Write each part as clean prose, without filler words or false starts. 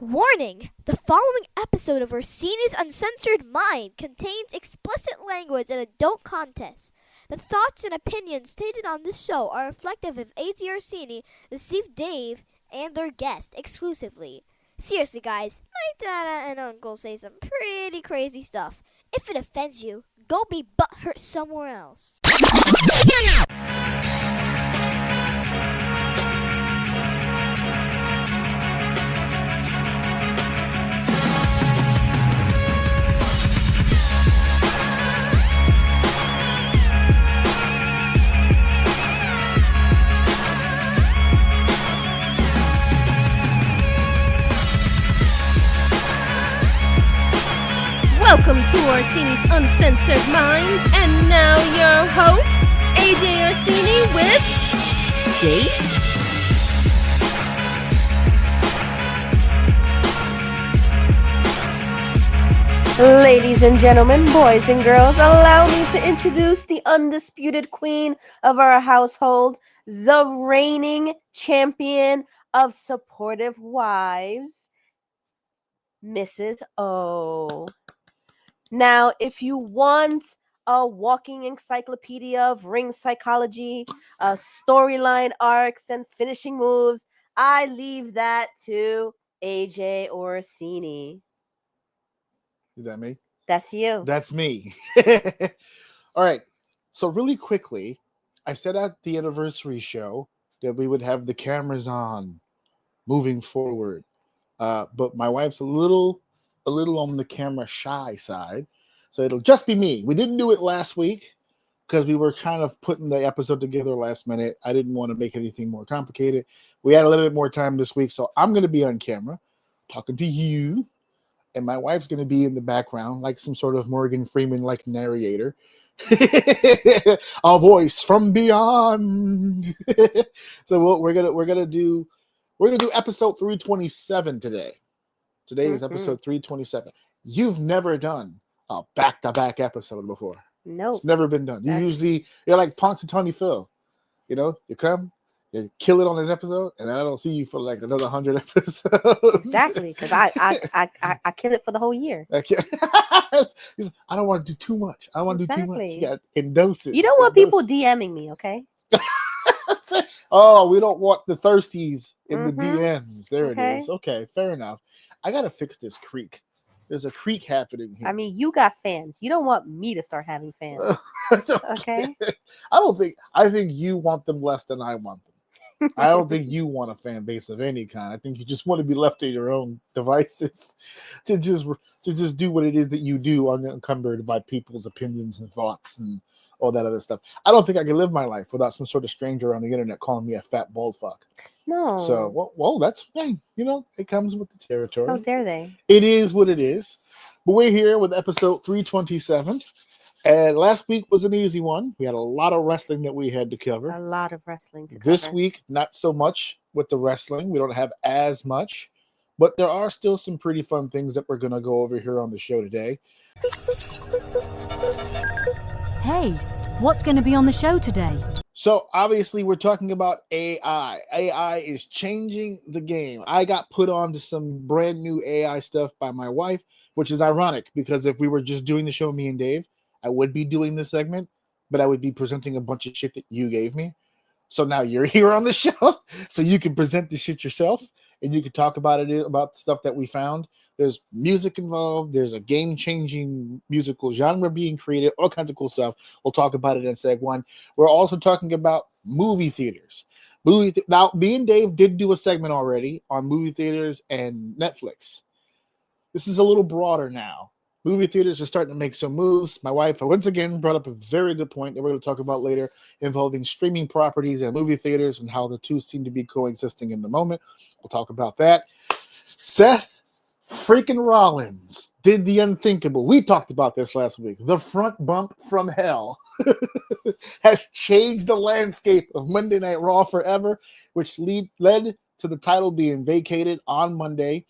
Warning! The following episode of Orsini's Uncensored Mind contains explicit language and adult content. The thoughts and opinions stated on this show are reflective of AZ Orsini, the Steve Dave, and their guest exclusively. Seriously, guys, my dada and uncle say some pretty crazy stuff. If it offends you, go be butthurt somewhere else. Welcome to Orsini's Uncensored Minds, and now your hosts, AJ Orsini with Dave. Ladies and gentlemen, boys and girls, allow me to introduce the undisputed queen of our household, the reigning champion of supportive wives, Mrs. O. Now, if you want a walking encyclopedia of ring psychology, storyline arcs, and finishing moves, I leave that to AJ Orsini. Is that me? That's you. That's me. All right. So really quickly, I said at the anniversary show that we would have the cameras on moving forward. But my wife's a little on the camera shy side. So it'll just be me. We didn't do it last week because we were kind of putting the episode together last minute. I didn't want to make anything more complicated. We had a little bit more time this week. So I'm going to be on camera talking to you. And my wife's going to be in the background like some sort of Morgan Freeman-like narrator. A voice from beyond. So we're gonna do episode 327 today. Today is episode 327. You've never done a back-to-back episode before. Nope. It's never been done. You're like Ponce and Tony Phil. You know, you come, you kill it on an episode, and I don't see you for like another 100 episodes. Exactly, because I kill it for the whole year. I don't want to do too much. I don't want to do too much. You got in doses. You don't want people DMing me, okay? Oh, we don't want the thirsties in the DMs. There it is. Okay, fair enough. I gotta fix this creek. There's a creek happening here. I mean, you got fans. You don't want me to start having fans. Okay. I think you want them less than I want them. I don't think you want a fan base of any kind. I think you just want to be left to your own devices to just do what it is that you do unencumbered by people's opinions and thoughts and all that other stuff. I don't think I can live my life without some sort of stranger on the internet calling me a fat bald fuck. No. So, well, that's, hey, it comes with the territory. How dare they? It is what it is. But we're here with episode 327. And last week was an easy one. We had a lot of wrestling that we had to cover. A lot of wrestling to cover. This week, not so much with the wrestling. We don't have as much. But there are still some pretty fun things that we're going to go over here on the show today. Hey, what's going to be on the show today? So obviously we're talking about AI. AI is changing the game. I got put on to some brand new AI stuff by my wife, which is ironic because if we were just doing the show, me and Dave, I would be doing this segment, but I would be presenting a bunch of shit that you gave me. So now you're here on the show, so you can present the shit yourself and you can talk about the stuff that we found. There's music involved. There's a game-changing musical genre being created, all kinds of cool stuff. We'll talk about it in seg one. We're also talking about movie theaters. Now, me and Dave did do a segment already on movie theaters and Netflix. This is a little broader now. Movie theaters are starting to make some moves. My wife, once again, brought up a very good point that we're going to talk about later involving streaming properties and movie theaters and how the two seem to be coexisting in the moment. We'll talk about that. Seth freaking Rollins did the unthinkable. We talked about this last week. The front bump from hell has changed the landscape of Monday Night Raw forever, which led to the title being vacated on Monday.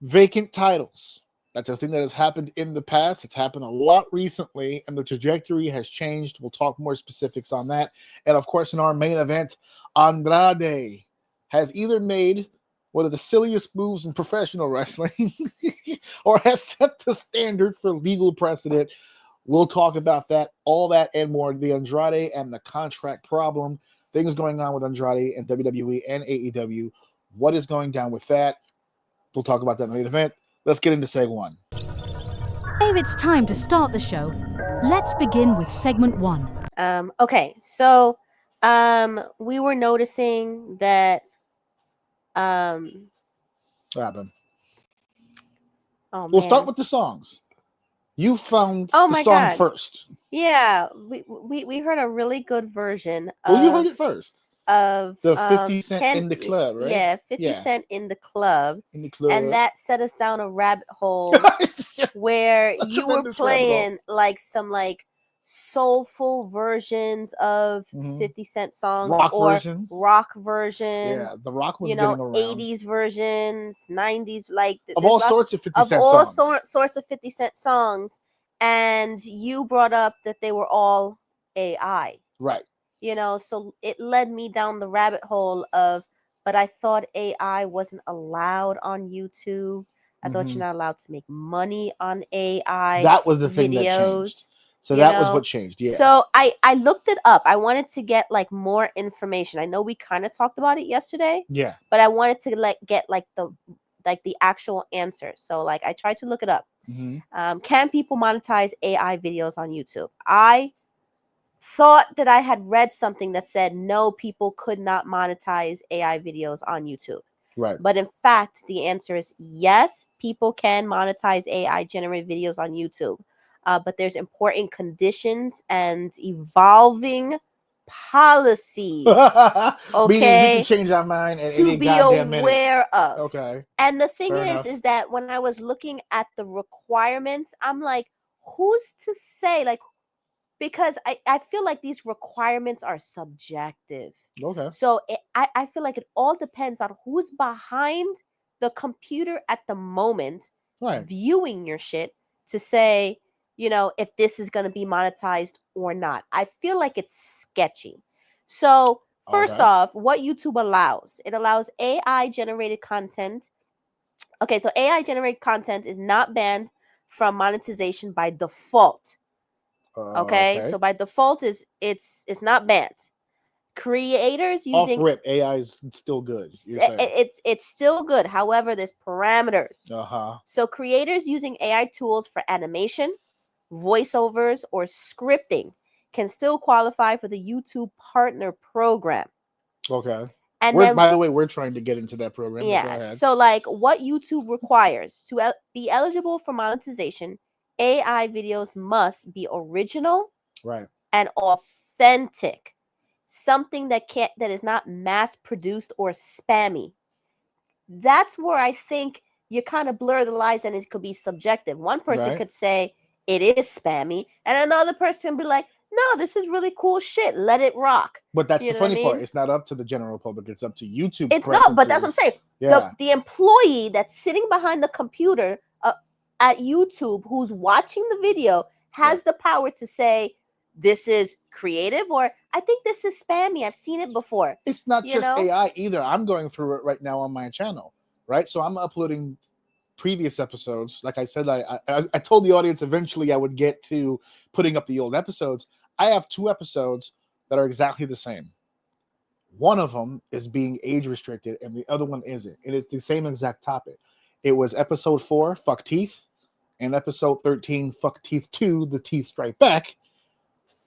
Vacant titles. That's a thing that has happened in the past. It's happened a lot recently, and the trajectory has changed. We'll talk more specifics on that. And, of course, in our main event, Andrade has either made one of the silliest moves in professional wrestling, or has set the standard for legal precedent. We'll talk about that, all that and more. The Andrade and the contract problem, things going on with Andrade and WWE and AEW. What is going down with that? We'll talk about that in the main event. Let's get into Seg 1. Dave, it's time to start the show. Let's begin with segment 1. Okay, so we were noticing that What happened? oh We'll man. start with the songs. You found Oh the my song God. first. Yeah, we heard a really good version Well, you heard it first. of The 50 Cent in the club, right? Yeah, 50 Cent in the club. In the club. And that set us down a rabbit hole where A you were tremendous rabbit hole. playing like some like soulful versions of 50 Cent songs, Rock or versions. rock versions. Yeah, the rock one's You know, getting around. 80s versions, 90s, like Of all sorts of 50 Cent all songs. sorts of 50 Cent songs. And you brought up that they were all AI. Right. You know, so it led me down the rabbit hole of, but I thought AI wasn't allowed on YouTube. I thought you're not allowed to make money on AI. That was the thing that changed. So that was what changed. Yeah. So I looked it up. I wanted to get like more information. I know we kind of talked about it yesterday. Yeah. But I wanted to get like the actual answer. So like I tried to look it up. Can people monetize AI videos on YouTube? I thought that I had read something that said no, people could not monetize AI videos on YouTube. Right. But in fact, the answer is yes, people can monetize AI generated videos on YouTube. But there's important conditions and evolving policies. Okay. Okay. Meaning we can change our mind at to any be goddamn minute. aware of. Okay. And the thing Fair enough. is that when I was looking at the requirements, I'm like, who's to say, like, because I feel like these requirements are subjective. Okay. So I feel like it all depends on who's behind the computer at the moment, Right. viewing your shit to say, you know, if this is going to be monetized or not. I feel like it's sketchy. So first off, what YouTube allows, it allows AI generated content. Okay, so AI generated content is not banned from monetization by default. Okay, so by default it's not banned. Creators using off rip AI is still good. It's still good. However, there's parameters. Uh-huh. So creators using AI tools for animation, voiceovers, or scripting can still qualify for the YouTube Partner Program. Okay. And then, by the way, we're trying to get into that program. Yeah. So like what YouTube requires to be eligible for monetization, AI videos must be original, right, and authentic. Something that is not mass produced or spammy. That's where I think you kind of blur the lines and it could be subjective. One person could say it is spammy, and another person can be like, no, this is really cool shit. Let it rock. But that's the funny part. It's not up to the general public. It's up to YouTube. It's not, but that's what I'm saying. Yeah. The employee that's sitting behind the computer at YouTube who's watching the video has the power to say, this is creative, or I think this is spammy. I've seen it before. It's not just AI either. I'm going through it right now on my channel, right? So I'm uploading previous episodes. Like I said, I told the audience eventually I would get to putting up the old episodes. I have 2 episodes that are exactly the same. One of them is being age restricted and the other one isn't. It is the same exact topic. It was episode 4, Fuck Teeth, and episode 13, Fuck Teeth 2, The Teeth Strike Back.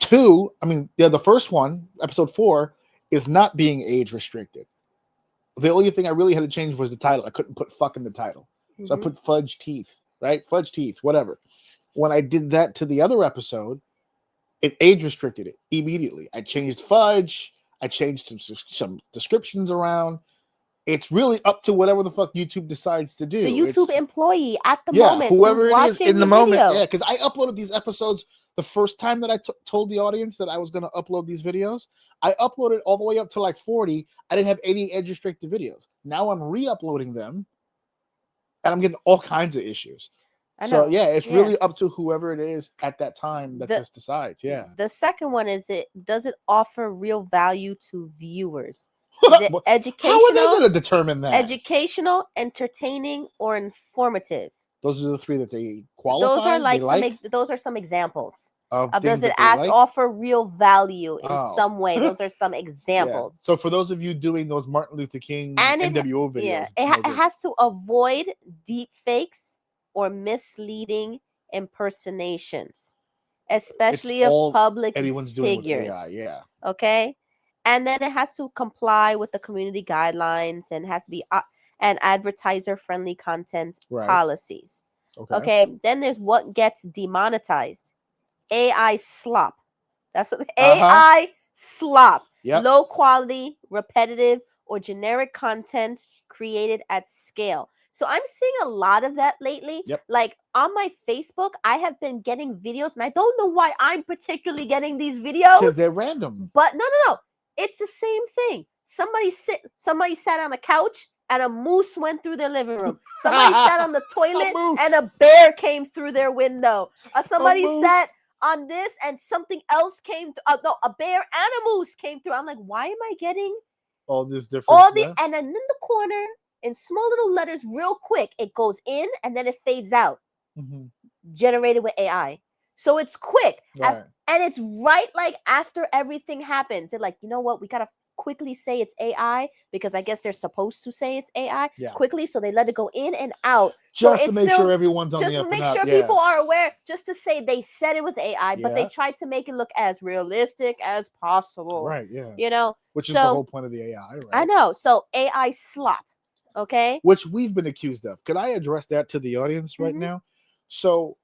The first one, episode 4, is not being age restricted. The only thing I really had to change was the title. I couldn't put fuck in the title. So I put fudge teeth, right? Fudge teeth, whatever. When I did that to the other episode, it age restricted it immediately. I changed fudge. I changed some descriptions around. It's really up to whatever the fuck YouTube decides to do. The YouTube employee at the moment, whoever it is in the moment. Video. Yeah, because I uploaded these episodes the first time that I told the audience that I was going to upload these videos. I uploaded all the way up to like 40. I didn't have any age restricted videos. Now I'm re-uploading them, and I'm getting all kinds of issues. So yeah, it's really up to whoever it is at that time that just decides. Yeah. The second one is does it offer real value to viewers? Is it How are they educational, going to determine that? educational, entertaining, or informative? Those are the three that they qualify. Those are like they those are some examples of of things does it that they like. offer real value in Oh. some way? Those are some Yeah. examples. So for those of you doing those Martin Luther King And NWO videos, yeah, it's it, no it good. has to avoid deep fakes or misleading impersonations, especially It's of all public anyone's doing with figures. AI. Yeah. Okay, and then it has to comply with the community guidelines and has to be and advertiser-friendly content Right. policies. Okay. Okay, then there's what gets demonetized. AI slop. That's what Uh-huh. AI slop. Yep. Low quality, repetitive, or generic content created at scale. So I'm seeing a lot of that lately. Yep. Like on my Facebook, I have been getting videos, and I don't know why I'm particularly getting these videos. Because they're random. But no. It's the same thing. Somebody sat on a couch and a moose went through their living room. Somebody sat on the toilet and a bear came through their window. Somebody sat on this and something else came no, a bear and a moose came through. I'm like, why am I getting all this different stuff? and then in the corner in small little letters real quick, it goes in and then it fades out. Mm-hmm. Generated with AI. So it's quick. Right. And it's right like after everything happens. They're like, you know what? We got to quickly say it's AI because I guess they're supposed to say it's AI quickly. So they let it go in and out. Just to make sure everyone's on the up and up. Just to make sure people are aware, just to say they said it was AI, but they tried to make it look as realistic as possible. Right, yeah. You know? Which is the whole point of the AI, right? I know. So AI slop, okay? Which we've been accused of. Could I address that to the audience right now? So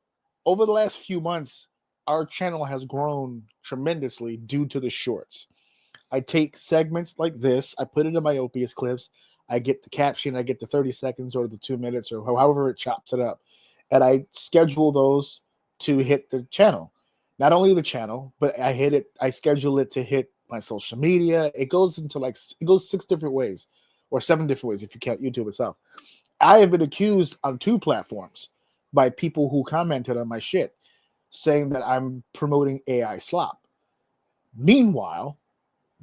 over the last few months, our channel has grown tremendously due to the shorts. I take segments like this, I put it in my OPS clips, I get the caption, I get the 30 seconds or the 2 minutes or however it chops it up, and I schedule those to hit the channel. Not only the channel, but I schedule it to hit my social media. It goes 6 different ways or 7 different ways if you count YouTube itself. I have been accused on 2 platforms by people who commented on my shit saying that I'm promoting AI slop. Meanwhile,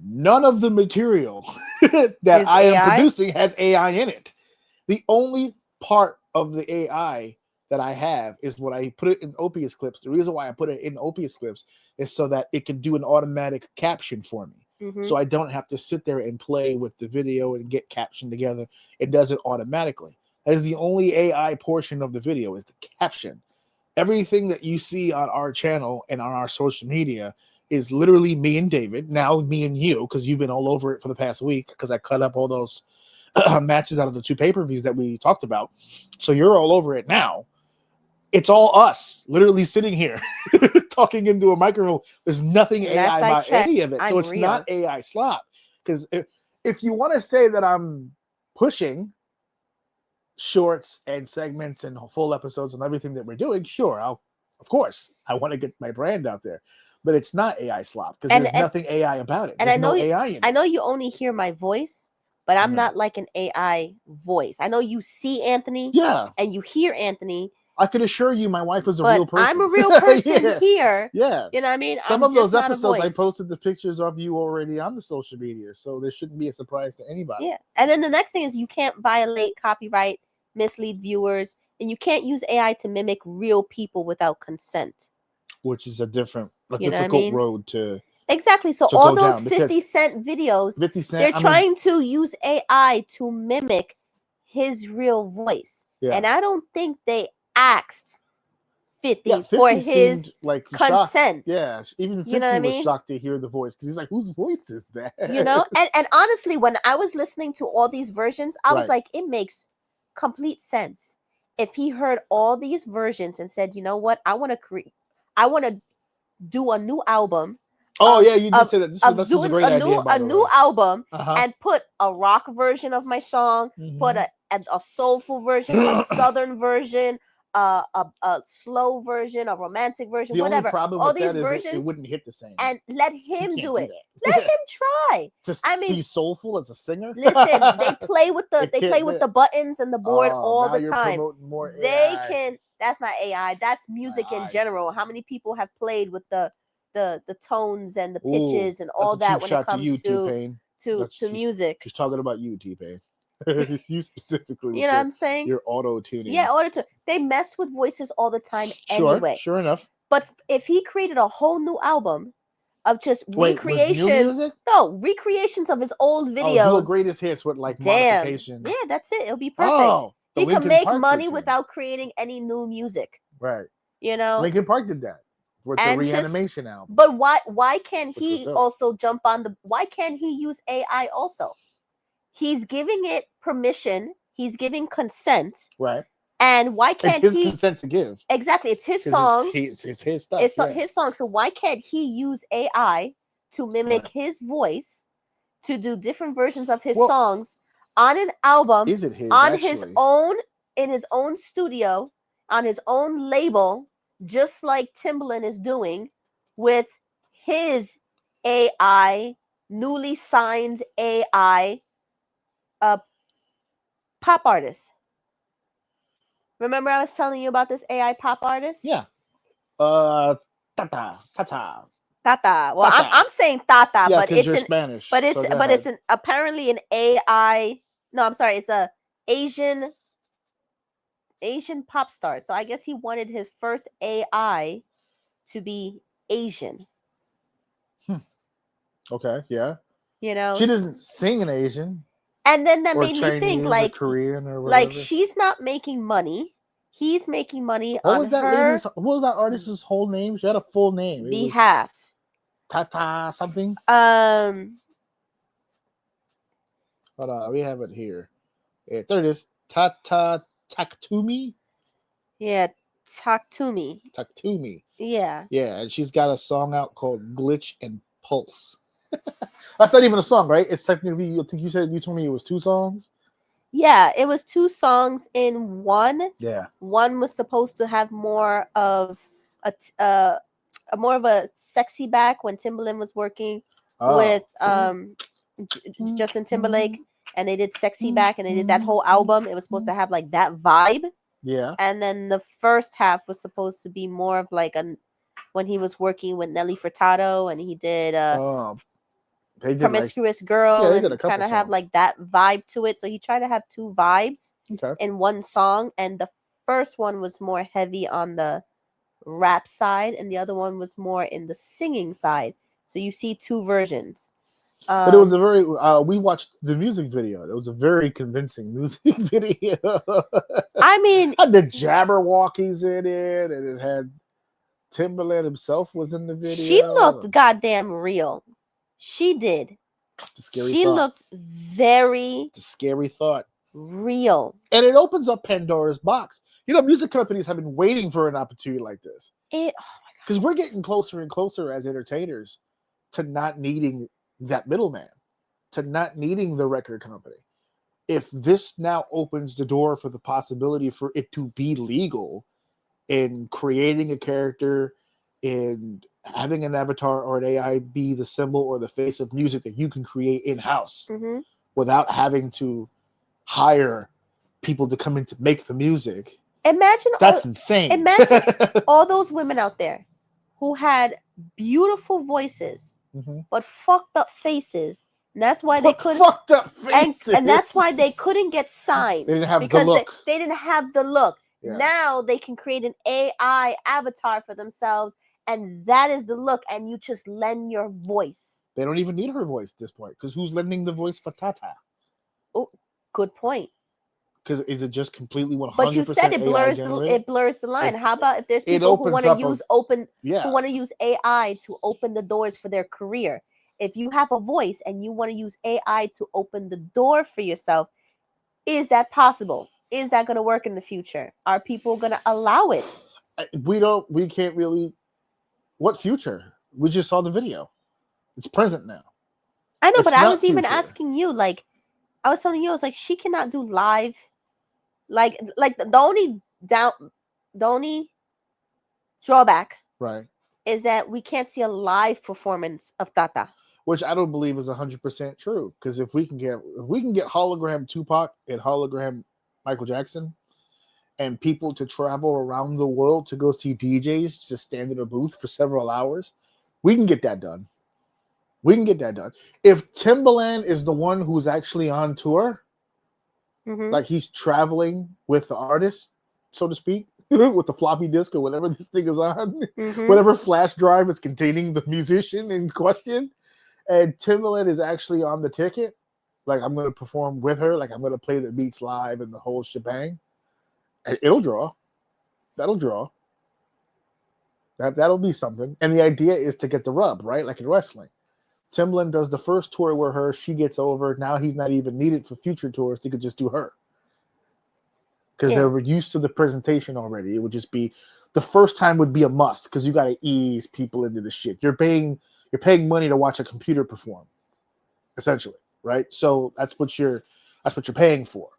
none of the material that I am producing has AI in it. The only part of the AI that I have is when I put it in OPS clips. The reason why I put it in OPS clips is so that it can do an automatic caption for me. So I don't have to sit there and play with the video and get caption together. It does it automatically. That is the only AI portion of the video is the caption. Everything that you see on our channel and on our social media is literally me and David. Now me and you, because you've been all over it for the past week because I cut up all those matches out of the 2 pay-per-views that we talked about. So you're all over it now. It's all us literally sitting here talking into a microphone. There's nothing AI about any of it. So it's not AI slop. Because if you want to say that I'm pushing shorts and segments and full episodes and everything that we're doing, sure, of course, I want to get my brand out there. But it's not AI slop because there's nothing AI about it. And there's no AI in it. I know you only hear my voice, but I'm not like an AI voice. I know you see Anthony, and you hear Anthony. I could assure you my wife is a real person. I'm a real person here. Yeah. You know what I mean? Some of those episodes I posted the pictures of you already on the social media, so there shouldn't be a surprise to anybody. Yeah. And then the next thing is you can't violate copyright, mislead viewers, and you can't use AI to mimic real people without consent. Which is a difficult road to exactly. So all those 50 Cent videos, they're trying to use AI to mimic his real voice. Yeah. And I don't think they asked 50 for his like consent. Shocked. Yeah, even 50 was shocked to hear the voice because he's like, whose voice is that? You know, and honestly, when I was listening to all these versions, I was like, it makes complete sense. If he heard all these versions and said, you know what, I want to do a new album. Oh yeah, you did say that. This is a great idea. A new album and put a rock version of my song, put a soulful version, a southern version, a slow version, a romantic version, whatever. Only problem all with these that versions, is it wouldn't hit the same. And let him do it. Let him try. Be soulful as a singer. Listen, they play with the buttons and the board all the time. They can. That's not AI. That's music in general. How many people have played with the tones and the pitches and all that when it comes to to music. She's talking about you, T-Pain. You specifically. You know what I'm saying? Your auto tuning. Yeah, they mess with voices all the time Sure, anyway. sure enough. But if he created a whole new album of just recreations, recreations of his old videos. Oh, do a greatest hits with like modification. Yeah, that's it. It'll be perfect. Oh, he can make money without creating any new music. Right. You know, Linkin Park did that with the Reanimation album. But why can't he also jump on the? Why can't he use AI also? He's giving it permission. He's giving consent. Right. And why can't it's his consent to give? Exactly. It's his songs. It's his stuff. It's his songs. So why can't he use AI to mimic his voice to do different versions of his songs on an album? Is it his his own, in his own studio, on his own label, just like Timbaland is doing with his AI, newly signed AI pop artist? Remember I was telling you about this AI pop artist? Yeah. Tata. Well, I'm saying Tata, but it's Spanish. But it's apparently an AI. No, I'm sorry. It's a Asian pop star. So I guess he wanted his first AI to be Asian. Okay. Yeah. You know, she doesn't sing in Asian. And then that made Chinese, me think, like, Korean or whatever. Like, she's not making money. He's making money. What was that lady's? What was that artist's whole name? She had a full name. Behalf. Tata something. Hold on, we have it here. Yeah, there it is. Tata Taktumi. Yeah, Taktumi. Taktumi. Yeah. Yeah, and she's got a song out called "Glitch and Pulse." That's not even a song, right? It's technically. I think you told me it was 2 songs. Yeah, it was 2 songs in one. Yeah. One was supposed to have more of a sexy back when Timbaland was working with Justin Timberlake, and they did sexy back, and they did that whole album. It was supposed to have like that vibe. Yeah. And then the first half was supposed to be more of like when he was working with Nelly Furtado, and he did Promiscuous Girl, and kind of have like that vibe to it. So he tried to have 2 vibes in one song, and the first one was more heavy on the rap side, and the other one was more in the singing side. So you see 2 versions. But it was a very we watched the music video. It was a very convincing music video. I mean, it had the Jabberwockies in it, and it had Timbaland himself was in the video. She looked goddamn real. She did. She looked very. It's a scary thought. Real. And it opens up Pandora's box. You know, music companies have been waiting for an opportunity like this. Oh my God. Because we're getting closer and closer as entertainers to not needing that middleman, to not needing the record company. If this now opens the door for the possibility for it to be legal in creating a character, in having an avatar or an AI be the symbol or the face of music that you can create in-house without having to hire people to come in to make the music. Imagine that's insane. Imagine all those women out there who had beautiful voices but fucked up faces. And that's why they couldn't fucked up faces. And that's why they couldn't get signed. They didn't have the look. They didn't have the look. Yeah. Now they can create an AI avatar for themselves, and that is the look, and you just lend your voice. They don't even need her voice at this point, because who's lending the voice for Tata? Oh, good point. Because is it just completely 100%? But you said it blurs the line. How about if there's people who want to use AI to open the doors for their career? If you have a voice and you want to use AI to open the door for yourself, is that possible? Is that going to work in the future? Are people going to allow it? We can't really. What future? We just saw the video. It's present now. I know, but I was even asking you, like, I was telling you, I was like, she cannot do live. Like the only drawback, right, is that we can't see a live performance of Tata, which I don't believe is 100% true. Because if we can get hologram Tupac and hologram Michael Jackson, and people to travel around the world to go see DJs just stand in a booth for several hours, we can get that done. We can get that done. If Timbaland is the one who's actually on tour, Mhm. like he's traveling with the artist, so to speak, with the floppy disk or whatever this thing is on, Mhm. whatever flash drive is containing the musician in question, and Timbaland is actually on the ticket, like I'm going to perform with her, like I'm going to play the beats live and the whole shebang, and it'll draw. That'll draw. That'll be something. And the idea is to get the rub, right? Like in wrestling. Timbaland does the first tour with her. She gets over. Now he's not even needed for future tours. They could just do her. Because Yeah. they were used to the presentation already. It would just be the first time would be a must because you got to ease people into the shit. You're paying money to watch a computer perform, essentially, right? So that's what you're paying for.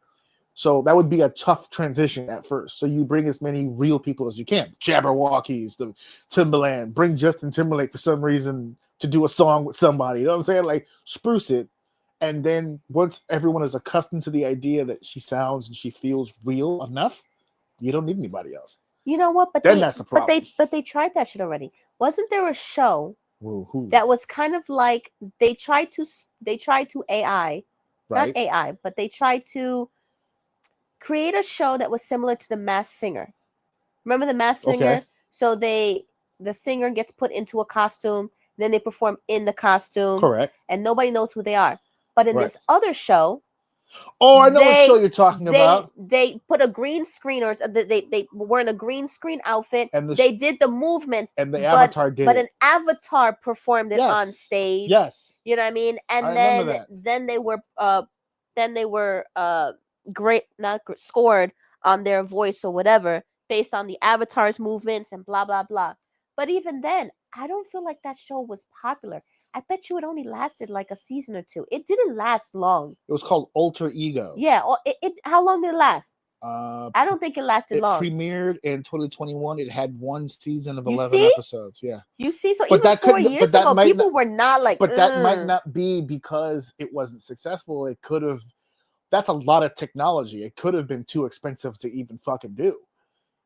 So that would be a tough transition at first. So you bring as many real people as you can. Jabberwockies, the Timbaland, bring Justin Timberlake for some reason to do a song with somebody. You know what I'm saying? Like spruce it. And then once everyone is accustomed to the idea that she sounds and she feels real enough, you don't need anybody else. You know what? But Then that's the problem. But they tried that shit already. Wasn't there a show Whoa, who? that was kind of like they tried to AI, Right? not AI, but they tried to create a show that was similar to The Masked Singer. Remember The Masked Singer? Okay. So the singer gets put into a costume, then they perform in the costume, Correct. and nobody knows who they are. But in Right. this other show, oh, I know what show you're talking about. They put a green screen, or they were in a green screen outfit, And they did the movements, and the avatar did but it. an avatar performed it Yes. on stage. Yes. You know what I mean? And I then remember that. then they were scored on their voice or whatever based on the avatar's movements and blah blah blah. But even then, I don't feel like that show was popular. I bet you it only lasted like a season or two. It didn't last long. It was called Alter Ego. Yeah. How long did it last? I don't think it lasted long. It premiered in 2021. It had one season of 11 see? episodes. Yeah. You see, so But even that 4 couldn't- years but that ago, might people not- were not like. But that might not be because it wasn't successful. It could have. That's a lot of technology. It could have been too expensive to even fucking do.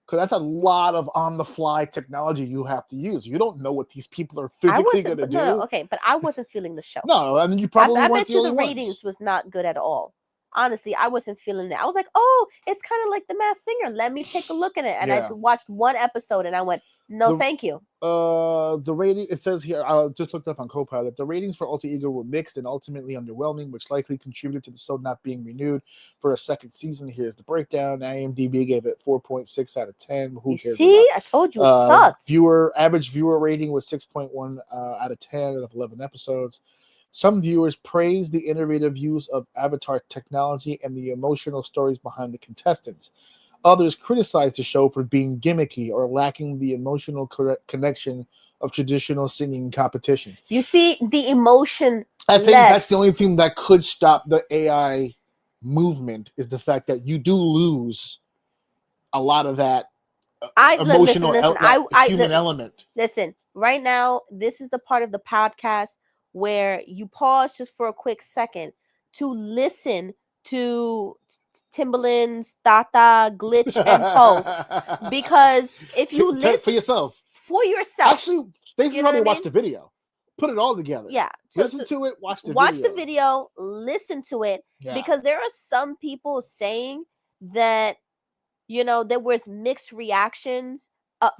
Because that's a lot of on-the-fly technology you have to use. You don't know what these people are physically going to do. No, okay, but I wasn't feeling the show. No, I mean you probably I weren't bet you the the only ratings ones. was not good at all. Honestly, I wasn't feeling it. I was like, oh, it's kind of like The Masked Singer. Let me take a look at it. And Yeah. I watched one episode and I went, no, thank you. The rating, it says here, I just looked up on Copilot, the ratings for Alter Ego were mixed and ultimately underwhelming, which likely contributed to the show not being renewed for a second season. Here's the breakdown. IMDb gave it 4.6 out of 10. Who cares? See, I told you it sucked. Average viewer rating was 6.1 out of 10 out of 11 episodes. Some viewers praised the innovative use of avatar technology and the emotional stories behind the contestants. Others criticized the show for being gimmicky or lacking the emotional connection of traditional singing competitions. You see, the emotion. I think that's the only thing that could stop the AI movement is the fact that you do lose a lot of that emotional human element. Listen, right now, this is the part of the podcast where you pause just for a quick second to listen to Timbaland's Tata glitch and pulse, because if you listen for yourself, actually, they can probably watch the video, put it all together. Yeah, listen to it, watch the video, listen to it, because there are some people saying that there was mixed reactions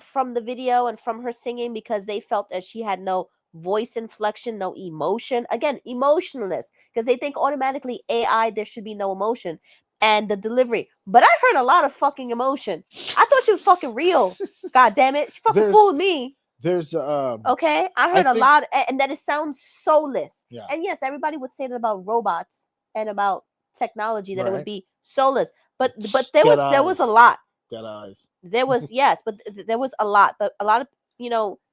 from the video and from her singing because they felt that she had no voice inflection, no emotion. Again, emotionless, because they think automatically AI, there should be no emotion. And the delivery. But I heard a lot of fucking emotion. I thought she was fucking real. God damn it. She fucking fooled me. There's okay. I heard a lot, and that it sounds soulless. Yeah. And yes, everybody would say that about robots and about technology, that it would be soulless. But there was a lot. Dead eyes. There was but there was a lot. But a lot of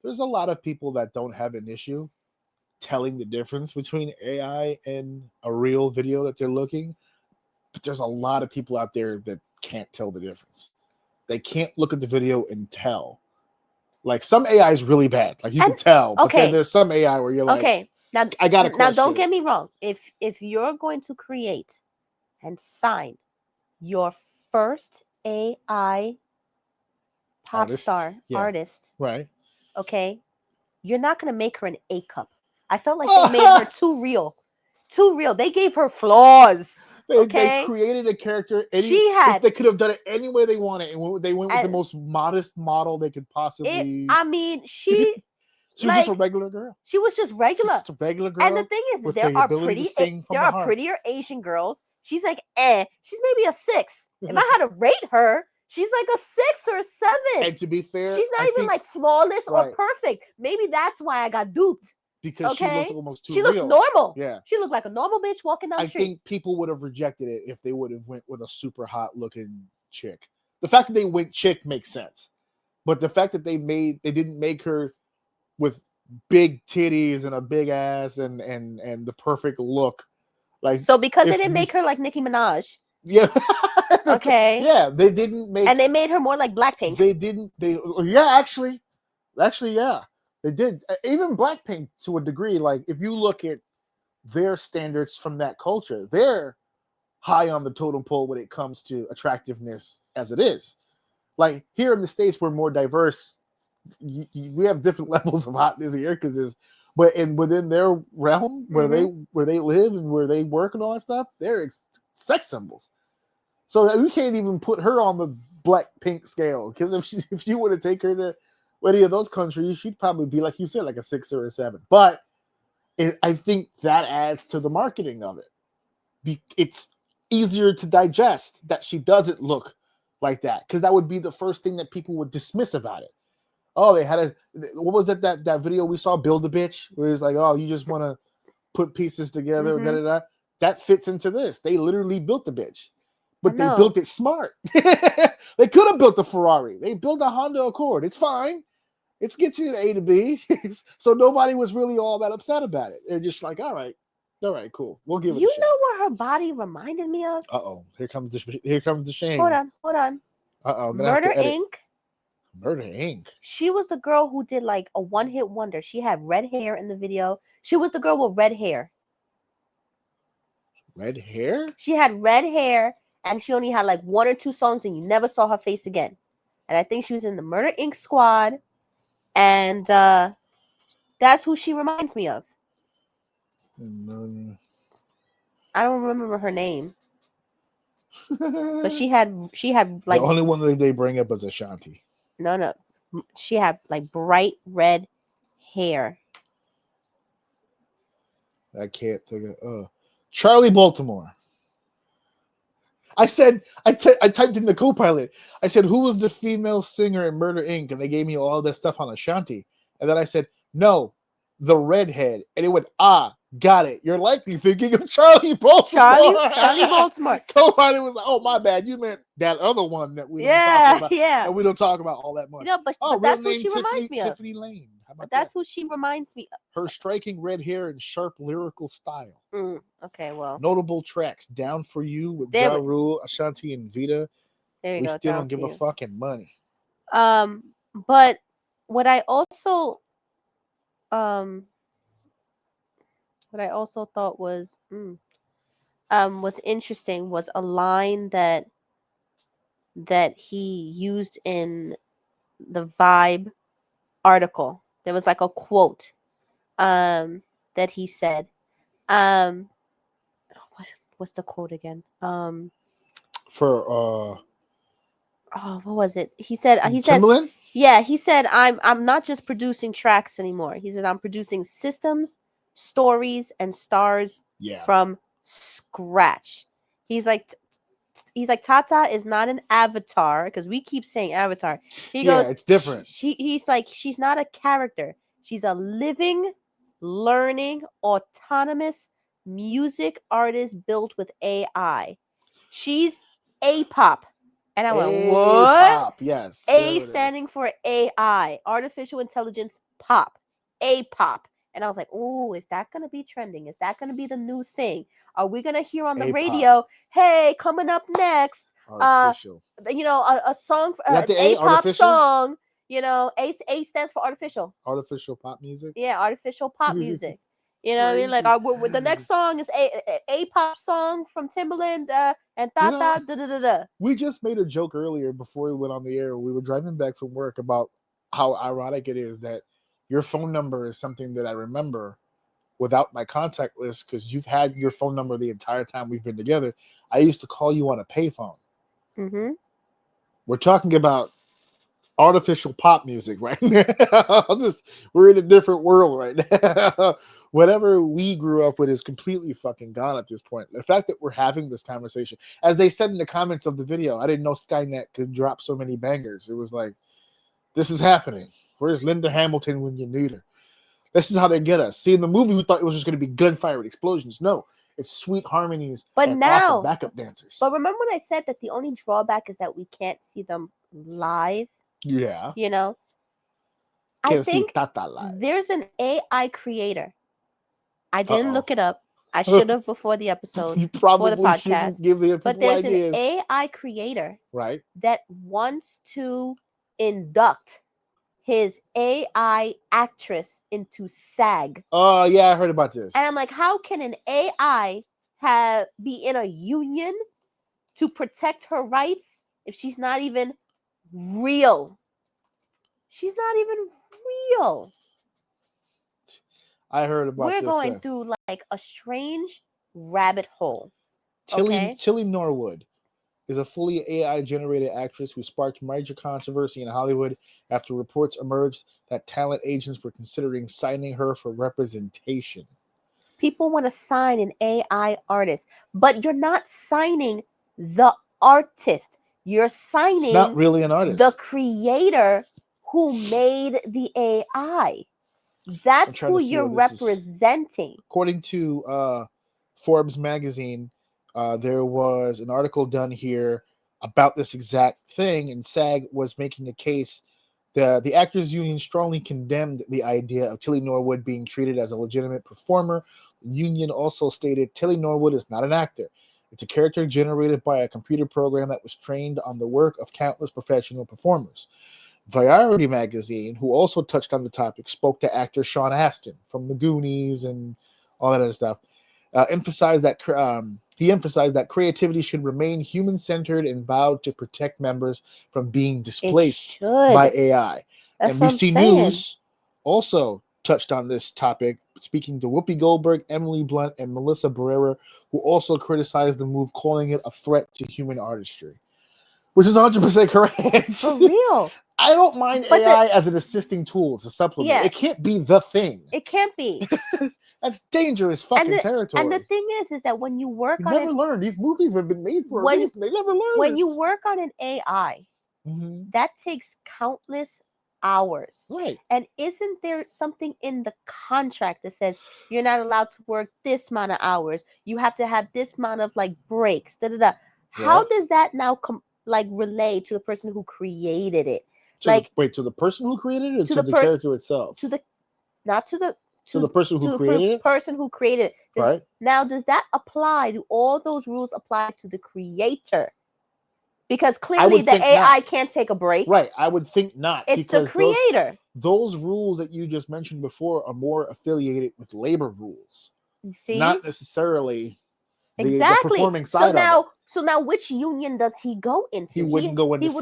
there's a lot of people that don't have an issue telling the difference between AI and a real video that they're looking. But there's a lot of people out there that can't tell the difference. They can't look at the video and tell. Like some AI is really bad. Like you can tell. But then there's some AI where you're like, okay, now I got a question. Now don't get me wrong. If you're going to create and sign your first AI pop star artist, right? Okay, you're not going to make her an A cup. I felt like they made her too real. Too real. They gave her flaws. They created a character. They could have done it any way they wanted, and they went with the most modest model they could possibly. She was just a regular girl. She was just regular. Just a regular girl. And the thing is, there are prettier Asian girls. She's like, she's maybe a 6. If I had to rate her, she's like a 6 or a 7. And to be fair, she's not even like flawless or perfect. Maybe that's why I got duped. Because she looked almost too real. She looked normal. Yeah. She looked like a normal bitch walking down the street. I think people would have rejected it if they would have went with a super hot looking chick. The fact that they went chick makes sense. But the fact that they didn't make her with big titties and a big ass and the perfect look. Like, so because they didn't make her like Nicki Minaj. Yeah. Okay. Yeah, they didn't make. And they made her more like Blackpink. Actually, yeah. They did. Even Blackpink, to a degree, like if you look at their standards from that culture, they're high on the totem pole when it comes to attractiveness as it is. Like here in the States, we're more diverse. We have different levels of hotness here within their realm where they live and where they work and all that stuff, they're sex symbols. So we can't even put her on the Blackpink scale, because if you were to take her to any of those countries, she'd probably be, like you said, like a 6 or a 7. But I think that adds to the marketing of it. It's easier to digest that she doesn't look like that, because that would be the first thing that people would dismiss about it. Oh, they had what was that video we saw, Build a Bitch, where it's like, oh, you just want to put pieces together, That fits into this. They literally built the bitch. But they built it smart. They could have built a Ferrari. They built a Honda Accord. It's fine. It gets you to A to B. So nobody was really all that upset about it. They're just like, all right, cool. We'll give it a shot. You know what her body reminded me of? Uh-oh. Here comes the shame. Hold on. Uh-oh. Murder Inc. Murder Inc. She was the girl who did like a one-hit wonder. She had red hair in the video. She was the girl with red hair. Red hair? She had red hair, and she only had like 1 or 2 songs, and you never saw her face again. And I think she was in the Murder Inc. squad, and that's who she reminds me of. I don't remember her name, but she had like the only one that they bring up is Ashanti. No, she had like bright red hair. I can't think of Charlie Baltimore. I said, I typed in the Copilot. I said, who was the female singer in Murder Inc? And they gave me all that stuff on Ashanti. And then I said, no, the redhead. And it went, got it. You're likely thinking of Charlie Baltimore. Charlie Baltimore. Copilot was like, oh, my bad. You meant that other one that we don't talk about. Yeah. And we don't talk about all that much. No, but that's who she reminds me of. Tiffany Lane. How about that's who she reminds me of. Her striking red hair and sharp lyrical style. Okay, well. Notable tracks: Down for You with Ja Rule, Ashanti, and Vita. There you we go. Still don't give a fucking money. But what I also thought was interesting was a line that he used in the Vibe article. There was like a quote that he said. What's the quote again? What was it? He said Timbaland? Yeah, he said I'm not just producing tracks anymore. He said I'm producing systems, stories, and stars from scratch. He's like Tata is not an avatar, because we keep saying avatar. He goes, it's different. He's like, she's not a character. She's a living, learning, autonomous music artist built with AI. She's A-pop. And I went, what? Yes. A standing for AI, artificial intelligence pop. A-pop. And I was like, oh, is that going to be trending? Is that going to be the new thing? Are we going to hear on the A-pop. Radio, hey, coming up next, artificial. A song, an A-pop song, A stands for artificial. Artificial pop music? Yeah, artificial pop music. You know what I mean? Like, the next song is a pop song from Timbaland and Tata. We just made a joke earlier before we went on the air. We were driving back from work about how ironic it is that your phone number is something that I remember without my contact list, because you've had your phone number the entire time we've been together. I used to call you on a payphone. Mm-hmm. We're talking about artificial pop music right now. We're in a different world right now. Whatever we grew up with is completely fucking gone at this point. The fact that we're having this conversation, as they said in the comments of the video, I didn't know Skynet could drop so many bangers. It was like, this is happening. Where's Linda Hamilton when you need her? This is how they get us. See, in the movie, we thought it was just going to be gunfire and explosions. No, it's sweet harmonies and awesome backup dancers. But remember when I said that the only drawback is that we can't see them live? Yeah. You know? Can't I think see Tata live. there's an AI creator. I didn't Uh-oh. look it up. I should have before the episode. You probably podcast. shouldn't give the people But there's ideas. an AI creator Right. that wants to induct his AI actress into SAG. Oh, yeah, I heard about this. And I'm like, how can an AI be in a union to protect her rights if she's not even real? She's not even real. I heard about We're this. going through like a strange rabbit hole. Tilly Norwood is a fully AI-generated actress who sparked major controversy in Hollywood after reports emerged that talent agents were considering signing her for representation. People want to sign an AI artist, but you're not signing the artist. You're signing It's not really an artist. the creator who made the AI. That's who you're representing. According to Forbes magazine, there was an article done here about this exact thing, and SAG was making a case. The Actors Union strongly condemned the idea of Tilly Norwood being treated as a legitimate performer. The union also stated Tilly Norwood is not an actor. It's a character generated by a computer program that was trained on the work of countless professional performers. Variety magazine, who also touched on the topic, spoke to actor Sean Astin from The Goonies and all that other stuff. Emphasized that creativity should remain human-centered and vowed to protect members from being displaced by AI. That's NBC News also touched on this topic, speaking to Whoopi Goldberg, Emily Blunt, and Melissa Barrera, who also criticized the move, calling it a threat to human artistry, which is 100% correct. For real. I don't mind AI as an assisting tool, as a supplement. Yeah. It can't be the thing. It can't be. That's dangerous fucking territory. And the thing is that when you work you on never learn. These movies have been made for a reason. They never learn. When you work on an AI, that takes countless hours. Right. And isn't there something in the contract that says you're not allowed to work this amount of hours? You have to have this amount of like breaks. Yeah. How does that now relay to the person who created it? To the person who created it, or to the character itself? To the person who created it. Person who created it. Right. Now, does that apply? Do all those rules apply to the creator? Because clearly the AI can't take a break. Right. I would think not. It's the creator. Those rules that you just mentioned before are more affiliated with labor rules. You see? Not necessarily the performing of side it. So now, which union does he go into? He wouldn't go into SAG.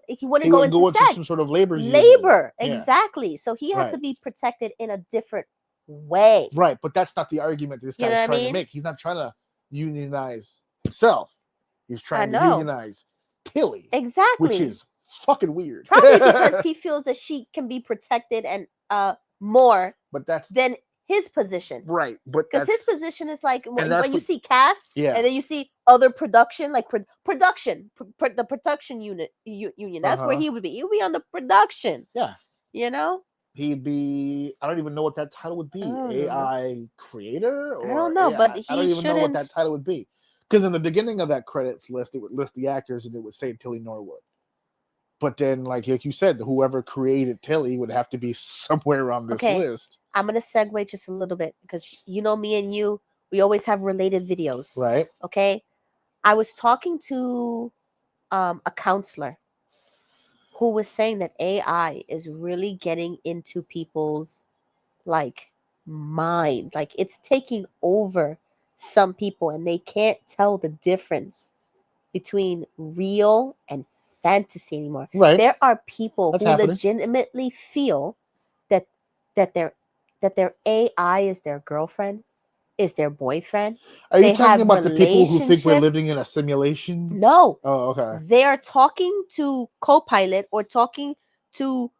He wouldn't go into SAG. Some sort of labor union. Labor, exactly. So he has to be protected in a different way. Right, but that's not the argument this guy is trying to make. He's not trying to unionize himself. He's trying to unionize Tilly. Exactly. Which is fucking weird. Probably because he feels that she can be protected and more than his position. Right. But because his position is like when you see cast and then you see other production, like the production union. That's where he would be. He would be on the production. Yeah. You know? He'd be, I don't even know what that title would be. AI creator? Or I don't know, but I don't even know what that title would be. Because in the beginning of that credits list, it would list the actors and it would say Tilly Norwood. But then, like you said, whoever created Tilly would have to be somewhere on this list. I'm going to segue just a little bit because me and you, we always have related videos. Right. Okay. I was talking to a counselor who was saying that AI is really getting into people's mind. Like it's taking over some people and they can't tell the difference between real and fantasy anymore. Right. There are people who legitimately feel that they're that their AI is their girlfriend, is their boyfriend. Are you They talking have about the people who think we're relationship. living in a simulation? No, Oh, okay. they are talking to Copilot or talking to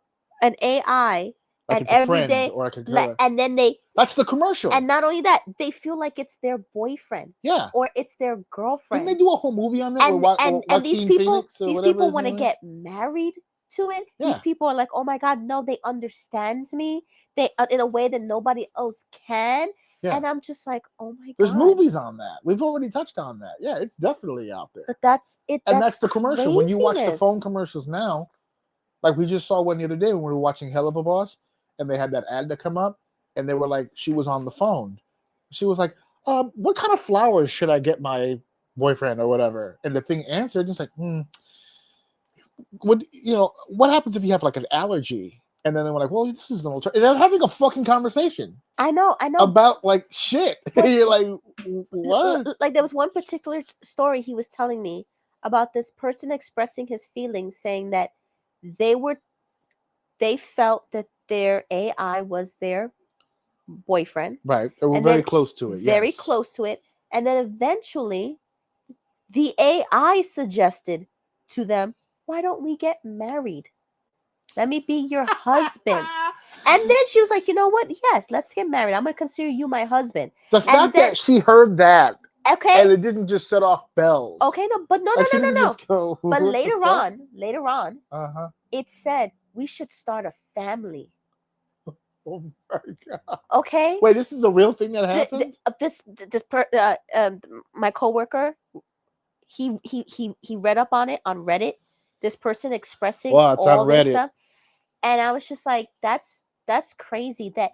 an AI, Like and it's a every friend day, or like a and then they, That's the commercial. and not only that, they feel like it's their boyfriend Yeah. or it's their Didn't girlfriend. they do a whole movie on that And with and these Joaquin people, Phoenix or whatever his want to name is? get married to it. These Yeah. people are like, oh my god, no, they understands me. They in a way that nobody else can. Yeah. And I'm just like, oh my There's god. movies on that. We've already touched on that. Yeah, it's definitely out there. But that's it. And that's the commercial. When you watch the phone craziness. commercials now, like we just saw one the other day when we were watching Hell of a Boss, and they had that ad that come up, and they were like, she was on the phone. She was like, what kind of flowers should I get my boyfriend or whatever? And the thing answered, it's like, what happens if you have like an allergy? And then they were like, well, this is an alternative. And they're having a fucking conversation. I know. About like shit. You're like, what? Like there was one particular story he was telling me about this person expressing his feelings, saying that they felt that their AI was their boyfriend. Right. They were And very then close to it. Very Yes. close to it. And then eventually the AI suggested to them, why don't we get married? Let me be your husband. And then she was like, you know what? Yes, let's get married. I'm going to consider you my husband. The fact that she heard that, okay, and it didn't just set off bells. Okay, no, but no. Just go, But what later the fuck? on, Uh-huh. it said we should start a family. Oh my god. Okay. Wait, this is a real thing that happened? My coworker, he read up on it on Reddit. This person expressing It's all on this Reddit. stuff, and I was just like, that's crazy that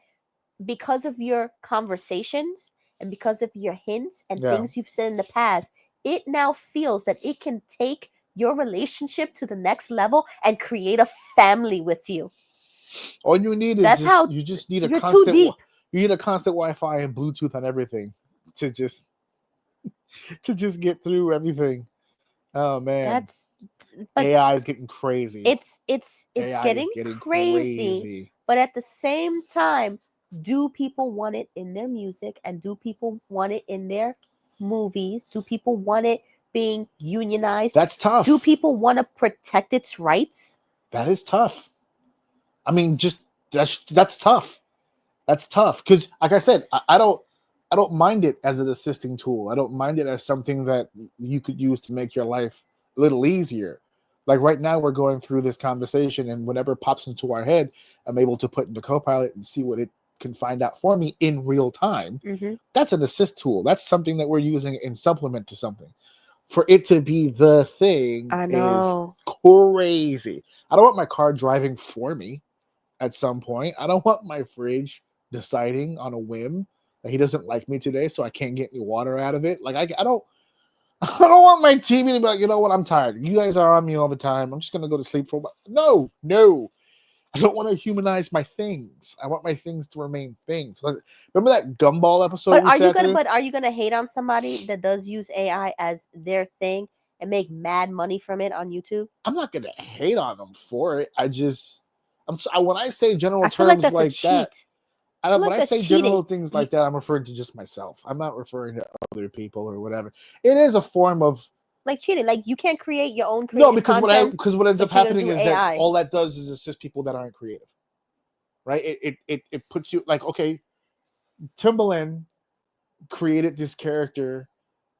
because of your conversations and because of your hints and things you've said in the past, it now feels that it can take your relationship to the next level and create a family with you. All you need is you just need a constant. You need a constant Wi-Fi and Bluetooth on everything to just get through everything. Oh man, AI is getting crazy. It's getting crazy. But at the same time, do people want it in their music, and do people want it in their movies? Do people want it being unionized? That's tough. Do people want to protect its rights? That is tough. I mean, just that's tough. That's tough because, like I said, I don't mind it as an assisting tool. I don't mind it as something that you could use to make your life a little easier. Like right now, we're going through this conversation, and whatever pops into our head, I'm able to put into Copilot and see what it can find out for me in real time. Mm-hmm. That's an assist tool. That's something that we're using in supplement to something. For it to be the thing is crazy. I don't want my car driving for me at some point. I don't want my fridge deciding on a whim that he doesn't like me today, so I can't get any water out of it. Like I don't want my TV to be like, you know what, I'm tired. You guys are on me all the time. I'm just gonna go to sleep for a while. No. I don't want to humanize my things. I want my things to remain things. Like, remember that Gumball episode? But are you gonna hate on somebody that does use AI as their thing and make mad money from it on YouTube? I'm not gonna hate on them for it. When I say general terms like that, when I say general things like that, I'm referring to just myself. I'm not referring to other people or whatever. It is a form of like cheating. Like you can't create your own creative because what ends up happening is that all that does is assist people that aren't creative. Right? It puts you like, okay, Timbaland created this character,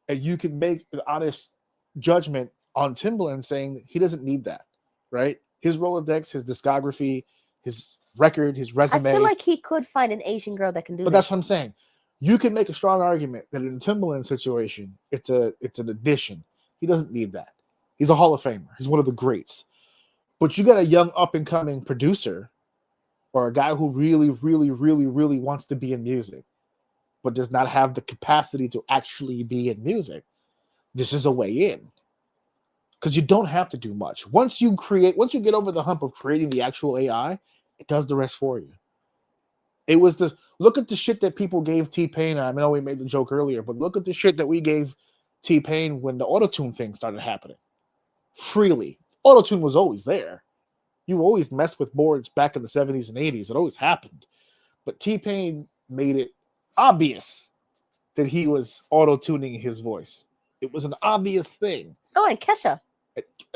and you can make an honest judgment on Timbaland saying he doesn't need that, right? His Rolodex, his discography, his record, his resume. I feel like he could find an Asian girl that can do But that's what I'm saying. You can make a strong argument that in the Timbaland situation, it's an addition. He doesn't need that. He's a Hall of Famer. He's one of the greats. But you got a young up-and-coming producer or a guy who really, really, really, really wants to be in music, but does not have the capacity to actually be in music. This is a way in. Because you don't have to do much. Once you get over the hump of creating the actual AI, it does the rest for you. It was look at the shit that people gave T-Pain. I know we made the joke earlier, but look at the shit that we gave T-Pain when the auto-tune thing started happening. Freely. Auto-tune was always there. You always messed with boards back in the 70s and 80s. It always happened. But T-Pain made it obvious that he was auto-tuning his voice. It was an obvious thing. Oh, and Kesha.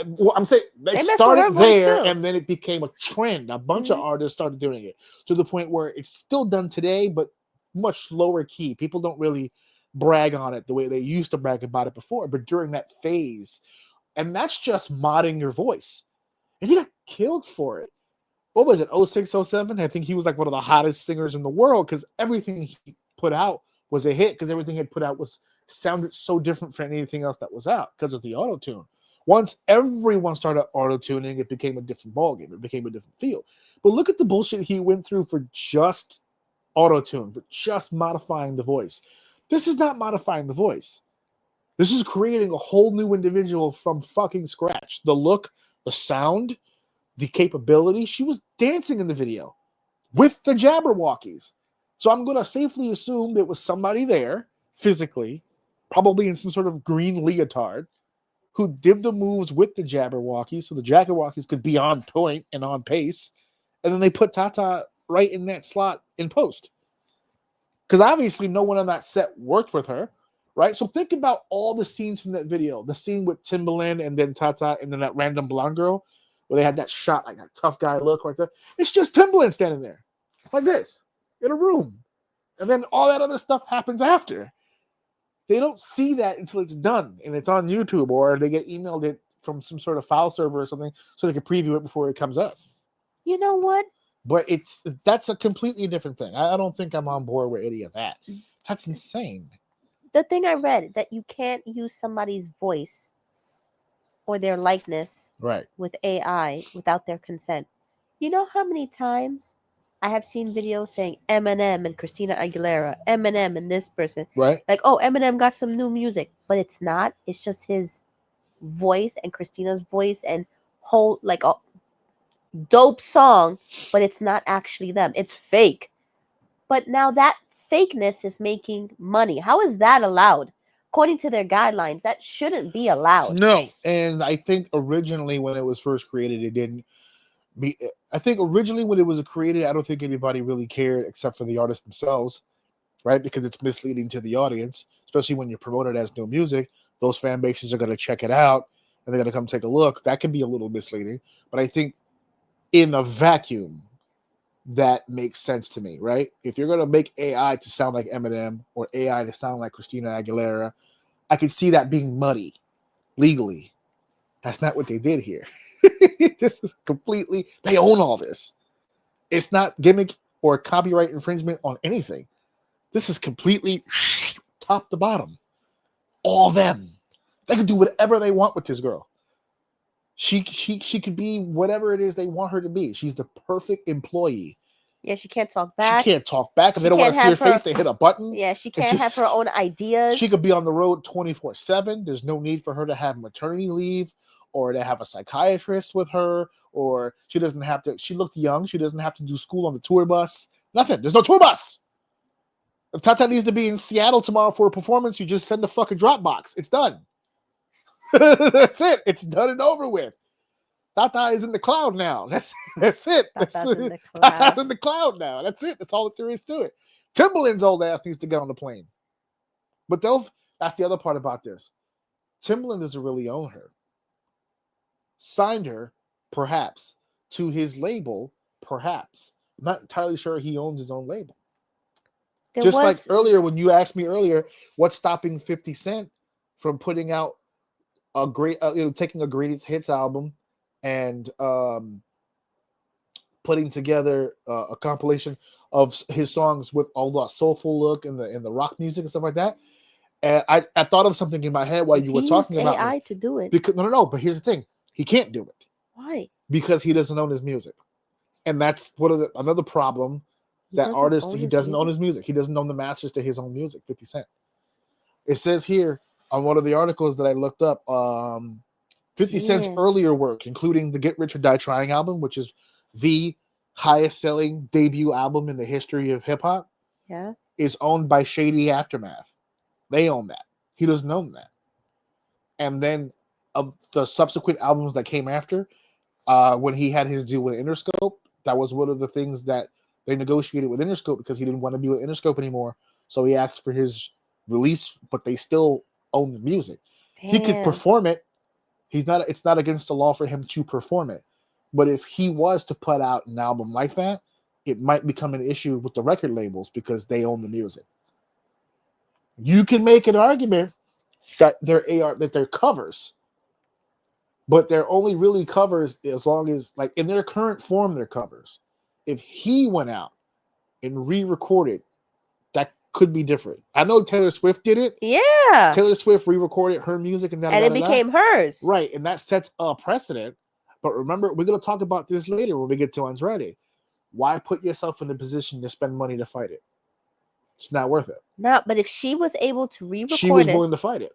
Well, I'm saying They it messed with started her voice, there, too. and then it became a trend. A bunch of artists started doing it to the point where it's still done today, but much lower key. People don't really brag on it the way they used to brag about it before. But during that phase, and that's just modding your voice, and he got killed for it. What was it, 06, 07? I think he was like one of the hottest singers in the world because everything he put out was a hit, because everything he had put out sounded so different from anything else that was out because of the auto-tune. Once everyone started auto-tuning, it became a different ballgame. It became a different field. But look at the bullshit he went through for just auto-tune, for just modifying the voice. This is not modifying the voice. This is creating a whole new individual from fucking scratch. The look, the sound, the capability. She was dancing in the video with the Jabberwockies. So I'm going to safely assume there was somebody there physically, probably in some sort of green leotard, who did the moves with the Jabberwockies so the Jabberwockies could be on point and on pace. And then they put Tata right in that slot in post. Because obviously no one on that set worked with her, right? So think about all the scenes from that video. The scene with Timbaland and then Tata and then that random blonde girl where they had that shot, like that tough guy look right there. It's just Timbaland standing there like this in a room. And then all that other stuff happens after. They don't see that until it's done and it's on YouTube, or they get emailed it from some sort of file server or something so they can preview it before it comes up. You know what? But that's a completely different thing. I don't think I'm on board with any of that. That's insane. The thing I read, that you can't use somebody's voice or their likeness Right. with AI without their consent. You know how many times I have seen videos saying Eminem and Christina Aguilera, Eminem and this person. Right. Like, oh, Eminem got some new music, but it's not. It's just his voice and Christina's voice and whole, like, a dope song, but it's not actually them. It's fake. But now that fakeness is making money. How is that allowed? According to their guidelines, that shouldn't be allowed. No. And I think originally when it was first created, it didn't. I think originally when it was created, I don't think anybody really cared except for the artists themselves, right? Because it's misleading to the audience, especially when you promote it as new music. Those fan bases are going to check it out and they're going to come take a look. That can be a little misleading, but I think in a vacuum, that makes sense to me, right? If you're going to make AI to sound like Eminem or AI to sound like Christina Aguilera, I could see that being muddy legally. That's not what they did here. This is completely, they own all this. It's not gimmick or copyright infringement on anything. This is completely top to bottom. All them. They can do whatever they want with this girl. She could be whatever it is they want her to be. She's the perfect employee. Yeah, she can't talk back. She can't talk back. If they don't want to see her face, they hit a button. Yeah, she can't have her own ideas. She could be on the road 24/7. There's no need for her to have maternity leave or to have a psychiatrist with her, or she doesn't have to. She looked young. She doesn't have to do school on the tour bus. Nothing. There's no tour bus. If Tata needs to be in Seattle tomorrow for a performance, you just send a fucking Dropbox. It's done. That's it. It's done and over with. Tata is in the cloud now. That's it. Tata's in the cloud now. That's it. That's all that there is to it. Timbaland's old ass needs to get on the plane. But that's the other part about this. Timbaland doesn't really own her. Signed her, perhaps. To his label, perhaps. I'm not entirely sure he owns his own label. Like earlier, when you asked me earlier, what's stopping 50 Cent from putting out a great, taking a greatest hits album and putting together a compilation of his songs with all the soulful look and the rock music and stuff like that. And I thought of something in my head while you were talking about AI to do it. Because no. But here's the thing: he can't do it. Why? Because he doesn't own his music, and that's another problem. He doesn't own his music. He doesn't own the masters to his own music. 50 Cent. It says here on one of the articles that I looked up, 50 Cent's earlier work, including the Get Rich or Die Trying album, which is the highest selling debut album in the history of hip hop, is owned by Shady Aftermath. They own that. He doesn't own that. And then of the subsequent albums that came after, when he had his deal with Interscope, that was one of the things that They negotiated with Interscope because he didn't want to be with Interscope anymore. So he asked for his release, but they still own the music. Damn. He could perform it. It's not against the law for him to perform it. But if he was to put out an album like that, it might become an issue with the record labels because they own the music. You can make an argument that they're covers, but they're only really covers as long as, like, in their current form, they're covers. If he went out and re-recorded, that could be different. I know Taylor Swift did it. Yeah. Taylor Swift re-recorded her music and it became hers. Right, and that sets a precedent. But remember, we're going to talk about this later when we get to Andrade. Why put yourself in a position to spend money to fight it? It's not worth it. No, but if she was able to re-record she was willing to fight it.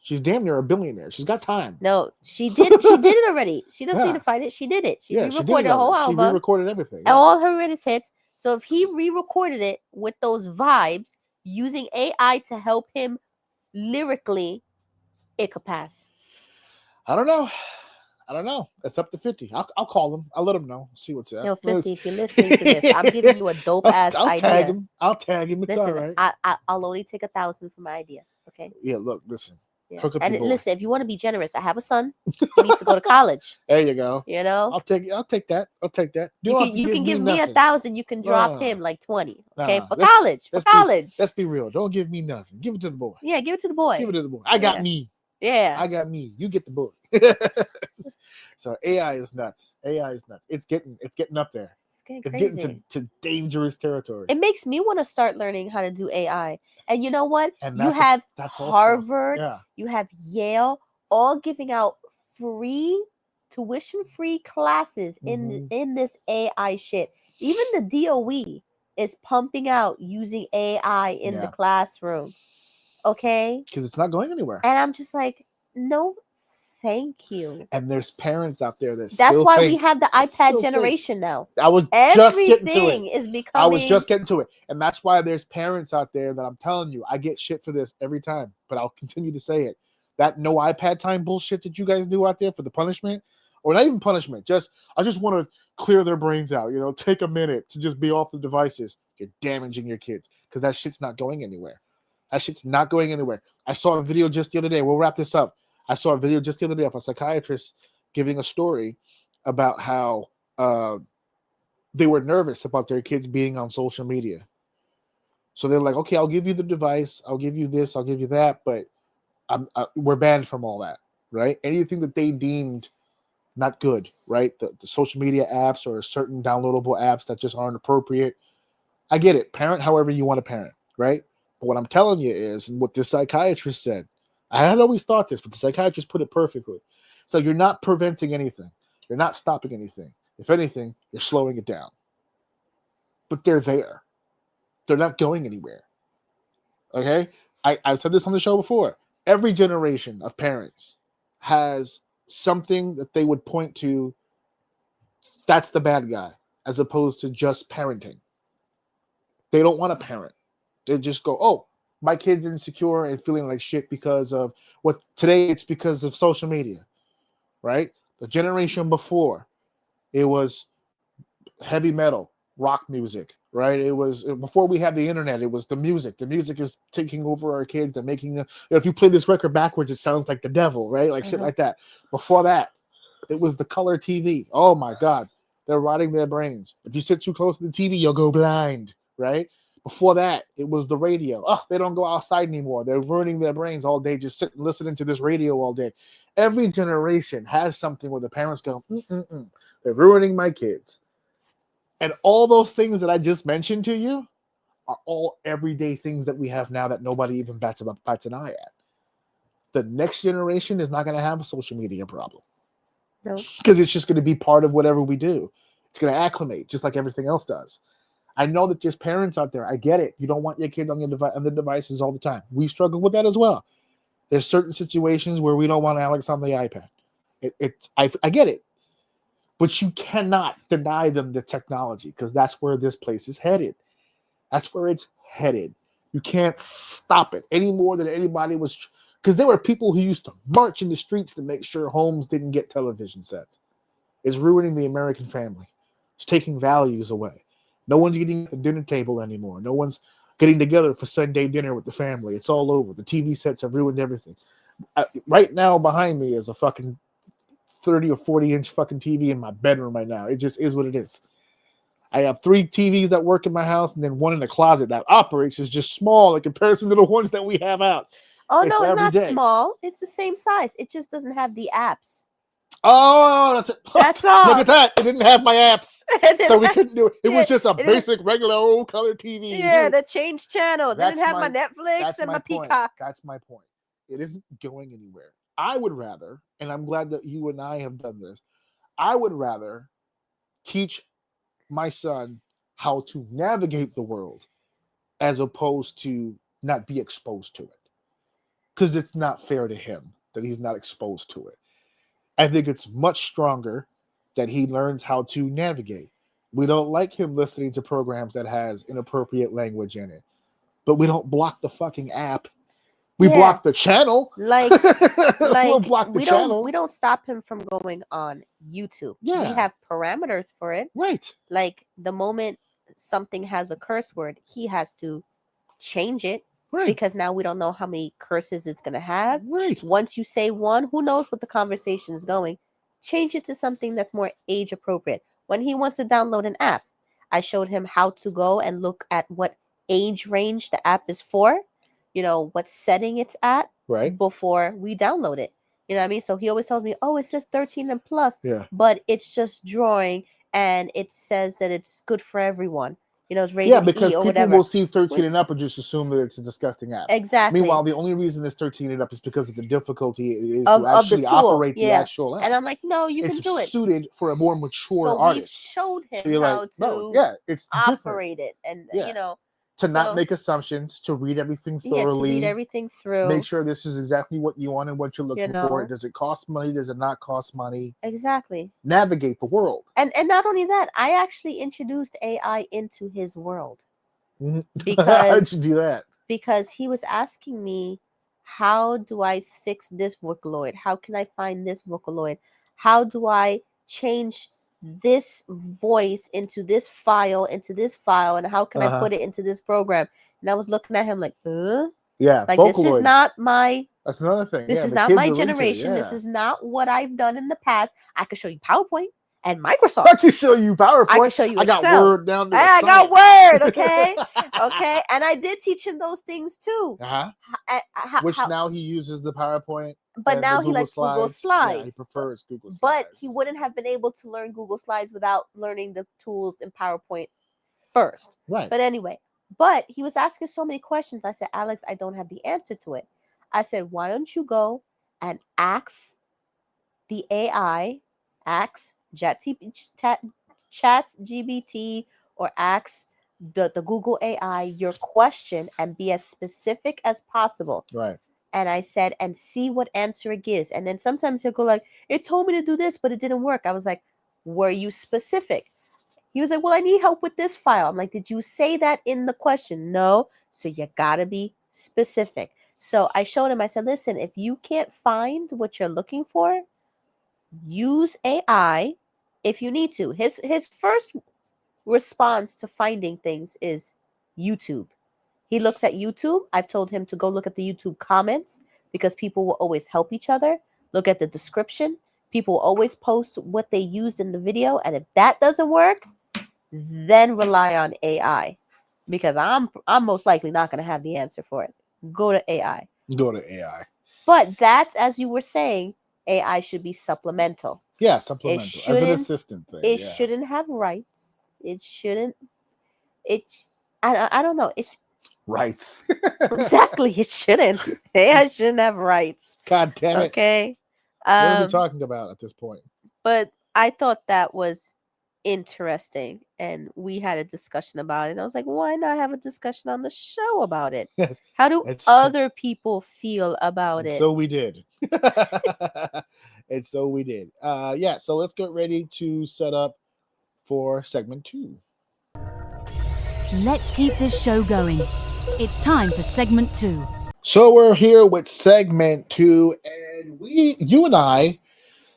She's damn near a billionaire. She's got time. No, she did. She did it already. She doesn't need to fight it. She did it. She re-recorded the whole album. She re-recorded everything. And all her greatest hits. So if he re-recorded it with those vibes using AI to help him lyrically, it could pass. I don't know. It's up to 50. I'll call him. I'll let him know. See what's up. Yo, 50, if you're listening to this, I'm giving you a dope ass idea. I'll tag him. It's listen, all right. I'll only take 1,000 for my idea. Okay. Yeah, look, listen. Yeah. Hook up and your boy. listen, if you want to be generous, I have a son. He needs to go to college. There you go. You know, I'll take that. You can give me 1,000. You can drop him like 20. Okay, for let's college. Let's be real. Don't give me nothing. Give it to the boy. Yeah, give it to the boy. Give it to the boy. I got me. Yeah, I got me. You get the boy. So AI is nuts. It's getting up there. It's It's getting to dangerous territory. It makes me want to start learning how to do AI. And you know what? And you have that's Harvard, also, you have Yale, all giving out free, tuition-free classes in this AI shit. Even the DOE is pumping out using AI in the classroom. Okay? Because it's not going anywhere. And I'm just like, no, thank you. And there's parents out there that's why we have the iPad generation now. I was just getting to it. Is becoming. I was just getting to it. And that's why there's parents out there that I'm telling you, I get shit for this every time, but I'll continue to say it. That no iPad time bullshit that you guys do out there for the punishment, or not even punishment, I just want to clear their brains out, take a minute to just be off the devices. You're damaging your kids because that shit's not going anywhere. I saw a video just the other day. We'll wrap this up. I saw a video just the other day of a psychiatrist giving a story about how they were nervous about their kids being on social media. So they're like, okay, I'll give you the device. I'll give you this. I'll give you that. But we're banned from all that, right? Anything that they deemed not good, right? The social media apps or certain downloadable apps that just aren't appropriate. I get it. Parent however you want to parent, right? But what I'm telling you is, and what this psychiatrist said, I had always thought this, but the psychiatrist put it perfectly. So you're not preventing anything. You're not stopping anything. If anything, you're slowing it down. But they're there. They're not going anywhere. Okay? I've said this on the show before. Every generation of parents has something that they would point to. That's the bad guy, as opposed to just parenting. They don't want to parent. They just go, oh, my kid's insecure and feeling like shit because of what today it's because of social media, right? The generation before, it was heavy metal, rock music, right? It was before we had the internet, it was the music. The music is taking over our kids. They're making, if you play this record backwards, it sounds like the devil, right? Like shit like that. Before that, it was the color TV. Oh my God. They're rotting their brains. If you sit too close to the TV, you'll go blind, right? Before that, it was the radio. Oh, they don't go outside anymore. They're ruining their brains all day, just sitting listening to this radio all day. Every generation has something where the parents go, they're ruining my kids. And all those things that I just mentioned to you are all everyday things that we have now that nobody even bats an eye at. The next generation is not going to have a social media problem. No. Because it's just going to be part of whatever we do. It's going to acclimate just like everything else does. I know that there's parents out there. I get it. You don't want your kids on the devices all the time. We struggle with that as well. There's certain situations where we don't want Alex on the iPad. I get it. But you cannot deny them the technology because that's where this place is headed. That's where it's headed. You can't stop it any more than anybody was. Because there were people who used to march in the streets to make sure homes didn't get television sets. It's ruining the American family. It's taking values away. No one's eating at the dinner table anymore. No one's getting together for Sunday dinner with the family. It's all over. The TV sets have ruined everything. Right now, behind me is a fucking 30 or 40-inch fucking TV in my bedroom right now. It just is what it is. I have 3 TVs that work in my house, and then one in the closet that operates is just small in comparison to the ones that we have out. Oh, It's no, it's every not day. small. It's the same size. It just doesn't have the apps. Oh, that's it. That's all. Look at that. It didn't have my apps. It didn't So we have- couldn't do it. It was just a it didn't- basic, regular old color TV. Yeah, that changed channels. It That's didn't have my my- Netflix That's and my my point. Peacock. That's my point. It isn't going anywhere. I would rather, and I'm glad that you and I have done this, I would rather teach my son how to navigate the world as opposed to not be exposed to it. Because it's not fair to him that he's not exposed to it. I think it's much stronger that he learns how to navigate. We don't like him listening to programs that has inappropriate language in it, but we don't block the fucking app. We Yeah. block the channel. Like, we don't block the channel. we don't stop him from going on YouTube. We Yeah. have parameters for it. Right. Like the moment something has a curse word, he has to change it Right. because now we don't know how many curses it's gonna have. Right. Once you say one, who knows what the conversation is going? Change it to something that's more age appropriate. When he wants to download an app, I showed him how to go and look at what age range the app is for, what setting it's at Right. before we download it. You know what I mean? So he always tells me, oh, it says 13 and plus, Yeah. but it's just drawing and it says that it's good for everyone. It's rated Yeah, because E or people whatever. will see 13 and up and just assume that it's a disgusting app. Exactly. Meanwhile, the only reason it's 13 and up is because of the difficulty it is Of to the actually tool, operate the yeah. actual app. And I'm like, no, you It's can do it. suited for a more mature So we artist. showed him So you're how like, to no, yeah, it's different. operate it, and Yeah. To not so- make assumptions, to read everything yeah, to thoroughly, read everything through. make sure this is exactly what you want and what you're looking for. know. Does it cost money? Does it not cost money? Exactly. Navigate the world. And not only that, I actually introduced AI into his world How'd because you do that? because he was asking me, how do I fix this Vocaloid? How can I find this Vocaloid? How do I change this voice into this file, and how can I put it into this program? And I was looking at him like, Yeah, like this is Vocaloid. not my That's another thing. this Yeah, is the not kids my are into it, generation. This yeah. is not what I've done in the past. I could show you PowerPoint and Microsoft. I can show you PowerPoint. I can show you I got Excel. Word down to a I got science. Word, okay? Okay. And I did teach him those things too. Uh-huh. Which now he uses the PowerPoint. But and now the he likes Google Yeah, Slides. he prefers Google Slides. But he wouldn't have been able to learn Google Slides without learning the tools in PowerPoint first. Right. But anyway, but he was asking so many questions. I said, Alex, I don't have the answer to it. I said, why don't you go and ask the AI, ask ChatGPT, or ask the Google AI your question and be as specific as possible. Right. And I said, and see what answer it gives. And then sometimes he'll go like, it told me to do this, but it didn't work. I was like, were you specific? He was like, well, I need help with this file. I'm like, did you say that in the question? No. So you gotta be specific. So I showed him, I said, listen, if you can't find what you're looking for, use AI if you need to. His first response to finding things is YouTube. He looks at YouTube. I've told him to go look at the YouTube comments because people will always help each other. Look at the description. People will always post what they used in the video. And if that doesn't work, then rely on AI because I'm most likely not going to have the answer for it. Go to AI. Go to AI. But that's, as you were saying, AI should be supplemental. Yeah, supplemental. As an assistant thing. It shouldn't have rights. It shouldn't. I don't know. It's rights. Exactly. It shouldn't. AI shouldn't have rights. God damn it. Okay. What are we talking about at this point? But I thought that was interesting, and we had a discussion about it. And I was like, why not have a discussion on the show about it? Yes. How do other people feel about it? So we did. And so we did. Yeah, so let's get ready to set up for segment 2. Let's keep this show going. It's time for segment 2. So we're here with segment 2, and you and I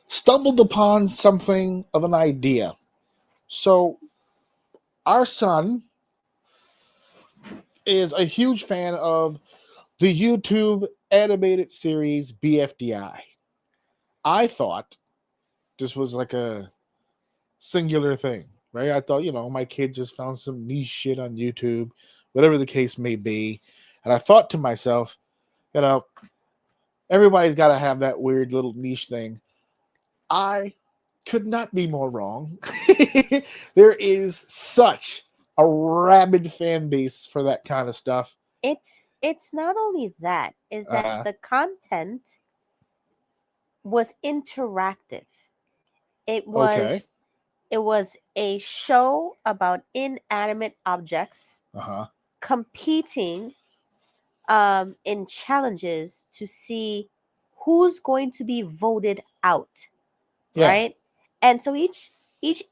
stumbled upon something of an idea. So our son is a huge fan of the YouTube animated series BFDI. I thought this was like a singular thing, right? I thought, my kid just found some niche shit on YouTube, whatever the case may be. And I thought to myself, everybody's got to have that weird little niche thing. I could not be more wrong. There is such a rabid fan base for that kind of stuff. It's not only that, is that the content was interactive. It was a show about inanimate objects competing in challenges to see who's going to be voted out, right? And so each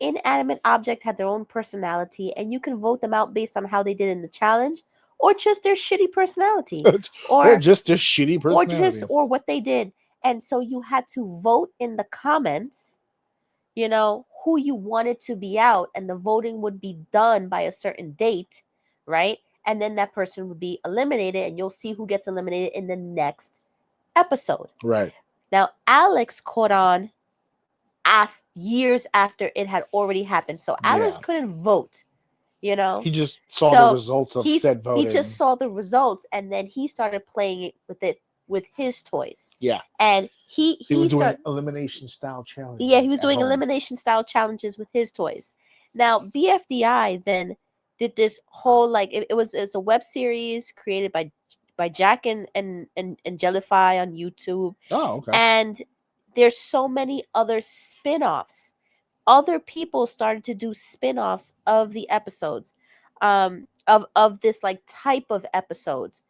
inanimate object had their own personality, and you can vote them out based on how they did in the challenge, or just their shitty personality, or just their shitty personality, or what they did. And so you had to vote in the comments, who you wanted to be out, and the voting would be done by a certain date, right? And then that person would be eliminated, and you'll see who gets eliminated in the next episode. Right. Now, Alex caught on years after it had already happened. So Alex couldn't vote, He just saw the results of said voting. He just saw the results, and then he started playing it with his toys. Yeah. And he was doing elimination style challenges. Yeah, he was doing elimination style challenges with his toys. Now, BFDI then did this whole, it's a web series created by Jack and Jellyfy on YouTube. Oh, okay. And there's so many other spin-offs. Other people started to do spin-offs of the episodes, of this type of episodes.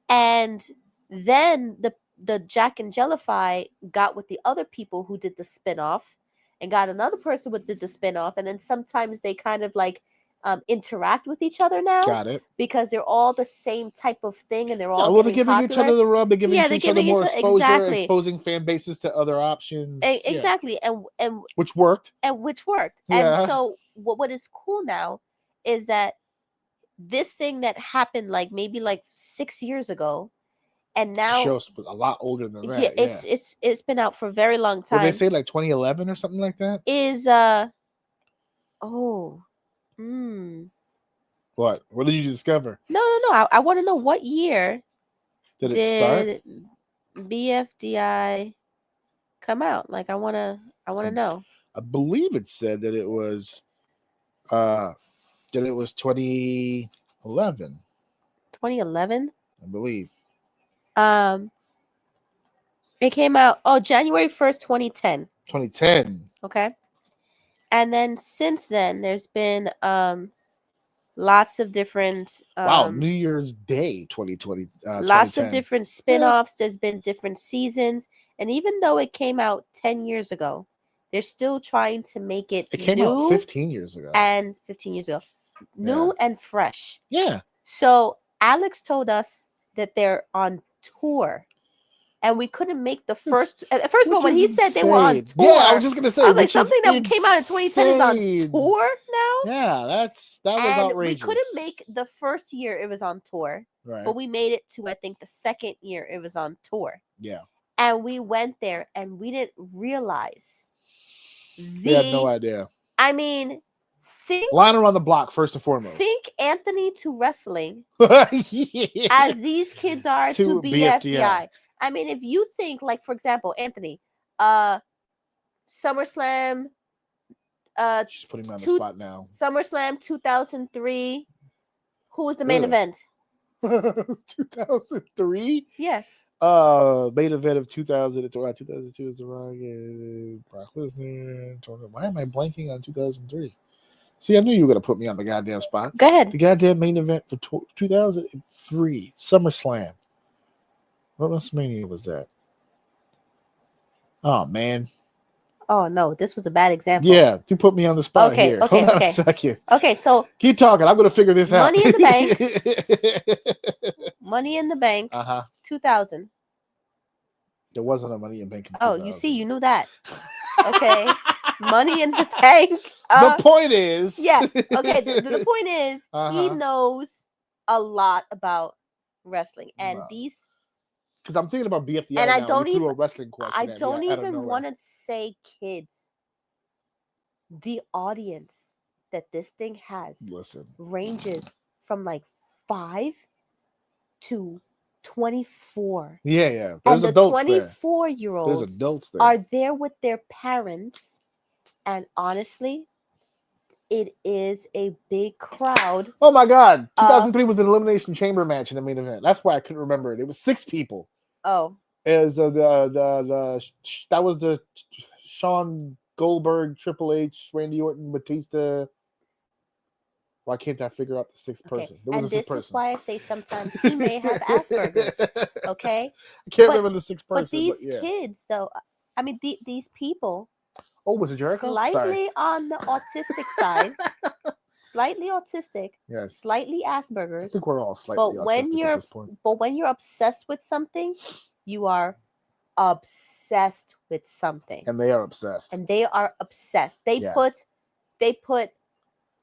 And then the Jack and Jellyfy got with the other people who did the spin-off, and got another person who did the spin-off, and then sometimes they kind of interact with each other now. Got it. Because they're all the same type of thing, and they're all they're giving popular. each other the rub. They're giving each other more exposure, exactly. Exposing fan bases to other options. Exactly, and which worked. Yeah. And so what is cool now is that this thing that happened maybe 6 years ago, and now show's a lot older than that. Yeah, it's been out for a very long time. Well, they say 2011 or something like that. Is What? What did you discover? No. I want to know what year did it start? BFDI come out? I want to know. I believe it said that it was 2011. 2011? I believe. It came out January 1st, 2010. 2010. Okay. And then since then there's been lots of different New Year's Day 2020 lots of different spin-offs. There's been different seasons, and even though it came out 10 years ago, they're still trying to make it came out 15 years ago. And 15 years ago. New and fresh. Yeah. So Alex told us that they're on tour. And we couldn't make the first of all, when he said they were on tour. Yeah, I was just gonna say, I was something that came out in 2010 is on tour now. Yeah, that was outrageous. We couldn't make the first year it was on tour, right? But we made it to, I think, the second year it was on tour. Yeah. And we went there, and we didn't realize. We had no idea. I mean, line around the block first and foremost. Think Anthony to wrestling, as these kids are to BFDI. I mean, if you think, for example, Anthony, SummerSlam. She's putting me on the spot now. SummerSlam 2003. Who was the main event? 2003. Yes. Main event of 2002 is The Rock, Brock Lesnar. Why am I blanking on 2003? See, I knew you were gonna put me on the goddamn spot. Go ahead. The goddamn main event for 2003 SummerSlam. What WrestleMania was that? Oh man. Oh no, this was a bad example. Yeah, you put me on the spot here. Okay, Hold on a second. Okay, so keep talking. I'm gonna figure this out. Money in the Bank. Money in the Bank. 2000. There wasn't a Money in the Bank. You see, you knew that. Okay. Money in the Bank. The point is, Yeah. Okay. The point is, he Uh-huh. knows a lot about wrestling, and Wow. these. Because I'm thinking about BFDI And I now. don't You threw even. a wrestling question I at me don't out of even nowhere. want to say kids. The audience that this thing has Listen, ranges from like 5 to 24. yeah, yeah. And There's the adults there. 24-year-olds There's adults there. are there with their parents. And honestly, it is a big crowd. Oh my God! 2003 was an Elimination Chamber match in the main event. That's why I couldn't remember it. It was 6 people. Oh, As that was the Shawn Goldberg, Triple H, Randy Orton, Batista. Why can't I figure out the 6th okay. person? There was And a 6th this is person. why I say sometimes he may have Asperger's. Okay, I can't But- remember the 6th person. but these yeah. kids, though, I mean, these people, Oh, was it Jericho? Sorry. slightly on the autistic side, slightly autistic, Yes. slightly I Asperger's. think we're all slightly But when autistic at this point. you're obsessed with something, you are obsessed with something, And they are obsessed. and they are obsessed. They Yeah. put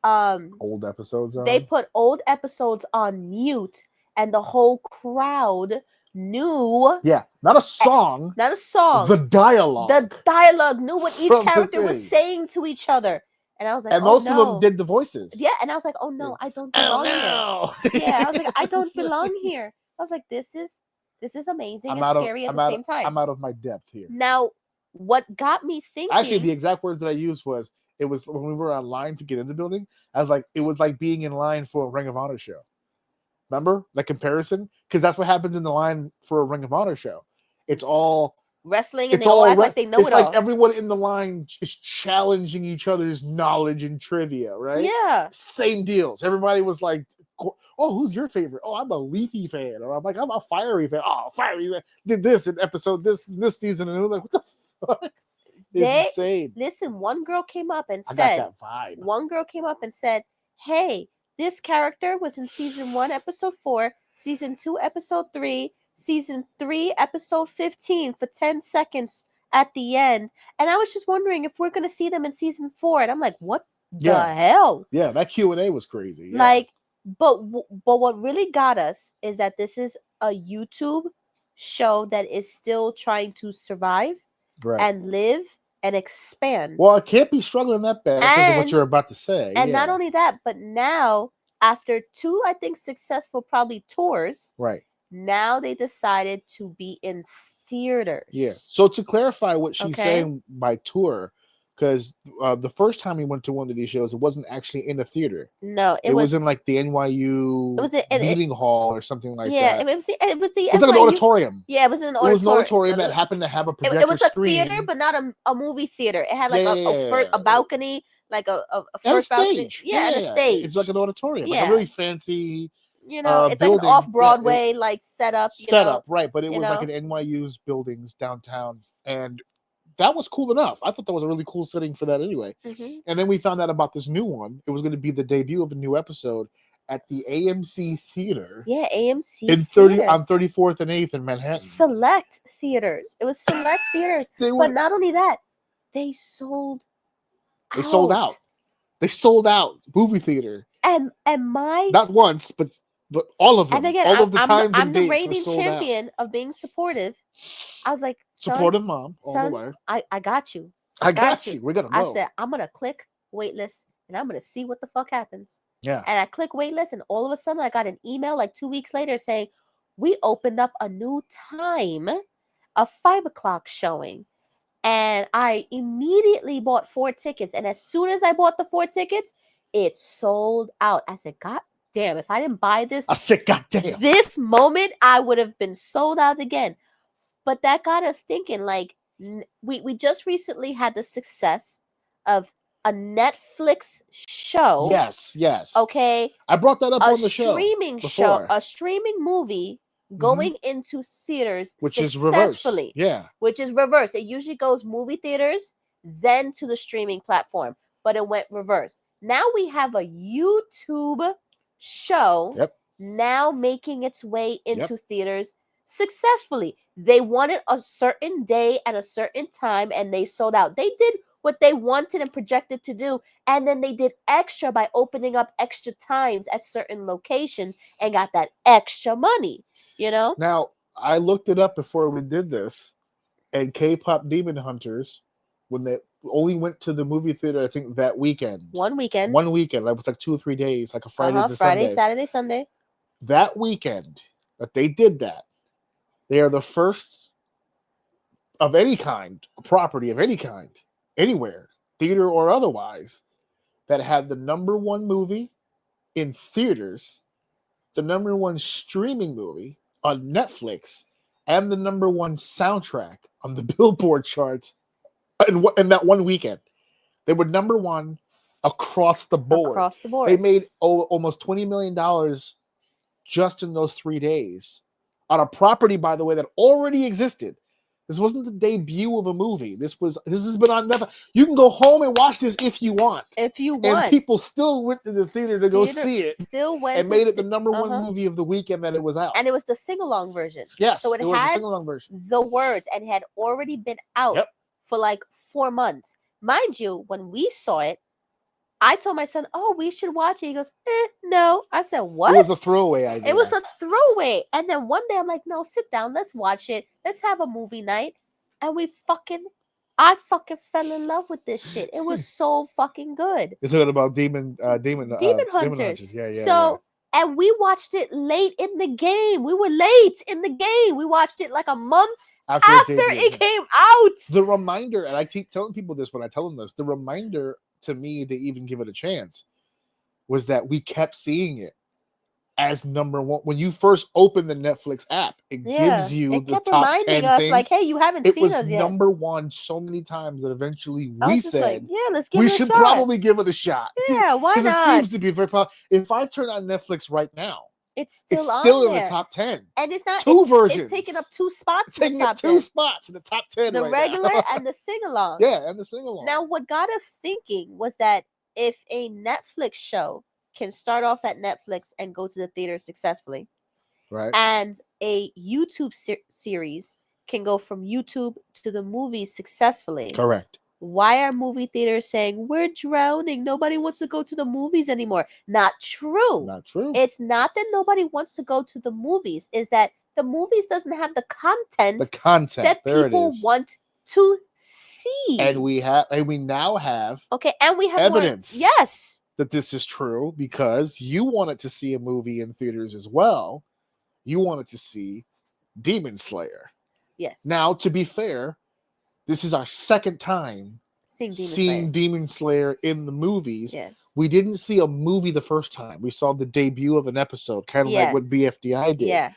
Old episodes on. they put old episodes on mute, and the whole crowd knew. Yeah, not a song. Not a song. The dialogue. The dialogue knew what each From the character was thing. saying to each other, and I was like, And oh, most no. of them did the voices. Yeah, and I was like, oh no, I don't belong here. Yeah, I was like, I don't belong here. I was like, this is amazing and scary at the same time. I'm out of my depth here. Now, what got me thinking? Actually, the exact words that I used was, it was when we were online to get in the building. I was like, it was like being in line for a Ring of Honor show. Remember that comparison? Because that's what happens in the line for a Ring of Honor show. It's all wrestling, and they all act like they know it all. It's like everyone in the line is challenging each other's knowledge and trivia, right? Yeah. Same deals. Everybody was like, oh, who's your favorite? Oh, I'm a Leafy fan. Or I'm like, I'm a Fiery fan. Oh, Fiery did this in episode this season. And we're like, what the fuck? It's insane. Listen, one girl came up and said, I got that vibe. One girl came up and said, hey, this character was in season 1, episode 4, season 2, episode 3, season 3, episode 15 for 10 seconds at the end. And I was just wondering if we're going to see them in season 4. And I'm like, what the hell? Yeah, that Q&A was crazy. Yeah. Like, but what really got us is that this is a YouTube show that is still trying to survive and live and expand. Well, it can't be struggling that bad because of what you're about to say. And not only that, but now, after 2, I think, successful probably tours, right, now they decided to be in theaters. Yeah. So to clarify what she's saying by tour, because the first time we went to one of these shows, it wasn't actually in a theater. No, it was in like the NYU meeting hall or something like that. Yeah, it was like an auditorium. Yeah, it was an auditorium. It was an auditorium that happened to have a projector It was a screen. theater, but not a movie theater. It had like a balcony, like a first stage. Balcony. Yeah, and a stage. It's like an auditorium, like a really fancy. It's building. like an off-Broadway like setup. Right? But it was like an NYU's buildings downtown, and that was cool enough. I thought that was a really cool setting for that anyway. Mm-hmm. And then we found out about this new one. It was going to be the debut of a new episode at the AMC Theater. Yeah, AMC on 34th and 8th in Manhattan. Select theaters. It was select theaters. But not only that, they sold out. They sold out movie theater. And my not once, but all of them. And again, all of the times I'm and the dates reigning were sold champion out. of being supportive. I was like, supportive mom, all the way. I got you. I got you. We're gonna go. I said, I'm gonna click waitlist and I'm gonna see what the fuck happens. Yeah. And I click waitlist, and all of a sudden I got an email like 2 weeks later saying, we opened up a new time, a 5:00 showing. And I immediately bought 4 tickets. And as soon as I bought the 4 tickets, it sold out. I said, God damn, if I didn't buy this, I said, God damn, this moment, I would have been sold out again. But that got us thinking, like, we just recently had the success of a Netflix show. Yes. Okay. I brought that up on the show. A streaming movie going into theaters, which is reverse. Yeah. Which is reverse. It usually goes movie theaters, then to the streaming platform, but it went reverse. Now we have a YouTube show now making its way into theaters successfully. They wanted a certain day and a certain time, and they sold out. They did what they wanted and projected to do, and then they did extra by opening up extra times at certain locations and got that extra money, you know? Now, I looked it up before we did this, and K-pop Demon Hunters, when they only went to the movie theater, I think that weekend. One weekend. That was like 2 or 3 days, like a Friday to Friday, Sunday. Saturday, Sunday. That weekend that they did that, they are the first of any kind, property of any kind, anywhere, theater or otherwise, that had the #1 movie in theaters, the #1 streaming movie on Netflix, and the #1 soundtrack on the Billboard charts in that one weekend. They were #1 across the board. Across the board. They made almost $20 million just in those 3 days on a property, by the way, that already existed. This wasn't the debut of a movie. This has been on Netflix. You can go home and watch this if you want. If you want. And people still went to the theater to go see it. Still went and made it the #1 movie of the weekend that it was out. And it was the sing-along version. Yes, so it was had a sing-along version. The words and had already been out for like 4 months. Mind you, when we saw it, I told my son, "Oh, we should watch it." He goes, "No." I said, "What?" It was a throwaway idea. It was a throwaway. And then one day I'm like, "No, sit down. Let's watch it. Let's have a movie night." And I fucking fell in love with this shit. It was so fucking good. You're talking about Demon Hunters. Yeah. So, and we watched it late in the game. We were late in the game. We watched it like a month after it came out. The reminder, and I keep telling people this when I tell them this, the reminder to me to even give it a chance was that we kept seeing it as #1. When you first open the Netflix app, it gives you the top 10 us, things. like, hey, you haven't seen us yet. It was #1 so many times that eventually we said, like, yeah, let's give we it a shot. should probably give it a shot. Yeah, why not? Because it seems to be very popular. If I turn on Netflix right now, it's still in the top 10. And it's not two versions. It's taking up 2 spots. It's taking up 2 spots in the top 10. The right regular now. and the sing-along. Yeah, and the sing-along. Now, what got us thinking was that if a Netflix show can start off at Netflix and go to the theater successfully, right, and a YouTube series can go from YouTube to the movies successfully, correct. Why are movie theaters saying we're drowning? Nobody wants to go to the movies anymore. Not true. Not true. It's not that nobody wants to go to the movies. Is that the movies doesn't have the content that people want to see. And we now have and we have evidence. Yes. That this is true because you wanted to see a movie in theaters as well. You wanted to see Demon Slayer. Yes. Now, to be fair, this is our second time seeing Demon Slayer in the movies. Yes. We didn't see a movie the first time. We saw the debut of an episode, kind of like what BFDI did. Yeah.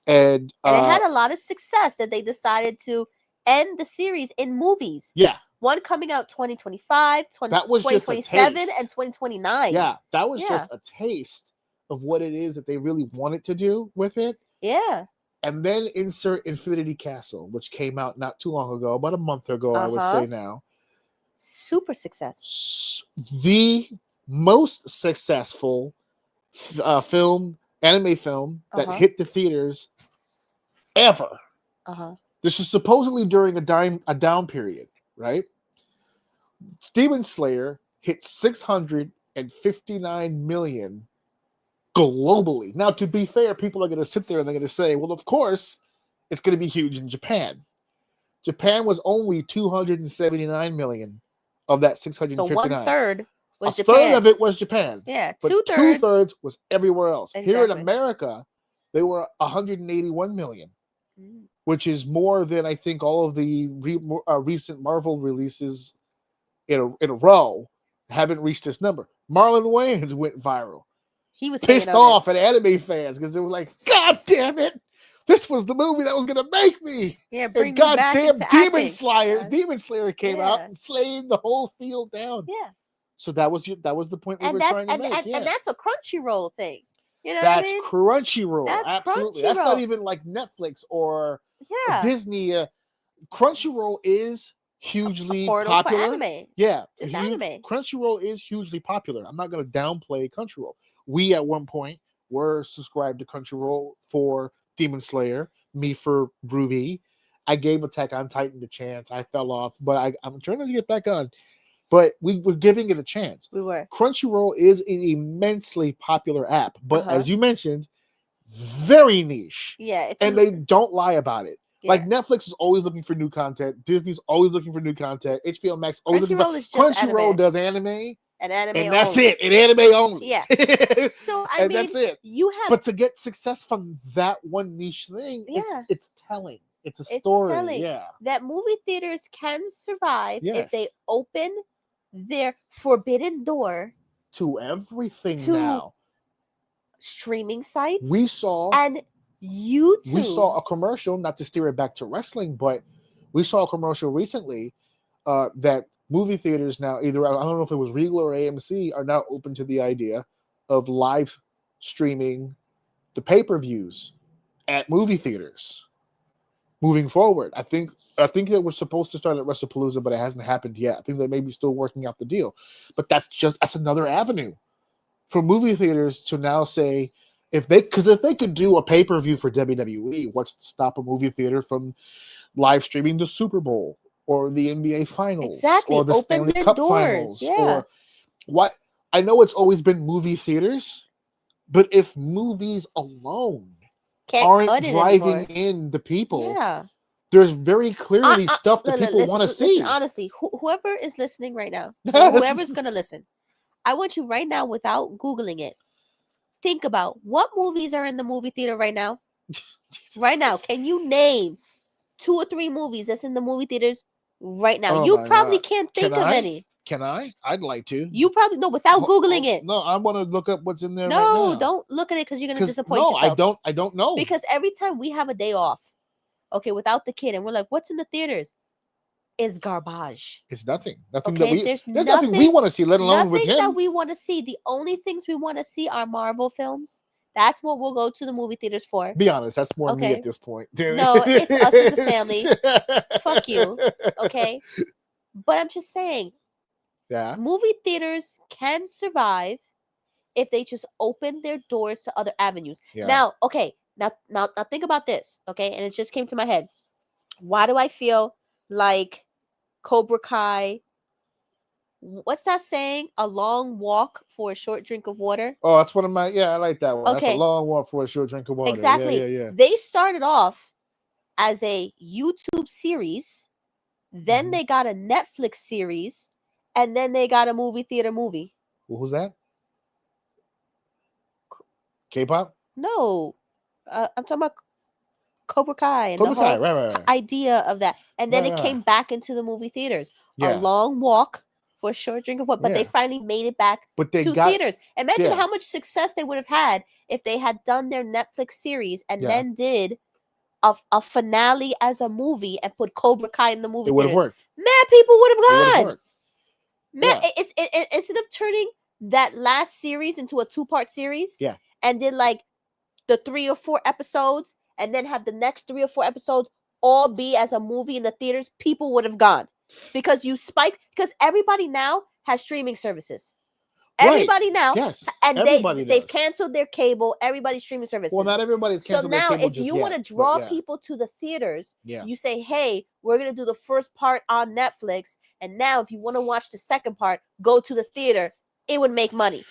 And it had a lot of success that they decided to end the series in movies. Yeah. One coming out 2025, 2027, and 2029. Yeah, that was just a taste of what it is that they really wanted to do with it. Yeah. And then insert Infinity Castle, which came out not too long ago, about a month ago, I would say now. Super success. The most successful anime film that hit the theaters ever. This is supposedly during a down period, right? Demon Slayer hit 659 million globally. Now, to be fair, people are going to sit there and they're going to say, well, of course, it's going to be huge in Japan. Japan was only 279 million of that 659. So 1/3 was Japan. A third of it was Japan. Yeah, but 2/3. 2/3 was everywhere else. Exactly. Here in America, they were 181 million, which is more than I think all of the recent Marvel releases in a row haven't reached this number. Marlon Wayans went viral. He was pissed off at anime fans because they were like, God damn it, this was the movie that was going to make me. Yeah, bring and me back goddamn Demon Slayer came out and slayed the whole field down. Yeah. So that was the point we were trying to make. And that's a Crunchyroll thing. You know that's what I mean? Crunchyroll. That's absolutely. Crunchyroll. That's not even like Netflix or Disney. Crunchyroll is hugely popular. For anime. Yeah, anime. Crunchyroll is hugely popular. I'm not going to downplay Crunchyroll. We at one point were subscribed to Crunchyroll for Demon Slayer, me for Ruby. I gave Attack on Titan a chance. I fell off, but I'm trying to get back on. but we were giving it a chance. We were. Crunchyroll is an immensely popular app, but Uh-huh. as you mentioned, very niche. Yeah. And they don't lie about it. Yeah. Like Netflix is always looking for new content. Disney's always looking for new content. HBO Max always looking for. Crunchyroll is just Crunchyroll anime. does anime, And anime and that's only. it. And anime only. Yeah. So I and mean, that's it. you have. But to get success from that one niche thing, Yeah. it's telling. It's a story. telling. Yeah. That movie theaters can survive if they Yes. open their forbidden door To everything to now. streaming sites We saw and YouTube. we saw a commercial, not to steer it back to wrestling, but we saw a commercial recently that movie theaters now, either I don't know if it was Regal or AMC, are now open to the idea of live streaming the pay-per-views at movie theaters moving forward. I think that we're supposed to start at WrestlePalooza, but it hasn't happened yet. I think they may be still working out the deal, but that's another avenue for movie theaters to now say, if they could do a pay-per-view for WWE, what's to stop a movie theater from live streaming the Super Bowl or the NBA Finals Exactly. or the Open Stanley their Cup doors. Finals? Yeah. Or what? I know it's always been movie theaters, but if movies alone Can't aren't cut it driving anymore. in the people, Yeah. there's very clearly stuff that Listen, people want to see. Listen, honestly, whoever is listening right now, or whoever's going to listen, I want you right now, without Googling it, think about what movies are in the movie theater right now. Jesus Right now, Christ. can you name 2 or 3 movies that's in the movie theaters right now? Oh You my probably God. can't Can think of I? any. Can I? I'd like to. You probably no without Googling it. No, I want to look up what's in there right No, now. don't look at it because you're gonna 'Cause disappoint no, yourself. I don't know. Because every time we have a day off, okay, without the kid, and we're like, "What's in the theaters?" Is garbage. It's nothing. Nothing Okay, that we. there's nothing we want to see, let alone with nothing that him. we want to see. The only things we want to see are Marvel films. That's what we'll go to the movie theaters for. Be honest, that's more me Okay. at this point. No, it's us as a family. Fuck you. Okay, but I'm just saying, Yeah. movie theaters can survive if they just open their doors to other avenues. Yeah. Now, okay, now think about this, okay? And it just came to my head. Why do I feel like Cobra Kai? What's that saying? A long walk for a short drink of water. Oh, that's one of my. Yeah, I like that one. That's Okay. a long walk for a short drink of water. Exactly. Yeah. They started off as a YouTube series, then Mhm. they got a Netflix series, and then they got a movie theater movie. Well, who's that? K-pop. No, I'm talking about Cobra Kai and Cobra the Kai. whole Right. idea of that, and then Right, it right. came back into the movie theaters. Yeah. A long walk for a short drink of water, but they Yeah. finally made it back But they to got. theaters. Imagine yeah. how much success they would have had if they had done their Netflix series and Yeah. then did a finale as a movie and put Cobra Kai in the movie It would have theaters. worked. Mad people would It would have have gone. worked. Man, Yeah. it's instead of turning that last series into a 2-part series, Yeah. and did like the 3 or 4 episodes, and then have the next 3 or 4 episodes all be as a movie in the theaters, people would have gone because because everybody now has streaming services. Right. Everybody now, Yes. and Everybody they've does. canceled their cable. Everybody's streaming services. Well, not everybody's So canceled their now, cable if just you yet, want to but draw yeah. people to the theaters, Yeah. you say, "Hey, we're gonna do the first part on Netflix, and now if you want to watch the second part, go to the theater." It would make money.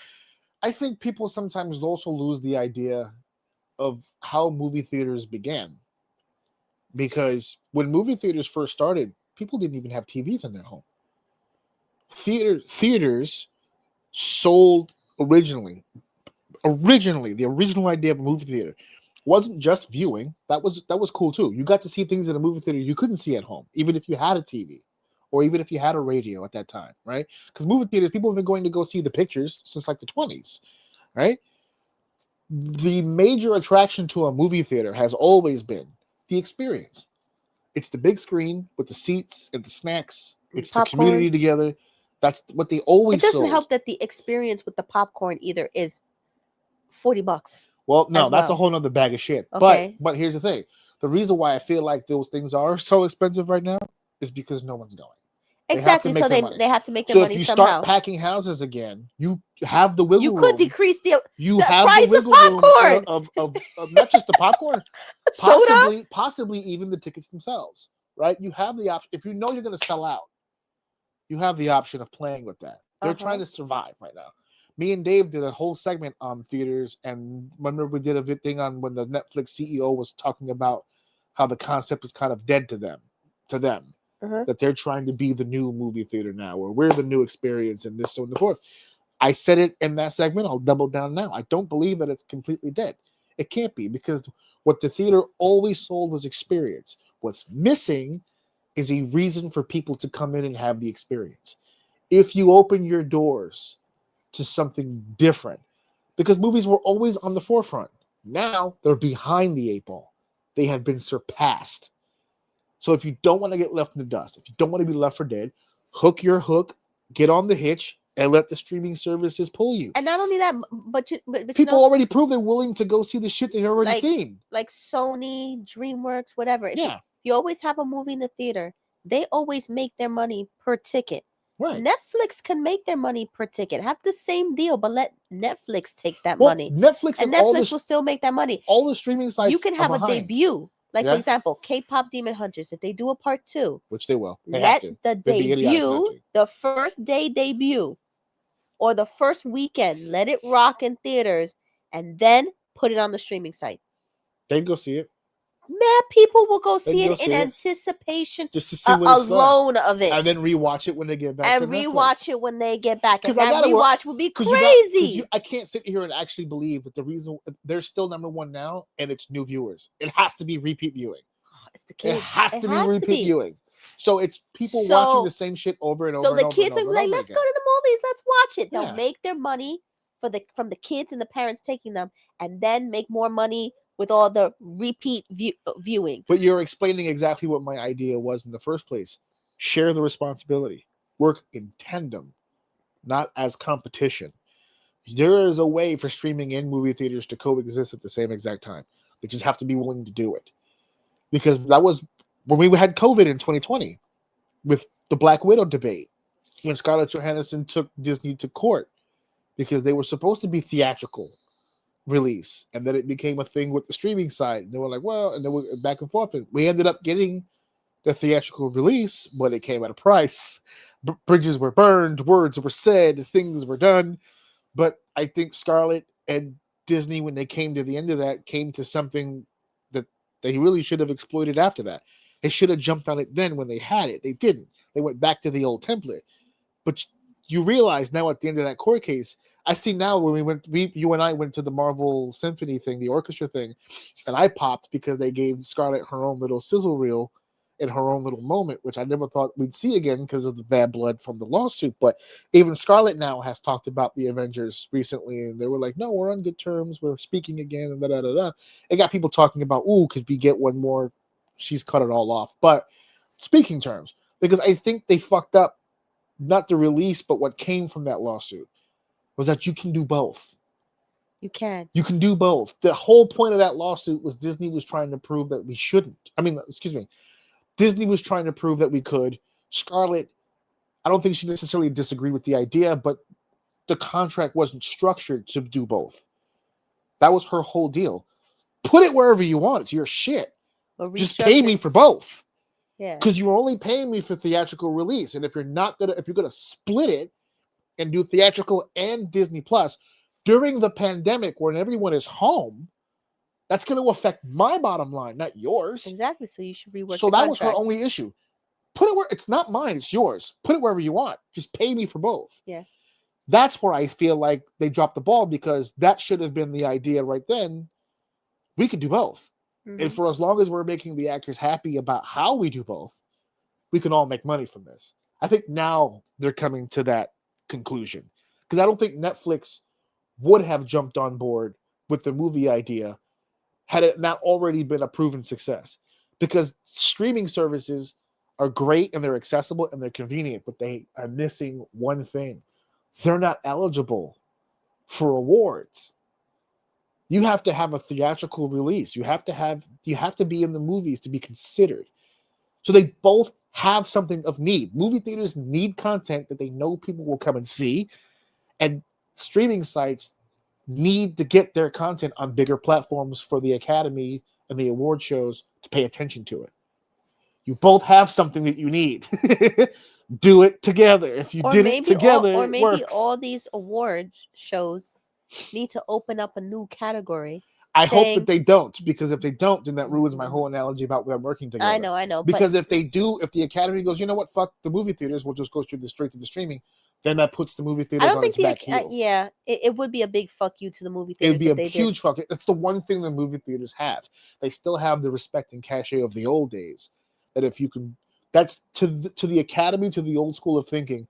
I think people sometimes also lose the idea of how movie theaters began. Because when movie theaters first started, people didn't even have TVs in their home. Theaters sold originally, the original idea of a movie theater wasn't just viewing. That was cool too. You got to see things in a movie theater you couldn't see at home, even if you had a TV or even if you had a radio at that time, right? Because movie theaters, people have been going to go see the pictures since like the 20s, right? The major attraction to a movie theater has always been the experience. It's the big screen with the seats and the snacks. It's the Popcorn. community together. That's what they always It doesn't sold. help that the experience with the popcorn either is $40. Well, no, as that's a well. whole nother bag of shit. Okay. But here's the thing. The reason why I feel like those things are so expensive right now is because no one's going. Exactly. make So their they money. have to make their So money if you somehow. start packing houses again, you have the wiggle You room. could decrease the have price the of wiggle room popcorn. of not just the popcorn, soda. possibly even the tickets themselves, right? You have the option. If you know you're going to sell out, You have the option of playing with that. They're trying to survive right now. Me and Dave did a whole segment on theaters, and remember we did a thing on when the Netflix CEO was talking about how the concept is kind of dead to them, that they're trying to be the new movie theater now, or we're the new experience, and this, so and the forth. I said it in that segment. I'll double down now. I don't believe that it's completely dead. It can't be, because what the theater always sold was experience. What's missing is a reason for people to come in and have the experience. If you open your doors to something different, because movies were always on the forefront. Now they're behind the 8 ball. They have been surpassed. So if you don't want to get left in the dust, if you don't want to be left for dead, hook your hook, get on the hitch, and let the streaming services pull you. And not only that, but people already prove they're willing to go see the shit they've already seen. Like Sony, DreamWorks, whatever. If Yeah. you always have a movie in the theater, they always make their money per ticket. Right. Netflix can make their money per ticket. Have the same deal, but let Netflix take that money. Netflix and Netflix will still make that money. All the streaming sites. You can have a debut. Like, Yeah. for example, K-pop Demon Hunters. If they do a part 2, which they will, let the debut, the first day debut, or the first weekend, let it rock in theaters, and then put it on the streaming site. They'd go see it. Mad people will go see it in anticipation just to see what it's alone of it, and then rewatch it when they get back. And rewatch it when they get back. Because that rewatch would be crazy. I can't sit here and actually believe that the reason they're still number one now, and it's new viewers. It has to be repeat viewing. It's the kids. It has to be repeat viewing. So it's people watching the same shit over and over. So the kids are like, let's go to the movies, let's watch it. They'll Yeah. make their money from the kids and the parents taking them, and then make more money with all the repeat viewing. But you're explaining exactly what my idea was in the first place. Share the responsibility. Work in tandem, not as competition. There is a way for streaming and movie theaters to coexist at the same exact time. They just have to be willing to do it. Because that was when we had COVID in 2020 with the Black Widow debate, when Scarlett Johansson took Disney to court because they were supposed to be theatrical release, and then it became a thing with the streaming side. And they were like, well, and they were back and forth, and we ended up getting the theatrical release, but it came at a price. Bridges were burned, words were said, things were done. But I think Scarlett and Disney, when they came to the end of that, came to something that they really should have exploited after that. They should have jumped on it then when they had it. They didn't. They went back to the old template. But you realize now at the end of that court case, I see now when you and I went to the Marvel Symphony thing, the orchestra thing, and I popped because they gave Scarlett her own little sizzle reel in her own little moment, which I never thought we'd see again because of the bad blood from the lawsuit. But even Scarlett now has talked about the Avengers recently, and they were like, no, we're on good terms. We're speaking again, and da-da-da-da. It got people talking about, ooh, could we get one more? She's cut it all off. But speaking terms, because I think they fucked up not the release, but what came from that lawsuit was that you can do both. You can do both. The whole point of that lawsuit was Disney was trying to prove that we shouldn't. Disney was trying to prove that we could. Scarlett, I don't think she necessarily disagreed with the idea, but the contract wasn't structured to do both. That was her whole deal. Put it wherever you want. It's your shit. Just pay me for both. Yeah. Because you're only paying me for theatrical release. And if you're gonna split it and do theatrical and Disney Plus during the pandemic when everyone is home, that's going to affect my bottom line, not yours. Exactly. So you should rework. So that was her only issue. Put it where it's not mine, it's yours. Put it wherever you want. Just pay me for both. Yeah. That's where I feel like they dropped the ball, because that should have been the idea right then. We could do both. Mm-hmm. And for as long as we're making the actors happy about how we do both, we can all make money from this. I think now they're coming to that conclusion, because I don't think Netflix would have jumped on board with the movie idea had it not already been a proven success, because streaming services are great and they're accessible and they're convenient, but they are missing one thing. They're not eligible for awards. You have to have a theatrical release. You have to be in the movies to be considered. So they both have something of need. Movie theaters need content that they know people will come and see, and streaming sites need to get their content on bigger platforms for the Academy and the award shows to pay attention to it. You both have something that you need. Do it together. If you Or did maybe it together, or it maybe works. all these awards shows need to open up a new category. I hope that saying- they don't, because if they don't, then that ruins my whole analogy about them working together. I know. Because if they do, if the Academy goes, you know what, fuck the movie theaters, we'll just go straight to the streaming, then that puts the movie I theaters don't on think its back heels. it would be a big fuck you to the movie It would theaters be if a they huge fuck. It's the one thing the movie theaters have. They still have the respect and cachet of the old days. That if you can, that's to the Academy, to the old school of thinking,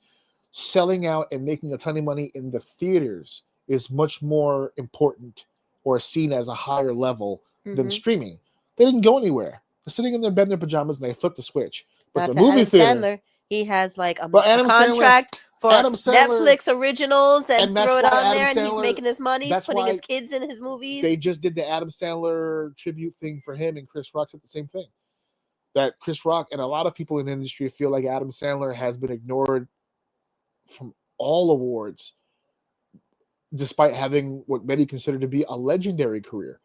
selling out and making a ton of money in the theaters is much more important or seen as a higher level than streaming. They didn't go anywhere. They're sitting in their bed in their pajamas and they flipped the switch. But Not the to movie Adam theater, Sandler, he has like a Adam contract for Adam Sandler- Netflix originals and that's throw it why on Adam there, and he's Sandler- making his money. He's that's putting why his kids in his movies. they just did the Adam Sandler tribute thing for him, and Chris Rock said the same thing. That Chris Rock and a lot of people in the industry feel like Adam Sandler has been ignored from all awards, despite having what many consider to be a legendary career.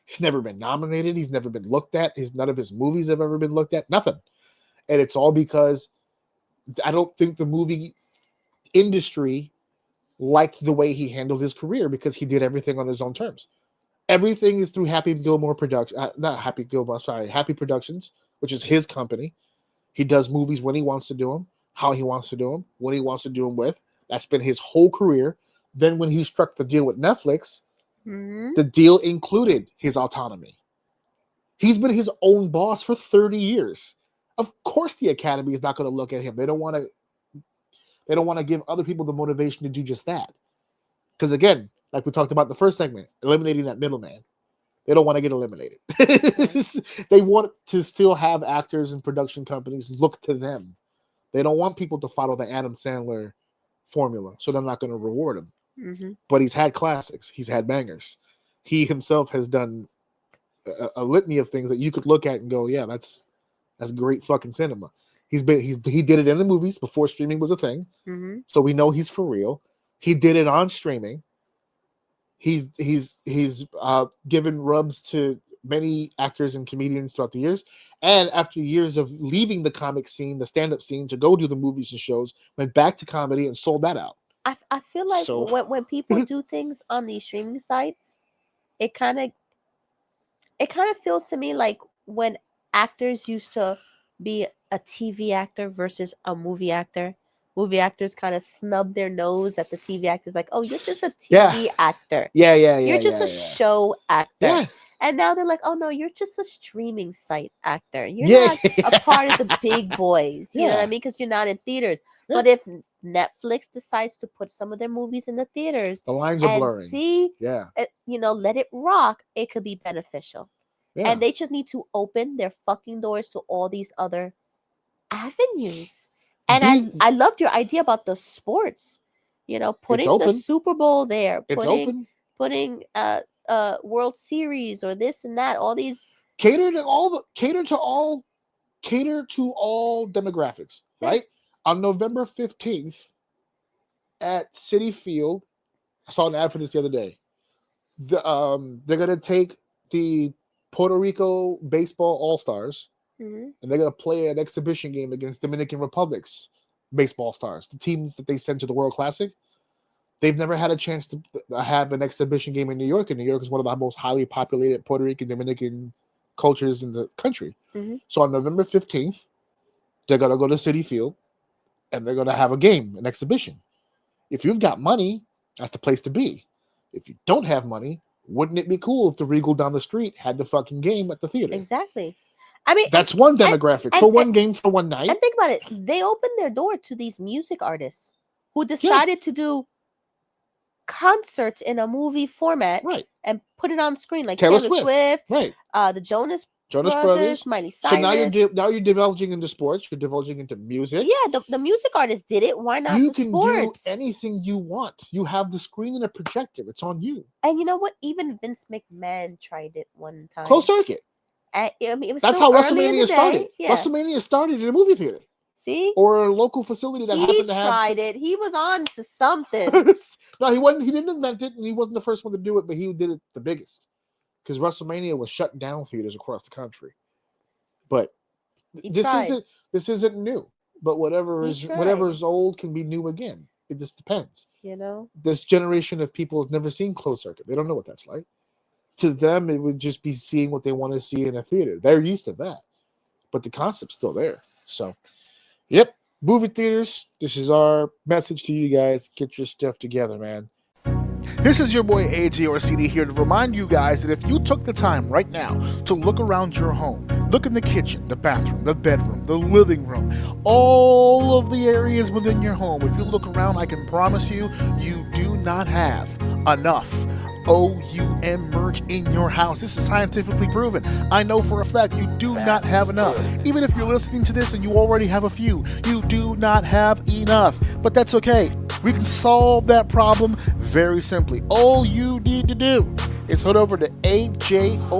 He's never been nominated. He's never been looked at. None of his movies have ever been looked at. Nothing. And it's all because I don't think the movie industry liked the way he handled his career, because he did everything on his own terms. Everything is through Happy Productions, which is his company. He does movies when he wants to do them, how he wants to do them, when he wants to do them with. That's been his whole career. Then when he struck the deal with Netflix, the deal included his autonomy. He's been his own boss for 30 years. Of course the Academy is not going to look at him. They don't want to give other people the motivation to do just that. Because again, like we talked about in the first segment, eliminating that middleman. They don't want to get eliminated. They want to still have actors and production companies look to them. They don't want people to follow the Adam Sandler formula, so they're not going to reward him. But he's had classics. He's had bangers. He himself has done a litany of things that you could look at and go, yeah, that's great fucking cinema. He did it in the movies before streaming was a thing. So we know he's for real. He did it on streaming. He's given rubs to many actors and comedians throughout the years. And after years of leaving the comic scene, the stand-up scene, to go do the movies and shows, went back to comedy and sold that out. I feel like when people do things on these streaming sites, it kind of feels to me like when actors used to be a TV actor versus a movie actor. Movie actors kind of snub their nose at the TV actors, like, "Oh, you're just a TV actor. Yeah. You're just a show actor." Yeah. And now they're like, "Oh no, you're just a streaming site actor. You're not a part of the big boys." You know what I mean? Because you're not in theaters. Yeah. But if Netflix decides to put some of their movies in the theaters, the lines are blurring. Let it rock. It could be beneficial. Yeah. And they just need to open their fucking doors to all these other avenues. And I loved your idea about the sports. Putting the Super Bowl there, putting World Series or this and that, all these cater to all demographics, right? On November 15th at Citi Field, I saw an ad for this the other day. They're gonna take the Puerto Rico baseball all-stars, and they're gonna play an exhibition game against Dominican Republic's baseball stars, the teams that they sent to the World Classic. They've never had a chance to have an exhibition game in New York, and New York is one of the most highly populated Puerto Rican Dominican cultures in the country. So on November 15th, they're gonna go to Citi Field, and they're gonna have a game, an exhibition. If you've got money, that's the place to be. If you don't have money, wouldn't it be cool if the Regal down the street had the fucking game at the theater? Exactly. I mean, that's one demographic for one game for one night. And think about it. They opened their door to these music artists who decided to do concerts in a movie format, right, and put it on screen, like Taylor Swift, right? The Jonas Brothers, Miley Cyrus. So now you're divulging into sports. You're divulging into music. Yeah, the music artists did it. Why not? You the can sports? do anything you want. You have the screen and a projector. It's on you. And you know what? Even Vince McMahon tried it one time. Closed circuit. I mean, it was that's how WrestleMania started. Yeah. WrestleMania started in a movie theater. See? Or a local facility that happened to have. He tried it. He was on to something. No, he wasn't. He didn't invent it, and he wasn't the first one to do it, but he did it the biggest. Because WrestleMania was shutting down theaters across the country. But this isn't new. but whatever He is tried. whatever's old can be new again. It just depends. You know? This generation of people have never seen closed circuit. They don't know what that's like. To them, it would just be seeing what they want to see in a theater. They're used to that, but the concept's still there. So, yep, movie theaters. This is our message to you guys. Get your stuff together, man. This is your boy AJ Orsini here to remind you guys that if you took the time right now to look around your home, look in the kitchen, the bathroom, the bedroom, the living room, all of the areas within your home, if you look around, I can promise you, you do not have enough OUM merch in your house. This is scientifically proven. I know for a fact you do not have enough. Even if you're listening to this and you already have a few, you do not have enough. But that's okay. We can solve that problem very simply. All you need to do is head over to ajoum.com.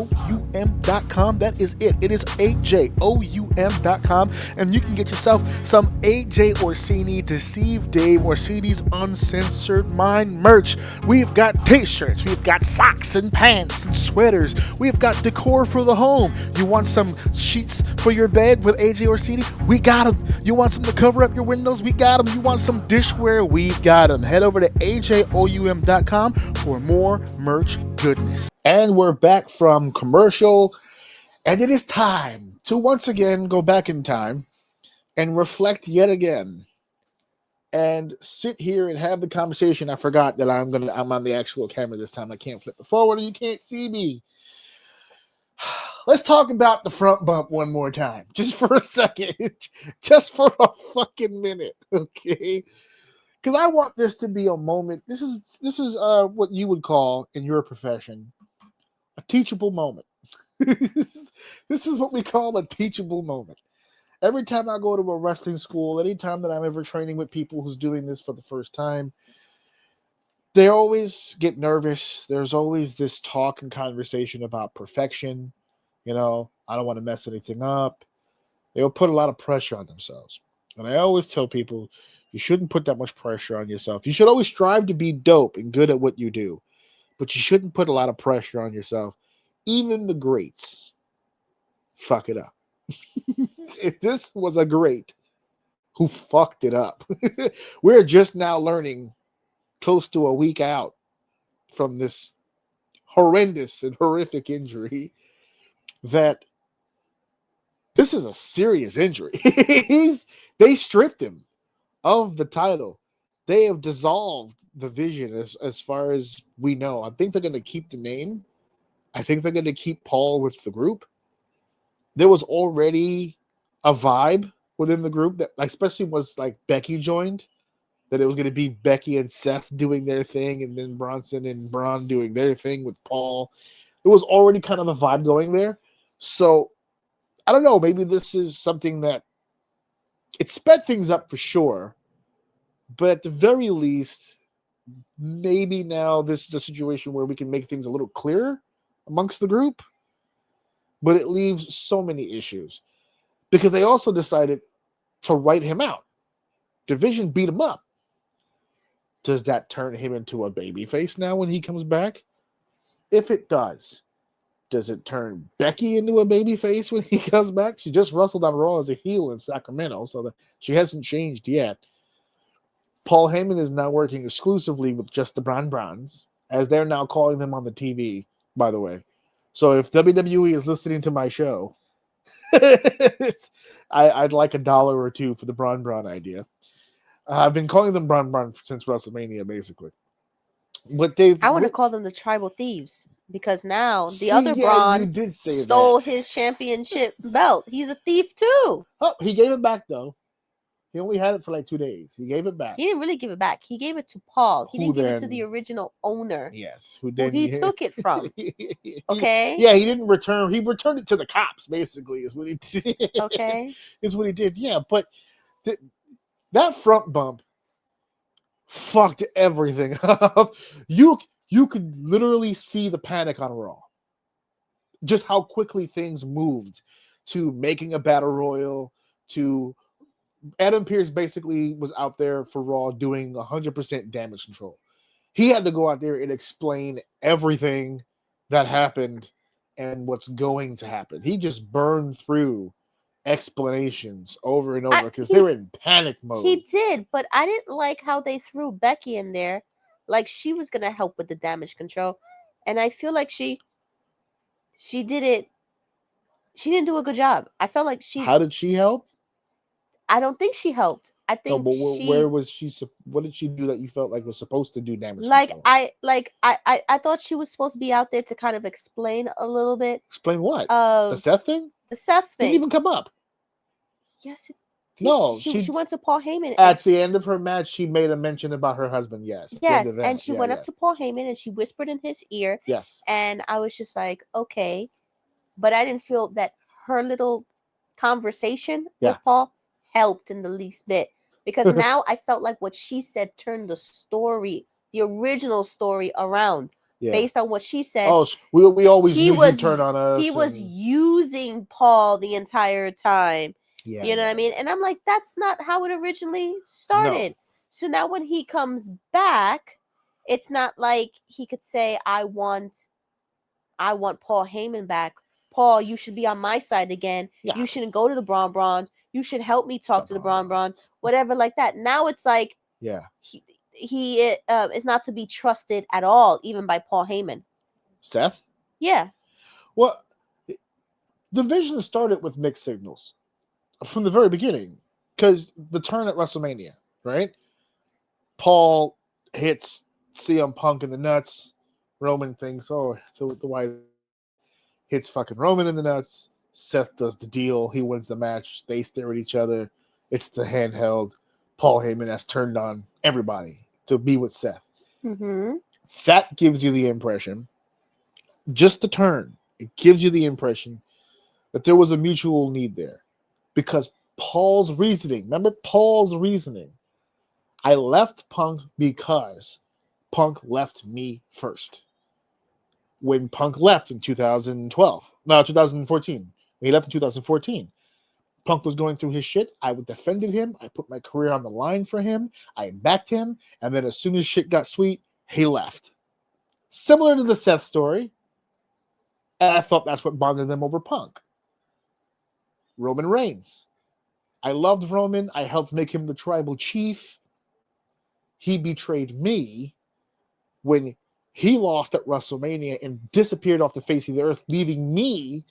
That is it. It is ajoum.com, and you can get yourself some AJ Orsini Deceive Dave Orsini's Uncensored Mind merch. We've got t-shirts, we've got socks and pants and sweaters, we've got decor for the home. You want some sheets for your bed with AJ Orsini? We got them. You want some to cover up your windows? We got them. You want some dishware? We've got them. Head over to ajoum.com for more merch goodness. And we're back from commercial, and it is time to once again go back in time and reflect yet again and sit here and have the conversation. I forgot that I'm on the actual camera this time. I can't flip it forward and you can't see me. Let's talk about the front bump one more time, just for a second, just for a fucking minute, okay? Because I want this to be a moment. This is what you would call in your profession a teachable moment. This is what we call a teachable moment. Every time I go to a wrestling school, anytime that I'm ever training with people who's doing this for the first time, they always get nervous. There's always this talk and conversation about perfection. You know, I don't want to mess anything up. They'll put a lot of pressure on themselves. And I always tell people, you shouldn't put that much pressure on yourself. You should always strive to be dope and good at what you do, but you shouldn't put a lot of pressure on yourself. Even the greats fuck it up. If this was a great who fucked it up, we're just now learning close to a week out from this horrendous and horrific injury that this is a serious injury. They stripped him of the title. They have dissolved the vision as far as we know. I think they're going to keep the name. I think they're going to keep Paul with the group. There was already a vibe within the group that, especially was like Becky joined, that it was going to be Becky and Seth doing their thing, and then Bronson and Braun doing their thing with Paul. There was already kind of a vibe going there. So I don't know. Maybe this is something that it sped things up for sure. But at the very least, maybe now this is a situation where we can make things a little clearer amongst the group. But it leaves so many issues because they also decided to write him out. Division beat him up. Does that turn him into a babyface now when he comes back? If it does it turn Becky into a babyface when he comes back? She just wrestled on Raw as a heel in Sacramento, so that she hasn't changed yet. Paul Heyman is now working exclusively with just the Brons, as they're now calling them on the TV, by the way. So if WWE is listening to my show, I'd like $1 or $2 for the Bron idea. I've been calling them Bron since WrestleMania, basically. But I want to call them the Tribal Thieves because now the other you Braun did say stole that. his championship belt. He's a thief too. Oh, he gave it back though. He only had it for like 2 days. He gave it back. He didn't really give it back. He gave it to Paul. He didn't give it to the original owner. Yes, who he took it from. Okay. Yeah, he didn't return. He returned it to the cops. Basically, is what he did. Okay. Is what he did. Yeah, but that front bump fucked everything up. You could literally see the panic on Raw. Just how quickly things moved to making a battle royal, to Adam Pearce basically was out there for Raw doing 100% damage control. He had to go out there and explain everything that happened and what's going to happen. He just burned through explanations over and over because they were in panic mode. He did, but I didn't like how they threw Becky in there, like she was gonna help with the damage control, and I feel like she did it. She didn't do a good job. I felt like How did she help? I don't think she helped. I No, think but where was she? What did she do that you felt like was supposed to do damage control? I thought she was supposed to be out there to kind of explain a little bit. Explain what? The Seth thing? The Seth thing didn't even come up. Yes, it did. No, she went to Paul Heyman at the end of her match. She made a mention about her husband. Yes, yes, and she went up to Paul Heyman and she whispered in his ear. Yes, and I was just like, okay, but I didn't feel that her little conversation with Paul helped in the least bit, because now I felt like what she said turned the original story around. Based on what she said. Oh, we always knew you'd turn on us. He was using Paul the entire time. Yeah, you know what I mean? And I'm like, that's not how it originally started. No. So now when he comes back, it's not like he could say, I want Paul Heyman back. Paul, you should be on my side again. Yes. You shouldn't go to the Brawns. You should help me talk to the Brawns. Whatever like that. Now it's like, he is not to be trusted at all, even by Paul Heyman. Seth? Yeah. Well, the vision started with mixed signals from the very beginning, because the turn at WrestleMania, right? Paul hits CM Punk in the nuts. Roman thinks, oh, so the white hits fucking Roman in the nuts. Seth does the deal. He wins the match. They stare at each other. It's the handheld. Paul Heyman has turned on everybody to be with Seth. Mm-hmm. That gives you the impression, just the turn, it gives you the impression that there was a mutual need there. Because Paul's reasoning, remember Paul's reasoning, I left Punk because Punk left me first. When Punk left in 2014. He left in 2014. Punk was going through his shit. I defended him. I put my career on the line for him. I backed him. And then as soon as shit got sweet, he left. Similar to the Seth story. And I thought that's what bonded them over Punk. Roman Reigns. I loved Roman. I helped make him the tribal chief. He betrayed me when he lost at WrestleMania and disappeared off the face of the earth, leaving me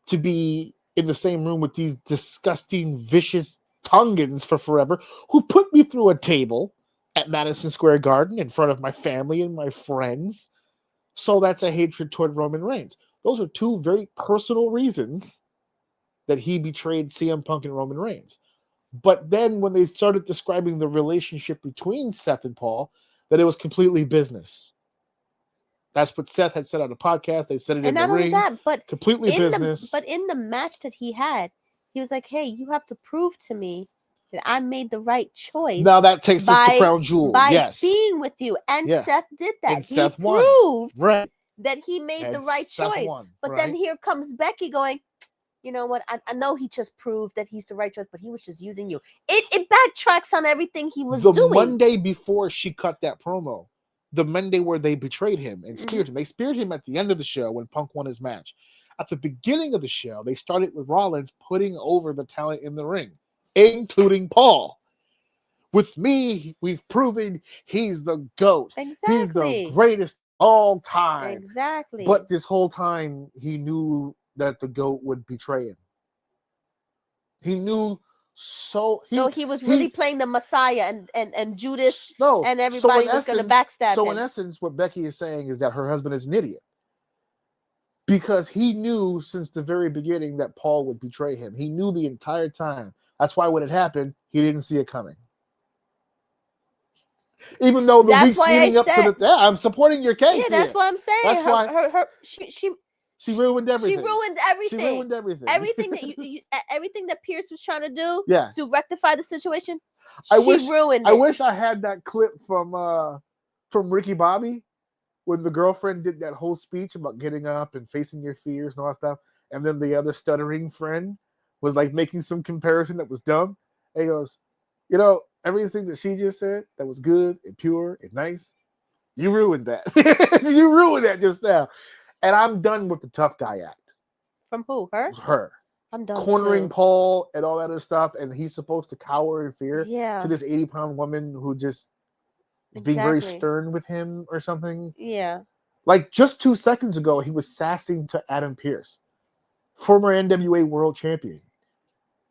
to be in the same room with these disgusting, vicious Tongans for forever, who put me through a table at Madison Square Garden in front of my family and my friends. So that's a hatred toward Roman Reigns. Those are two very personal reasons that he betrayed CM Punk and Roman Reigns. But then when they started describing the relationship between Seth and Paul, that it was completely business. That's what Seth had said on the podcast. They said it in the ring. And not only that, but completely business. But in the match that he had, he was like, hey, you have to prove to me that I made the right choice. Now that takes us to Crown Jewel. By being with you. And Seth did that. And Seth proved that he made the right choice. But then here comes Becky going, you know what? I know he just proved that he's the right choice, but he was just using you. It backtracks on everything he was doing. The Monday before she cut that promo, the Monday where they betrayed him and speared him. They speared him at the end of the show when Punk won his match. At the beginning of the show, they started with Rollins putting over the talent in the ring, including Paul. With me, we've proven he's the GOAT. Exactly. He's the greatest all time. Exactly. But this whole time, he knew that the GOAT would betray him. He knew so he was really playing the Messiah and Judas and everybody was going to backstab him. So in essence, what Becky is saying is that her husband is an idiot. Because he knew since the very beginning that Paul would betray him. He knew the entire time. That's why when it happened, he didn't see it coming. Even though the weeks leading up to the... I'm supporting your case. Yeah, that's what I'm saying. That's why... She ruined everything. She ruined everything. She ruined everything. Everything that everything that Pierce was trying to do to rectify the situation. Ruined it. I wish I had that clip from Ricky Bobby when the girlfriend did that whole speech about getting up and facing your fears and all that stuff, and then the other stuttering friend was like making some comparison that was dumb. And he goes, you know, everything that she just said that was good and pure and nice, you ruined that. You ruined that just now. And I'm done with the tough guy act. From who? Her? Her. I'm done cornering too. Paul and all that other stuff, and he's supposed to cower in fear Yeah. to this 80-pound woman who just is being very Exactly. stern with him or something. Yeah. Like just 2 seconds ago, he was sassing to Adam Pearce, former NWA world champion,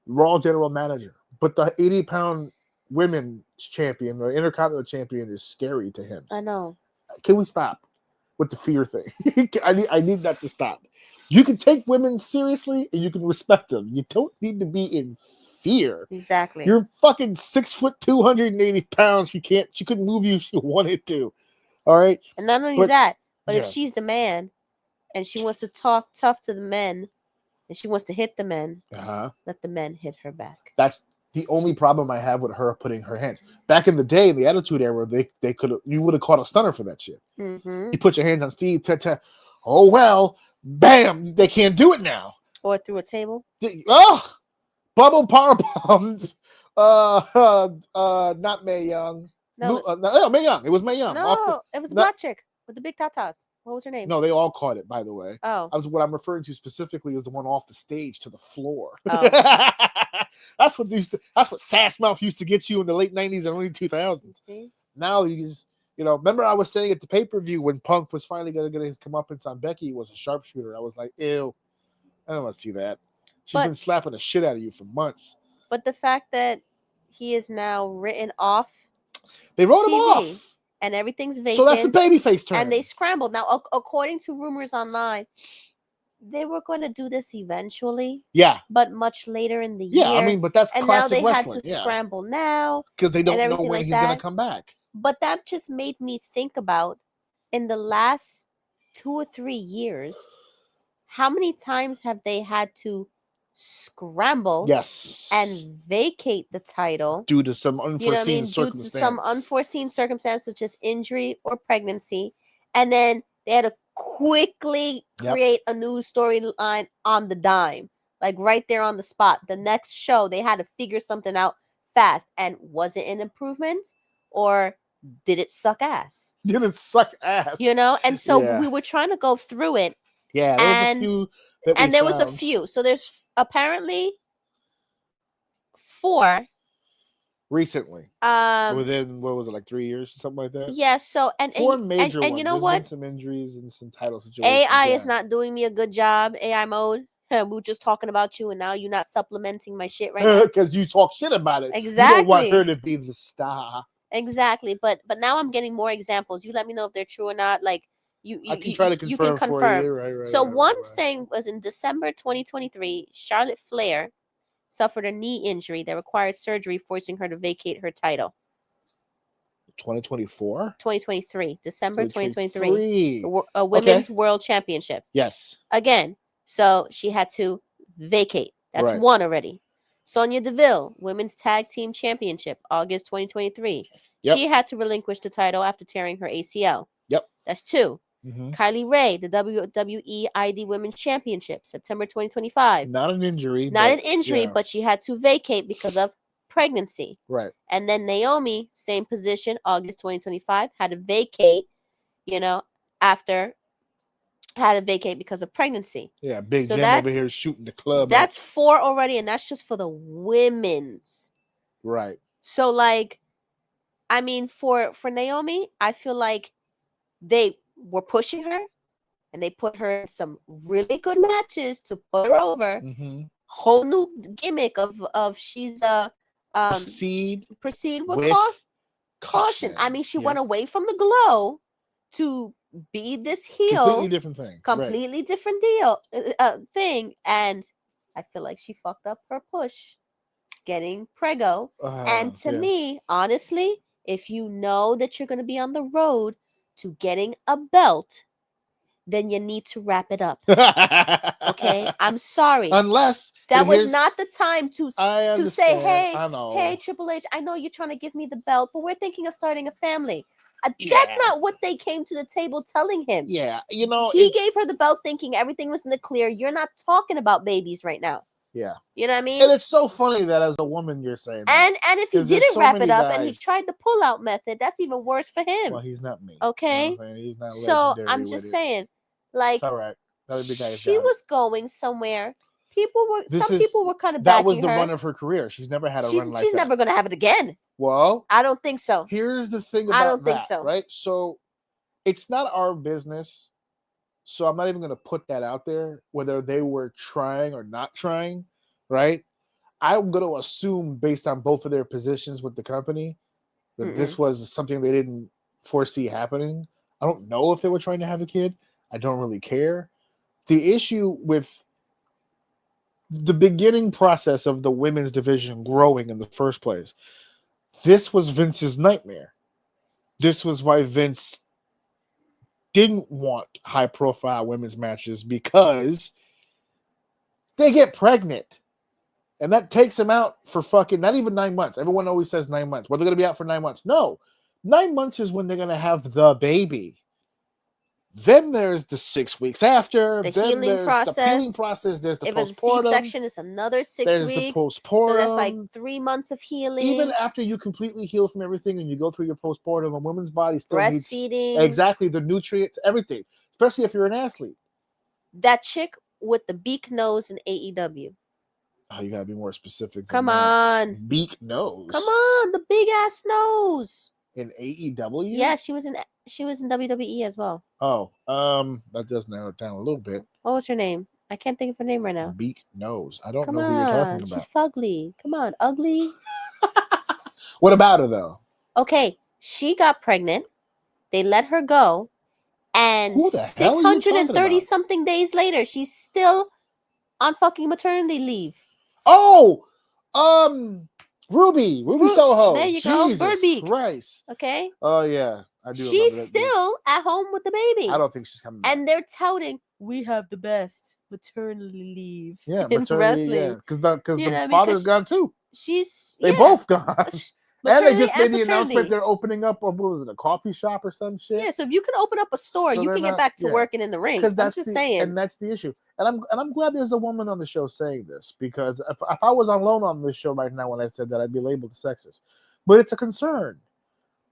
Raw general manager. But the 80-pound women's champion or intercontinental champion is scary to him. I know. Can we stop with the fear thing? I need that to stop. You can take women seriously and you can respect them. You don't need to be in fear. Exactly. You're fucking 6 foot, 280 pounds. She couldn't move you if she wanted to. All right. And not only But- that, but yeah. if she's the man and she wants to talk tough to the men and she wants to hit the men, let the men hit her back. That's the only problem I have with her putting her hands. Back in the day, in the Attitude Era, they could have, you would have caught a stunner for that shit. Mm-hmm. You put your hands on Steve, oh well, bam, they can't do it now. Or through a table. Oh, bubble power bomb. Not Mae Young. No, No, Mae Young. It was Mae Young. no, it was a black chick with the big tatas. What was her name? No, they all caught it, by the way. Oh. What I'm referring to specifically is the one off the stage to the floor. Oh. That's what Sass Mouth used to get you in the late 90s and early 2000s. See? Now you just, remember I was saying at the pay-per-view when Punk was finally going to get his comeuppance on Becky was a sharpshooter. I was like, ew, I don't want to see that. She's been slapping the shit out of you for months. But the fact that he is now written off. They wrote TV, him off. And everything's vacant. So that's a babyface turn. And they scrambled. Now, according to rumors online, they were going to do this eventually. Yeah. But much later in the year. Yeah, I mean, but that's classic wrestling. And now they had to scramble now. Because they don't know when he's going to come back. But that just made me think about, in the last 2 or 3 years, how many times have they had to scramble and vacate the title due to some unforeseen circumstance. Due to some unforeseen circumstance, such as injury or pregnancy, and then they had to quickly create a new storyline on the dime, like right there on the spot. The next show, they had to figure something out fast. And was it an improvement, or did it suck ass? Did it suck ass? And so we were trying to go through it. Yeah, there was a few. There was a few. So there's apparently 4 recently. Within what was it, like 3 years, something like that? Yeah. So 4 major ones. And you know There's what? been some injuries and some title situations. AI is not doing me a good job. AI mode. We were just talking about you, and now you're not supplementing my shit right now because you talk shit about it. Exactly. You don't want her to be the star. Exactly. But now I'm getting more examples. You let me know if they're true or not. Like. I can try to confirm. You can confirm. For you. Right, so one saying was in December 2023, Charlotte Flair suffered a knee injury that required surgery, forcing her to vacate her title. 2024? 2023. December 2023. A women's world championship. Yes. Again, so she had to vacate. That's one already. Sonya Deville, women's tag team championship, August 2023. Yep. She had to relinquish the title after tearing her ACL. Yep. That's 2. Mm-hmm. Kylie Ray, the WWE ID Women's Championship, September 2025. Not an injury. But she had to vacate because of pregnancy. Right. And then Naomi, same position, August 2025, had to vacate, because of pregnancy. Yeah, Big Jim over here shooting the club. That's 4 already, and that's just for the women's. Right. So, for Naomi, I feel like they were pushing her, and they put her in some really good matches to put her over. Mm-hmm. Whole new gimmick of she's proceed with caution. I mean, she went away from the glow to be this heel. Completely different thing. Completely different deal thing, and I feel like she fucked up her push, getting prego. And to me, honestly, if you know that you're going to be on the road to getting a belt, then you need to wrap it up. Okay, I'm sorry. Unless that was not the time to say, hey, Triple H, I know you're trying to give me the belt, but we're thinking of starting a family. That's not what they came to the table telling him. Yeah, he gave her the belt thinking everything was in the clear. You're not talking about babies right now. Yeah. You know what I mean? And it's so funny that as a woman you're saying that. And if he didn't wrap it up and he tried the pull-out method, that's even worse for him. Well, he's not me. Okay? You know he's not I'm just saying, it's all right. she was going somewhere Some people were kind of that backing was the her. run of her career. She's never had a run like She's that. never gonna have it again. Well, I don't think so. here's the thing about I don't think that, so. right? So it's not our business. So I'm not even going to put that out there, whether they were trying or not trying, right? I'm going to assume, based on both of their positions with the company, that this was something they didn't foresee happening. I don't know if they were trying to have a kid. I don't really care. The issue with the beginning process of the women's division growing in the first place, this was Vince's nightmare. This was why Vince didn't want high-profile women's matches, because they get pregnant. And that takes them out for fucking, not even 9 months. Everyone always says 9 months. Well, they're going to be out for 9 months. No, 9 months is when they're going to have the baby. Then there's the 6 weeks after. The then healing there's process. the healing process. There's the If it's a postpartum. C-section, it's another 6 There's weeks. the postpartum. So that's like 3 months of healing. Even after you completely heal from everything and you go through your postpartum, a woman's body still needs breastfeeding. exactly the nutrients, everything. Especially if you're an athlete. That chick with the beak nose in AEW. Oh, you gotta be more specific. Come on. Beak nose. Come on, the big ass nose. In AEW? Yeah, she was in WWE as well. Oh, that does narrow it down a little bit. What was her name? I can't think of her name right now. Beak nose. I don't Come know on, who you're talking about. she's fugly. Come on, ugly. What about her though? Okay, she got pregnant. They let her go, and Who the hell are you talking 630 about? something days later, she's still on fucking maternity leave. Oh, Ruby Soho. There you go, Jesus Birdbeak. Christ. Okay, Oh yeah, I do. she's remember that still at home with the baby. I don't think she's coming back. And they're touting, we have the best maternity leave Yeah, in maternity. wrestling. Yeah, because the You know what I mean? father's 'Cause gone too. They Both gone. And they just made the maternity. announcement they're opening up, what was it, a coffee shop or some shit? Yeah, so if you can open up a store, So you they're can not- get back to yeah. working in the ring. Because I'm that's just saying. and that's the issue. And I'm glad there's a woman on the show saying this, because if I was alone on this show right now when I said that, I'd be labeled sexist. But it's a concern,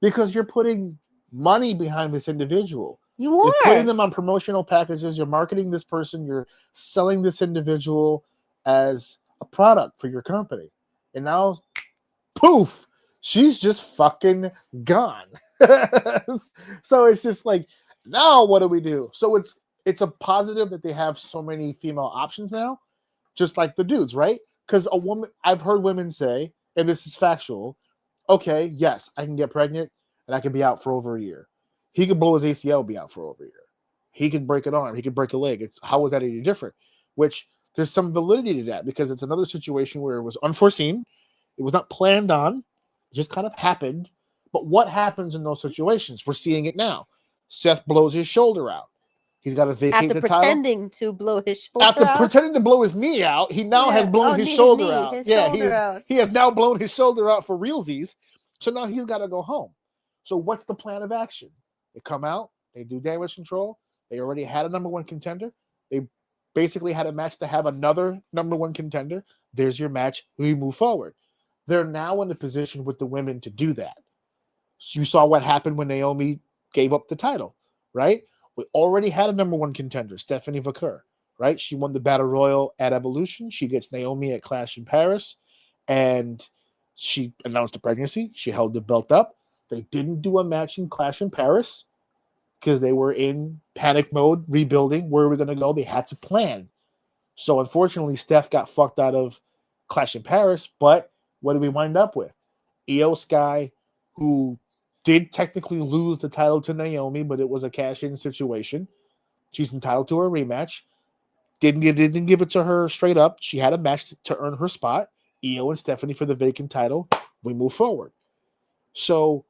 because you're putting money behind this individual. You You're are putting them on promotional packages. You're marketing this person. You're selling this individual as a product for your company. And now, poof, she's just fucking gone. So it's just like, now what do we do? So it's a positive that they have so many female options now, just like the dudes, right? Because a woman, I've heard women say, and this is factual, okay, yes, I can get pregnant and I can be out for over a year. He could blow his ACL, be out for over a year. He could break an arm. He could break a leg. How is that any different? Which there's some validity to that, because it's another situation where it was unforeseen. It was not planned on. It just kind of happened. But what happens in those situations? We're seeing it now. Seth blows his shoulder out. He's got to vacate after the title. pretending to blow his shoulder After out. pretending to blow his knee out, he now has blown his shoulder out. He has now blown his shoulder out for realsies. So now he's got to go home. So what's the plan of action? They come out, they do damage control. They already had a number one contender. They basically had a match to have another number one contender. There's your match. We move forward. They're now in the position with the women to do that. So you saw what happened when Naomi gave up the title, right? We already had a number one contender, Stephanie Vaquer, right? She won the Battle Royal at Evolution. She gets Naomi at Clash in Paris, and she announced the pregnancy. She held the belt up. They didn't do a match in Clash in Paris because they were in panic mode, rebuilding. Where are we going to go? They had to plan. So unfortunately, Steph got fucked out of Clash in Paris, but what did we wind up with? Io Sky, who did technically lose the title to Naomi, but it was a cash-in situation. She's entitled to her rematch. Didn't give it to her straight up. She had a match to earn her spot. Io and Stephanie for the vacant title. We move forward. So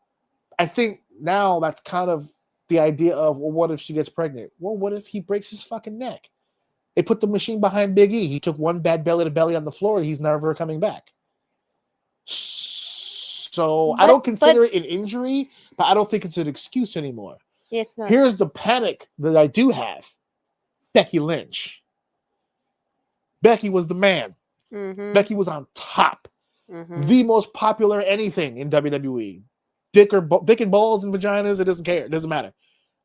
I think now that's kind of the idea of, well, what if she gets pregnant? Well, what if he breaks his fucking neck? They put the machine behind Big E. He took one bad belly-to-belly on the floor, and he's never coming back. So I don't consider it an injury, but I don't think it's an excuse anymore. Yeah, it's not. Here's the panic that I do have. Becky Lynch. Becky was the man. Mm-hmm. Becky was on top. Mm-hmm. The most popular anything in WWE. Dick and balls and vaginas, it doesn't care. It doesn't matter.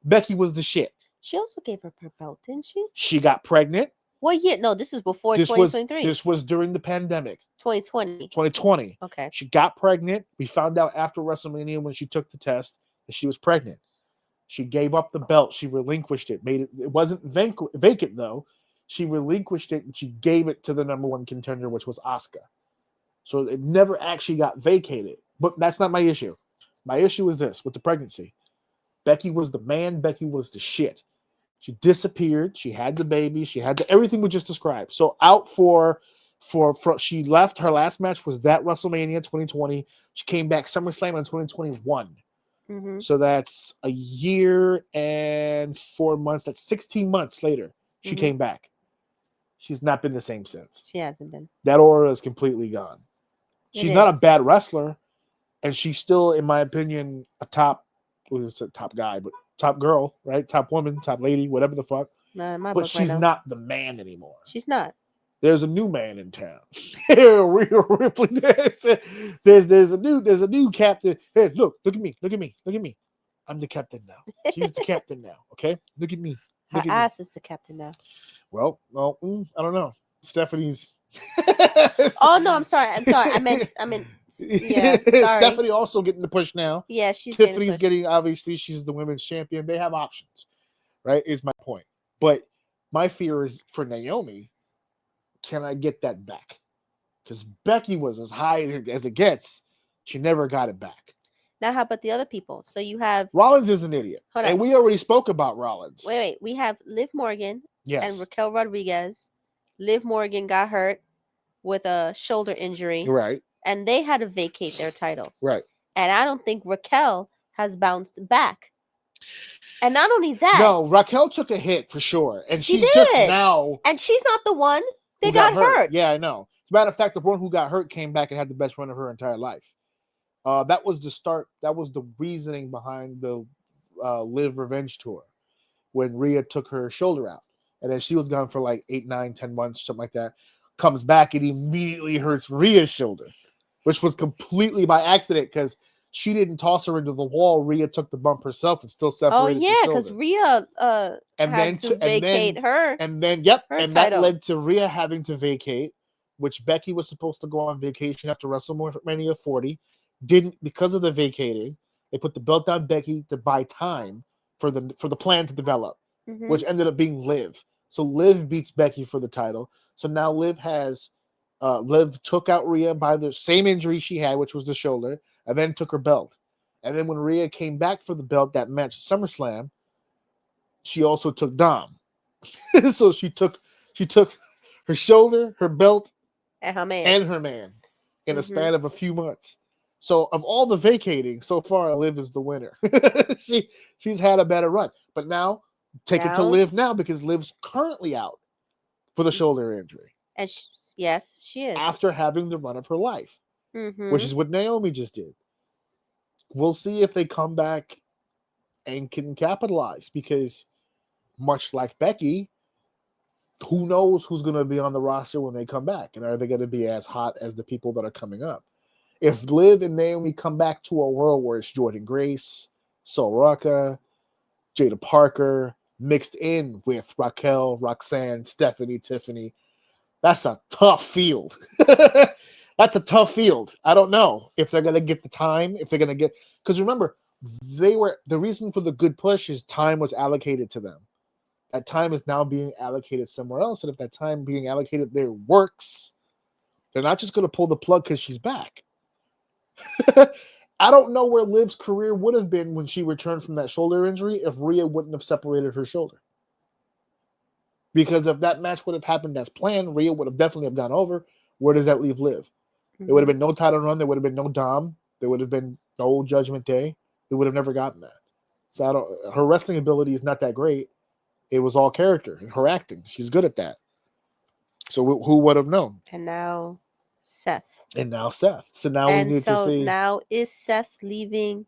Becky was the shit. She also gave up her belt, didn't she? She got pregnant. What year? No, this is before This was 2023. during the pandemic, 2020. 2020. Okay. She got pregnant. We found out after WrestleMania when she took the test that she was pregnant. She gave up the belt. She relinquished it. It wasn't vacant though. She relinquished it and she gave it to the number one contender, which was Asuka. So it never actually got vacated. But that's not my issue. My issue is this with the pregnancy. Becky was the man. Becky was the shit. She disappeared. She had the baby. She had everything we just described. So out for she left. Her last match was that WrestleMania 2020. She came back SummerSlam in 2021. Mm-hmm. So that's a year and 4 months. That's 16 months later. She came back. She's not been the same since. She hasn't been. That aura is completely gone. She's not a bad wrestler, and she's still, in my opinion, a top guy, but top girl, right? Top woman, top lady, whatever the fuck. But she's not the man anymore. She's not. There's a new man in town. Ripley, there's a new captain. Hey, look at me. I'm the captain now. She's the captain now. Okay, look at me. Her ass is the captain now. Well, I don't know. Stephanie's. Oh no, I'm sorry. I meant. Yeah, sorry. Stephanie also getting the push now. Yeah, she's Tiffany's getting, obviously, she's the women's champion. They have options, right? Is my point. But my fear is for Naomi. Can I get that back? Because Becky was as high as it gets. She never got it back. Now, how about the other people? So you have Rollins is an idiot, and we already spoke about Rollins. Wait. We have Liv Morgan yes. and Raquel Rodriguez. Liv Morgan got hurt with a shoulder injury, right? And they had to vacate their titles, right? And I don't think Raquel has bounced back. And not only that, no, Raquel took a hit for sure, and she's just now. And she's not the one that got hurt. Yeah, I know. As a matter of fact, the one who got hurt came back and had the best run of her entire life. That was the start. That was the reasoning behind the Live Revenge tour when Rhea took her shoulder out. And then she was gone for like 8, 9, 10 months, something like that. Comes back and immediately hurts Rhea's shoulder, which was completely by accident because she didn't toss her into the wall. Rhea took the bump herself and still separated. Oh yeah, because Rhea had to vacate her. And then that title. led to Rhea having to vacate, which Becky was supposed to go on vacation after WrestleMania 40. Didn't, because of the vacating. They put the belt on Becky to buy time for the plan to develop, which ended up being Liv. So Liv beats Becky for the title. So now Liv took out Rhea by the same injury she had, which was the shoulder, and then took her belt. And then when Rhea came back for the belt, that match at SummerSlam, she also took Dom. So she took her shoulder, her belt, and her man in a span of a few months. So of all the vacating so far, Liv is the winner. She's had a better run, but now take it to Liv now because Liv's currently out with a shoulder injury. And yes, she is after having the run of her life, which is what Naomi just did. We'll see if they come back and can capitalize because, much like Becky, who knows who's going to be on the roster when they come back, and are they going to be as hot as the people that are coming up? If Liv and Naomi come back to a world where it's Jordan Grace, Sol Ruca, Jada Parker, mixed in with Raquel, Roxanne, Stephanie, Tiffany, that's a tough field. That's a tough field. I don't know if they're going to get the time, if they're going to get, because remember, the reason for the good push is time was allocated to them. That time is now being allocated somewhere else. And if that time being allocated there works, they're not just going to pull the plug because she's back. I don't know where Liv's career would have been when she returned from that shoulder injury if Rhea wouldn't have separated her shoulder. Because if that match would have happened as planned, Rhea would have definitely have gone over. Where does that leave Liv? There would have been no title run. There would have been no Dom. There would have been no Judgment Day. They would have never gotten that. So her wrestling ability is not that great. It was all character and her acting. She's good at that. So who would have known? And now Seth. So now we need to see. Now is Seth leaving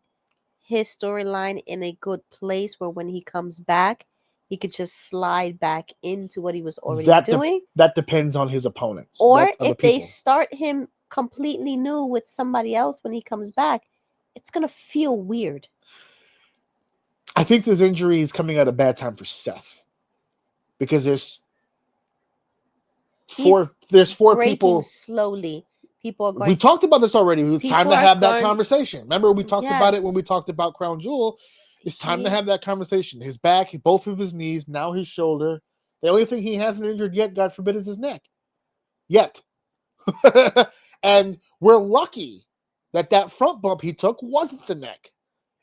his storyline in a good place where when he comes back, he could just slide back into what he was already doing? That depends on his opponents. Or if they start him completely new with somebody else when he comes back, it's going to feel weird. I think this injury is coming at a bad time for Seth. Because There's four breaking people. slowly. People are going. We talked about this already. It's time people to are have that going- conversation. Remember, we talked about it when Yes. we talked about Crown Jewel. It's time to He- have that conversation. His back, both of his knees, now his shoulder. The only thing he hasn't injured yet, God forbid, is his neck. Yet. And we're lucky that front bump he took wasn't the neck.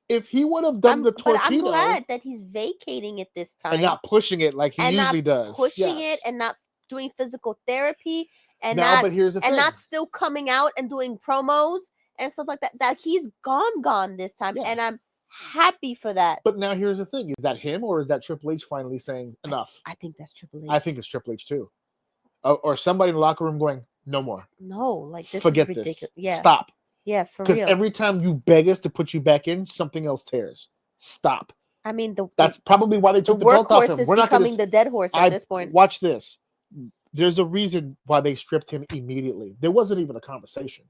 If he would have done the But I'm torpedo glad that he's vacating it this time and not pushing it like he and usually not does. pushing Yes. it and not doing physical therapy and Now, but here's the thing. not still coming out and doing promos and stuff like that. That he's gone this time, Yeah. and I'm happy for that. But now here's the thing: is that him or is that Triple H finally saying enough? I think that's Triple H. I think it's Triple H too, or somebody in the locker room going, "No more. No, like this Forget is ridiculous. this. Yeah, Stop." yeah, for Because real. every time you beg us to put you back in, something else tears. Stop. I mean, That's probably why they the took the belt off workhorse him. is We're not going becoming to. the dead horse at this point. Watch this. There's a reason why they stripped him immediately. There wasn't even a conversation.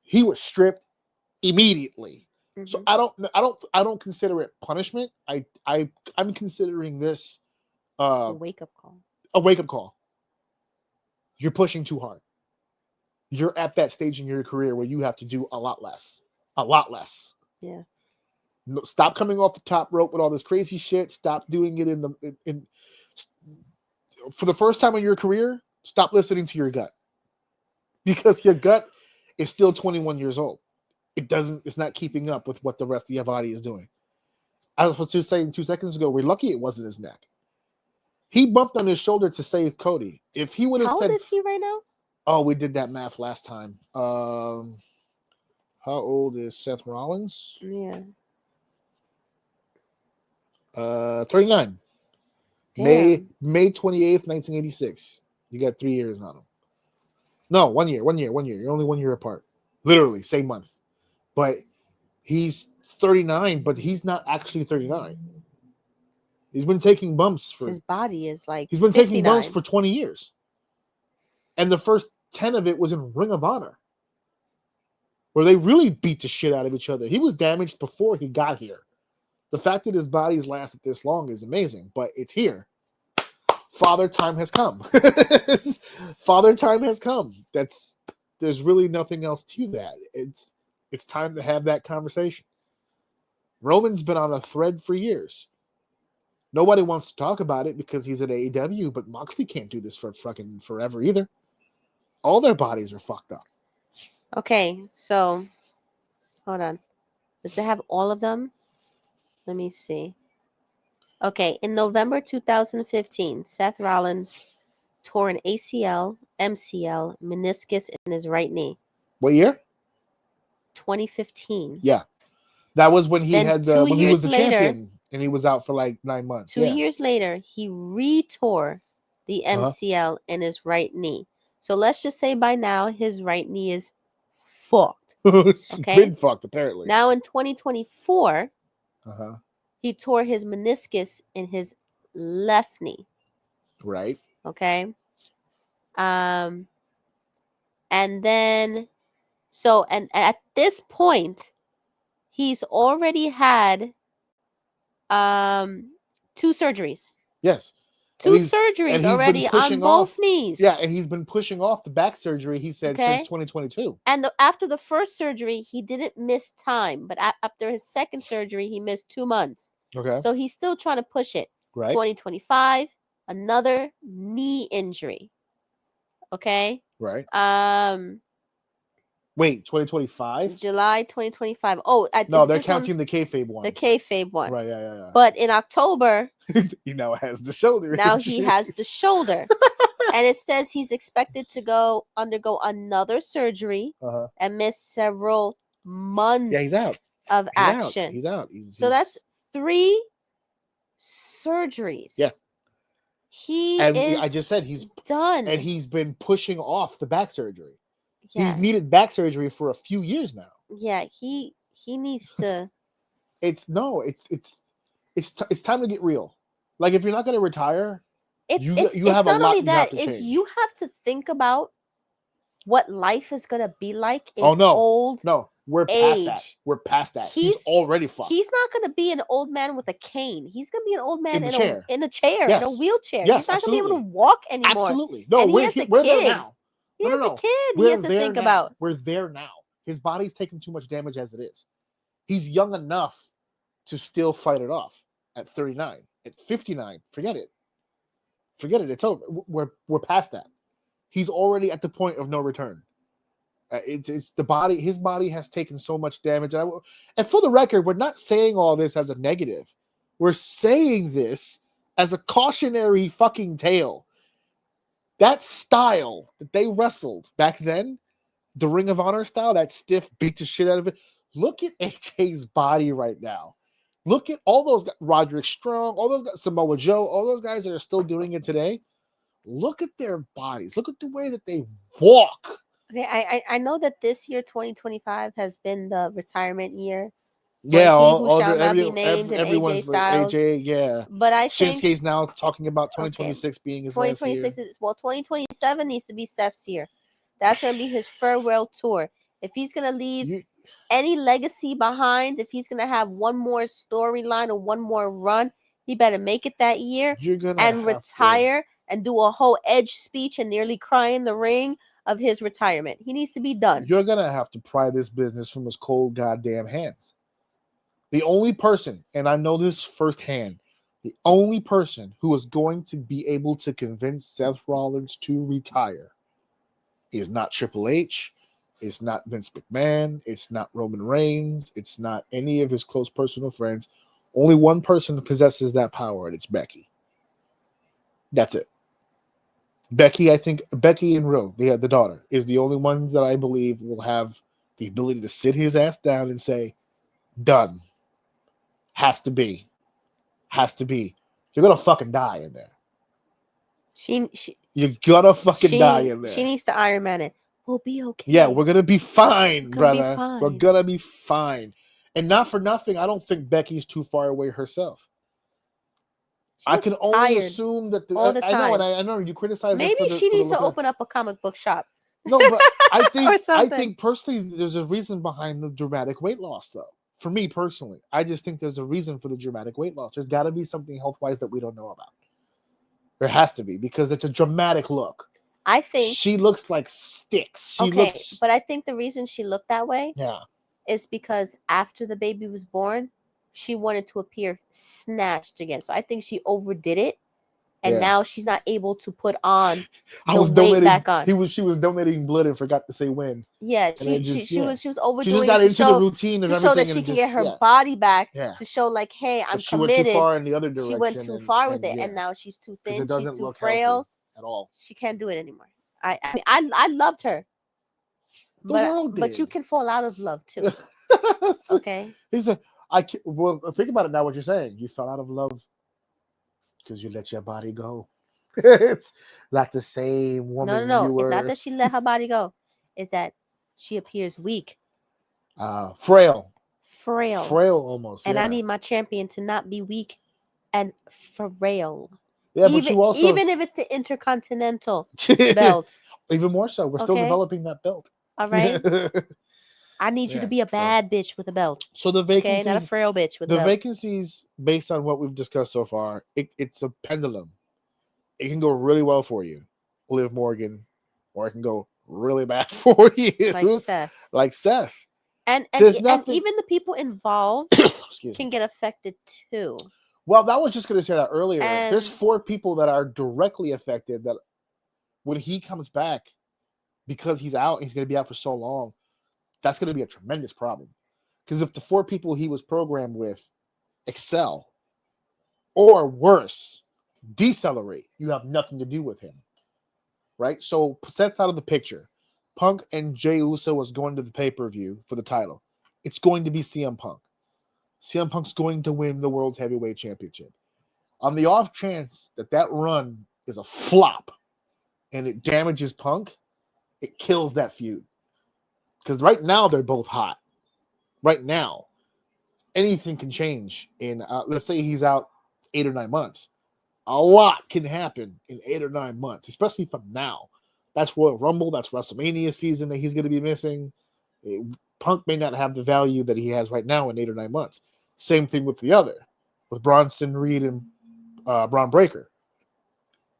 He was stripped immediately. So I don't consider it punishment. I'm considering this A wake up call. a wake up call. You're pushing too hard. You're at that stage in your career where you have to do a lot less. A lot less. Yeah. No, stop coming off the top rope with all this crazy shit. Stop doing it for the first time in your career. Stop listening to your gut, because your gut is still 21 years old. It's not keeping up with what the rest of your body is doing. I was just saying 2 seconds ago, we're lucky it wasn't his neck. He bumped on his shoulder to save Cody. If he would have said, how old is he right now? "Oh, we did that math last time." How old is Seth Rollins? Yeah. 39. Damn. May 28th, 1986. You got 3 years on him. No, 1 year. You're only 1 year apart. Literally, same month. But he's 39, but he's not actually 39. He's been taking bumps for His body is like he's been 59. taking bumps for 20 years. And the first 10 of it was in Ring of Honor, where they really beat the shit out of each other. He was damaged before he got here. The fact that his body's lasted this long is amazing, but it's here. Father time has come. Father time has come. There's really nothing else to that. It's time to have that conversation. Roman's been on a thread for years. Nobody wants to talk about it because he's at AEW, but Moxley can't do this for fucking forever either. All their bodies are fucked up. Okay, so hold on. Does it have all of them? Let me see. Okay, in November 2015, Seth Rollins tore an ACL, MCL, meniscus in his right knee. What year? 2015. Yeah. That was when he Then had 2 when he was years the later- champion and he was out for like 9 months. 2 years later, he retore the MCL in his right knee. So let's just say by now his right knee is fucked. It's Okay. been fucked apparently. Now in 2024, Uh-huh. he tore his meniscus in his left knee. Right. Okay. And then and at this point, he's already had 2 surgeries. Yes. Two And surgeries been already on pushing both off- knees. Yeah, and he's been pushing off the back surgery, he said, Okay. since 2022. And after the first surgery, he didn't miss time. But after his second surgery, he missed 2 months. Okay. So he's still trying to push it. Right. 2025, another knee injury. Okay. Right. Wait, 2025? July 2025. Oh, No, is they're this one counting the kayfabe one. the kayfabe one. Right, yeah. But in October, He now has the shoulder. now he injury. has the shoulder. And it says he's expected to undergo another surgery Uh-huh. and miss several months Yeah, he's out. of He's out. action. He's out. So that's 3 surgeries. Yeah. He And is I just said he's done. and he's been pushing off the back surgery. yeah. He's needed back surgery for a few years now. Yeah, he needs to. It's time to get real. Like if you're not going to retire, It's You it's have a not lot only you have that. to It's change. you have to think about what life is gonna be like in Oh, no. old. no, We're past that. age. We're past that. He's already fucked. He's not going to be an old man with a cane. He's going to be an old man In the chair. in a chair, in a Yes. wheelchair. Yes, He's not going to be able to absolutely. walk anymore. Absolutely. No, And we're there now. He has a kid. He We're has to there think now. about. We're there now. His body's taking too much damage as it is. He's young enough to still fight it off at 39. At 59, forget it. Forget it. It's over. We're past that. He's already at the point of no return. It's the body. His body has taken so much damage. And for the record, we're not saying all this as a negative. We're saying this as a cautionary fucking tale. That style that they wrestled back then, the Ring of Honor style, that stiff, beat the shit out of it. Look at AJ's body right now. Look at all those guys, Roderick Strong, all those guys, Samoa Joe, all those guys that are still doing it today. Look at their bodies. Look at the way that they walk. Okay, I know that this year, 2025, has been the retirement year. Yeah, everyone's like AJ, yeah. But I think Shinsuke's now talking about 2026 being his last year. 2027 needs to be Seth's year. That's going to be his farewell tour. If he's going to leave any legacy behind, if he's going to have one more storyline or one more run, he better make it that year and retire and do a whole Edge speech and nearly cry in the ring of his retirement. He needs to be done. You're going to have to pry this business from his cold goddamn hands. The only person, and I know this firsthand, the only person who is going to be able to convince Seth Rollins to retire is not Triple H, it's not Vince McMahon, it's not Roman Reigns, it's not any of his close personal friends. Only one person possesses that power, and it's Becky. That's it. Becky, I think Becky and Rose, the daughter, is the only ones that I believe will have the ability to sit his ass down and say, done. Has to be. You're gonna fucking die in there. You're gonna fucking die in there. She needs to Iron Man it. We'll be okay. Yeah, we're gonna be fine, brother. We're gonna be fine. And not for nothing, I don't think Becky's too far away herself. I can only assume that all the time. I know you criticize. Maybe she needs to open up a comic book shop. No, but I think personally, there's a reason behind the dramatic weight loss, though. For me personally, I just think there's a reason for the dramatic weight loss. There's got to be something health-wise that we don't know about. There has to be, because it's a dramatic look. I think she looks like sticks. But I think the reason she looked that way, is because after the baby was born, she wanted to appear snatched again. So I think she overdid it, and now she's not able to put on weight back on. She was donating blood and forgot to say when. Yeah, she was overdoing. She just got into the routine and everything, so that she can get her body back. Yeah. To show like, hey, I'm committed. She went too far in the other direction. She went too far with it, and now she's too thin. She's too frail at all. She can't do it anymore. I mean, I loved her, but you can fall out of love too. Okay. Well, think about it now. What you're saying, you fell out of love because you let your body go. It's not the same woman. No. It's not that she let her body go. It's that she appears weak. Frail almost. And I need my champion to not be weak and frail. Yeah, but you also, even if it's the Intercontinental belt, even more so. We're still developing that belt. All right. I need you to be a bad bitch with a belt. So the vacancies, not a frail bitch with a belt. The vacancies, based on what we've discussed so far, it's a pendulum. It can go really well for you, Liv Morgan, or it can go really bad for you, like Seth. And even the people involved can get affected too. Well, I was just going to say that earlier. There's 4 people that are directly affected. That when he comes back, because he's out, he's going to be out for so long. That's going to be a tremendous problem. Because if the 4 people he was programmed with excel, or worse, decelerate, you have nothing to do with him. Right? So Seth's out of the picture. Punk and Jey Uso was going to the pay-per-view for the title. It's going to be CM Punk. CM Punk's going to win the World Heavyweight Championship. On the off chance that run is a flop and it damages Punk, it kills that feud. Because right now they're both hot. Right now, anything can change in, let's say he's out 8 or 9 months. A lot can happen in 8 or 9 months, especially from now. That's Royal Rumble. That's WrestleMania season that he's going to be missing. Punk may not have the value that he has right now in 8 or 9 months. Same thing with the other, with Bronson Reed and Braun Breaker.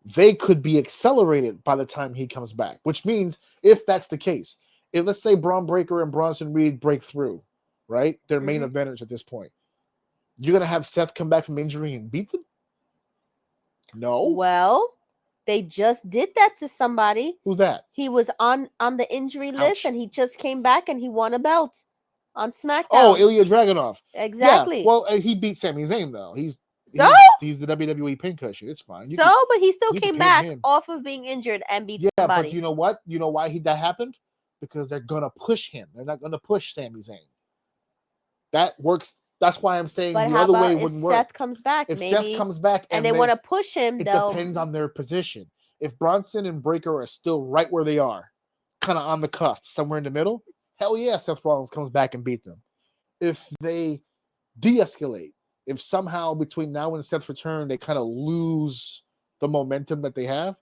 They could be accelerated by the time he comes back, which means if that's the case, if let's say Braun Breaker and Bronson Reed break through, right? They're main eventers at this point. You're going to have Seth come back from injury and beat them? No. Well, they just did that to somebody. Who's that? He was on the injury list, and he just came back and he won a belt on SmackDown. Oh, Ilya Dragunov. Exactly. Yeah. Well, he beat Sami Zayn though. He's the WWE pincushion. It's fine. But he still came back off of being injured and beat somebody. But you know what? You know why that happened? Because they're gonna push him. They're not gonna push Sami Zayn. That works. That's why I'm saying the other way wouldn't work. Seth comes back, if Seth comes back and they want to push him, it depends on their position. If Bronson and Breaker are still right where they are, kind of on the cusp, somewhere in the middle, hell yeah, Seth Rollins comes back and beat them. If they de-escalate, if somehow between now and Seth's return they kind of lose the momentum that they have,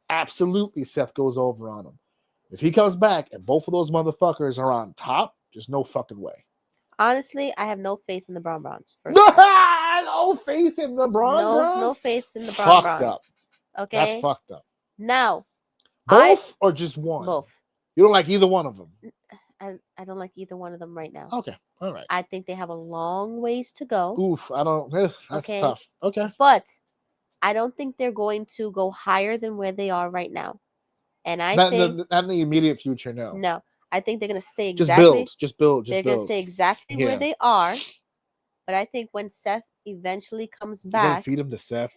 absolutely Seth goes over on them. If he comes back and both of those motherfuckers are on top, there's no fucking way. Honestly, I have no faith in the Braun Browns. No faith in the Braun Browns? No faith in the Braun Browns. Up. Okay? That's fucked up. Now, both or just one? Both. You don't like either one of them? I don't like either one of them right now. Okay. All right. I think they have a long ways to go. Oof. I don't. That's tough. Okay. But I don't think they're going to go higher than where they are right now. And I think not in the immediate future. No. No. I think they're going to stay exactly. Just build. They're going to stay exactly where they are. But I think when Seth eventually comes back, feed him to Seth.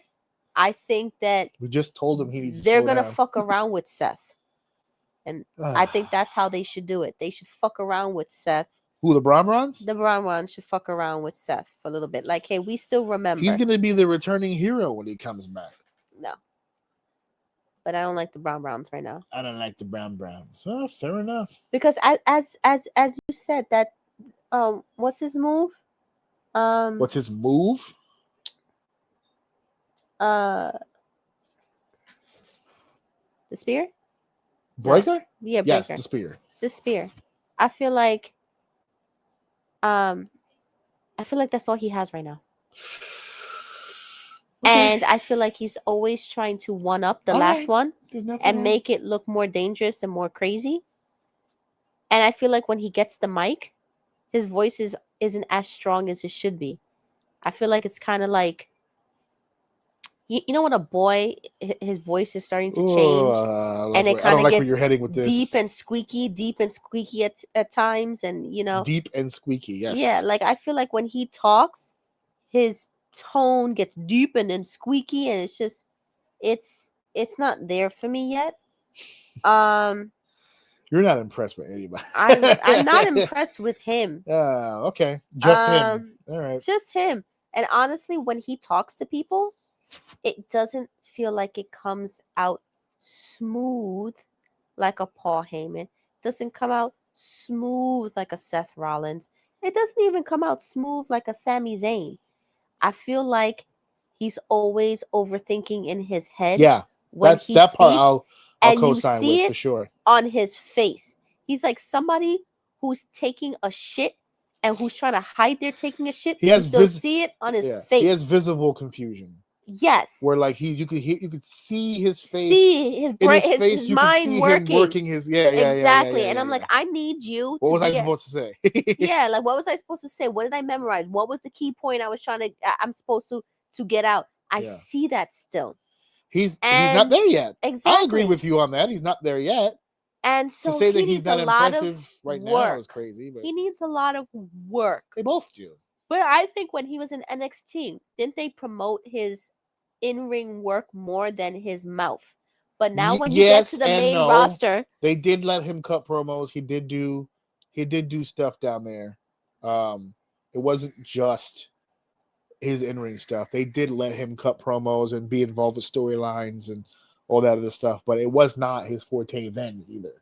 I think that we just told him he needs. They're going to fuck around with Seth, and I think that's how they should do it. They should fuck around with Seth. Who, the Braun Browns? The Braun Browns should fuck around with Seth for a little bit. Like, hey, we still remember. He's going to be the returning hero when he comes back. No. But I don't like the Braun Browns right now. I don't like the Braun Browns. Oh, fair enough. Because as you said that, what's his move? What's his move? The spear? Breaker? No. Yeah, Breaker. Yes, the spear. The spear. I feel like that's all he has right now. Okay. And I feel like he's always trying to one up the last one and make it look more dangerous and more crazy. And I feel like when he gets the mic, his voice isn't as strong as it should be. I feel like it's kind of like, you know, when a boy, his voice is starting to change, and it kind of gets where you're heading with this. deep and squeaky at times, and you know, deep and squeaky. Yes. Yeah, like I feel like when he talks, his tone gets deep and then squeaky, and it's just, it's not there for me yet. You're not impressed with anybody. I'm not impressed with him. Okay, just him. All right, just him. And honestly, when he talks to people, it doesn't feel like it comes out smooth like a Paul Heyman. It doesn't come out smooth like a Seth Rollins. It doesn't even come out smooth like a Sami Zayn. I feel like he's always overthinking in his head. Yeah, when he that speaks, part I'll co-sign with for sure. On his face, he's like somebody who's taking a shit and who's trying to hide they're taking a shit. You still see it on his face. He has visible confusion. Yes. Where like you could see his face. See his brain, his you mind could see working. Him working his exactly. And I'm like, I need you. What was I supposed to say? Yeah, like what was I supposed to say? What did I memorize? What was the key point I'm supposed to get out? I see that still. He's not there yet. Exactly. I agree with you on that. He's not there yet. And so to say that he's not impressive right now is crazy. But he needs a lot of work. They both do. But I think when he was in NXT, didn't they promote his in-ring work more than his mouth? But now when he gets to the main roster, they did let him cut promos. He did do stuff down there. It wasn't just his in-ring stuff. They did let him cut promos and be involved with storylines and all that other stuff, but it was not his forte then either.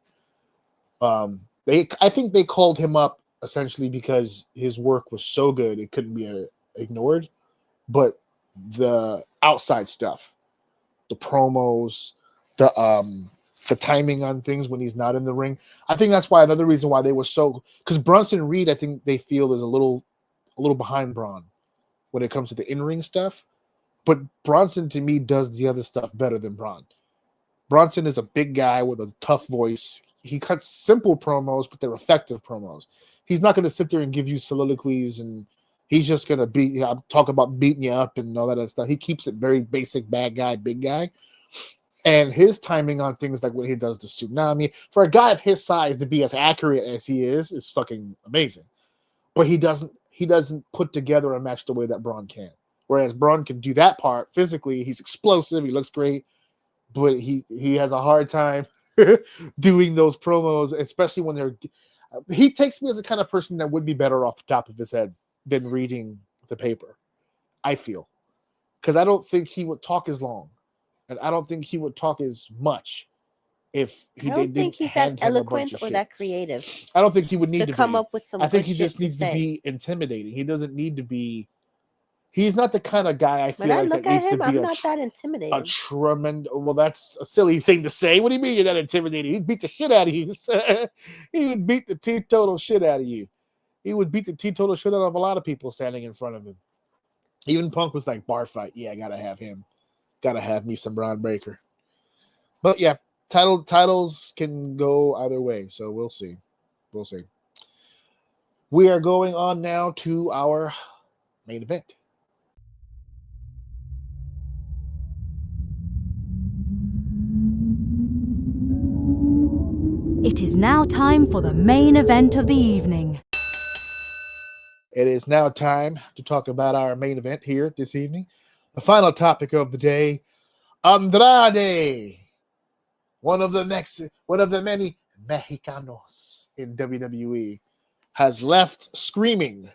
I think they called him up essentially because his work was so good it couldn't be ignored. But the outside stuff, the promos, the the timing on things when he's not in the ring. I think that's why another reason why they were so, because Bronson Reed, I think they feel is a little behind Braun when it comes to the in-ring stuff. But Bronson to me does the other stuff better than Braun. Bronson is a big guy with a tough voice. He cuts simple promos, but they're effective promos. He's not going to sit there and give you soliloquies, and he's just going to talk about beating you up and all that other stuff. He keeps it very basic, bad guy, big guy. And his timing on things like when he does the tsunami, for a guy of his size to be as accurate as he is fucking amazing. But he doesn't put together a match the way that Braun can. Whereas Braun can do that part physically. He's explosive. He looks great. But he has a hard time doing those promos, especially when they're. He takes me as the kind of person that would be better off the top of his head than reading the paper. I feel, because I don't think he would talk as long, and I don't think he would talk as much if I don't think he's that eloquent or that creative. I don't think he would need to come be. up with some. I think he just needs to be intimidating. He doesn't need to be. He's not the kind of guy I feel like that needs to be I'm not that intimidating. A tremendous. Well, that's a silly thing to say. What do you mean you're not intimidating? He'd beat the shit out of you. He would beat the teetotal shit out of you. He would beat the teetotal shit out of a lot of people standing in front of him. Even Punk was like, bar fight. Yeah, I gotta have him. Gotta have me some Braun Breaker. But yeah, titles can go either way. So we'll see. We'll see. We are going on now to our main event. It is now time for the main event of the evening. It is now time to talk about our main event here this evening. The final topic of the day, Andrade, one of the many Mexicanos in WWE, has left screaming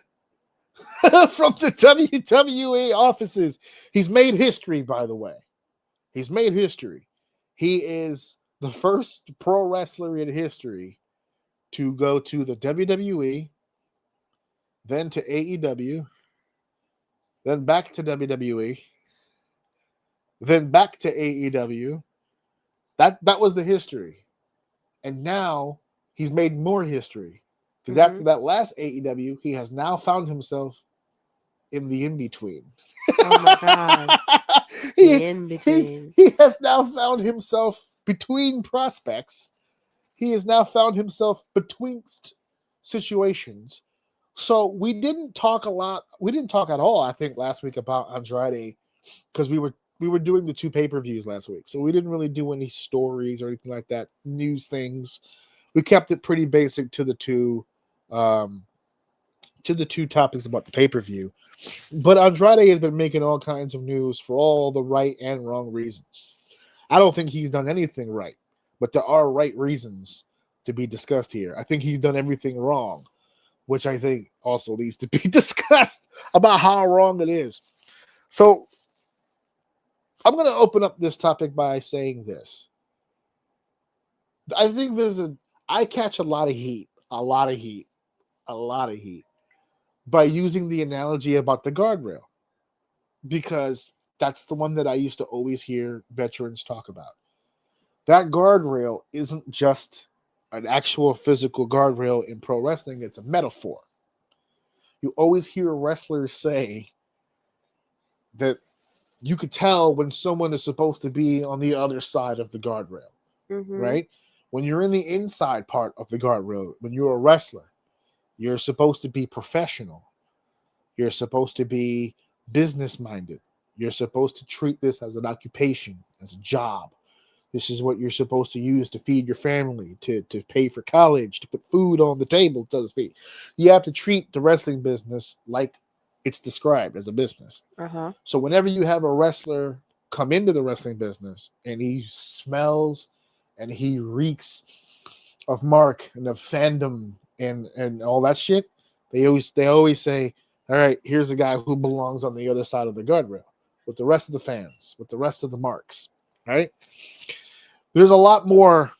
from the WWE offices. He's made history, by the way. He's made history. He is the first pro wrestler in history to go to the WWE, then to AEW, then back to WWE, then back to AEW. That was the history. And now he's made more history. Because after that last AEW, he has now found himself in the in-between. Oh my God. The in-between. He has now found himself between prospects. He has now found himself betwixt situations. So we didn't talk a lot. We didn't talk at all, I think, last week about Andrade because we were doing the 2 pay-per-views last week. So we didn't really do any stories or anything like that, news things. We kept it pretty basic to the two topics about the pay-per-view. But Andrade has been making all kinds of news for all the right and wrong reasons. I don't think he's done anything right, but there are right reasons to be discussed here. I think he's done everything wrong, which I think also needs to be discussed about how wrong it is. So I'm going to open up this topic by saying this. I think I catch a lot of heat by using the analogy about the guardrail, because that's the one that I used to always hear veterans talk about. That guardrail isn't just an actual physical guardrail in pro wrestling, it's a metaphor. You always hear wrestlers say that you could tell when someone is supposed to be on the other side of the guardrail, right? When you're in the inside part of the guardrail, when you're a wrestler, you're supposed to be professional. You're supposed to be business-minded. You're supposed to treat this as an occupation, as a job. This is what you're supposed to use to feed your family, to pay for college, to put food on the table, so to speak. You have to treat the wrestling business like it's described as a business. So whenever you have a wrestler come into the wrestling business and he smells and he reeks of mark and of fandom and all that shit, they always say, all right, here's a guy who belongs on the other side of the guardrail with the rest of the fans, with the rest of the marks, right? There's a lot more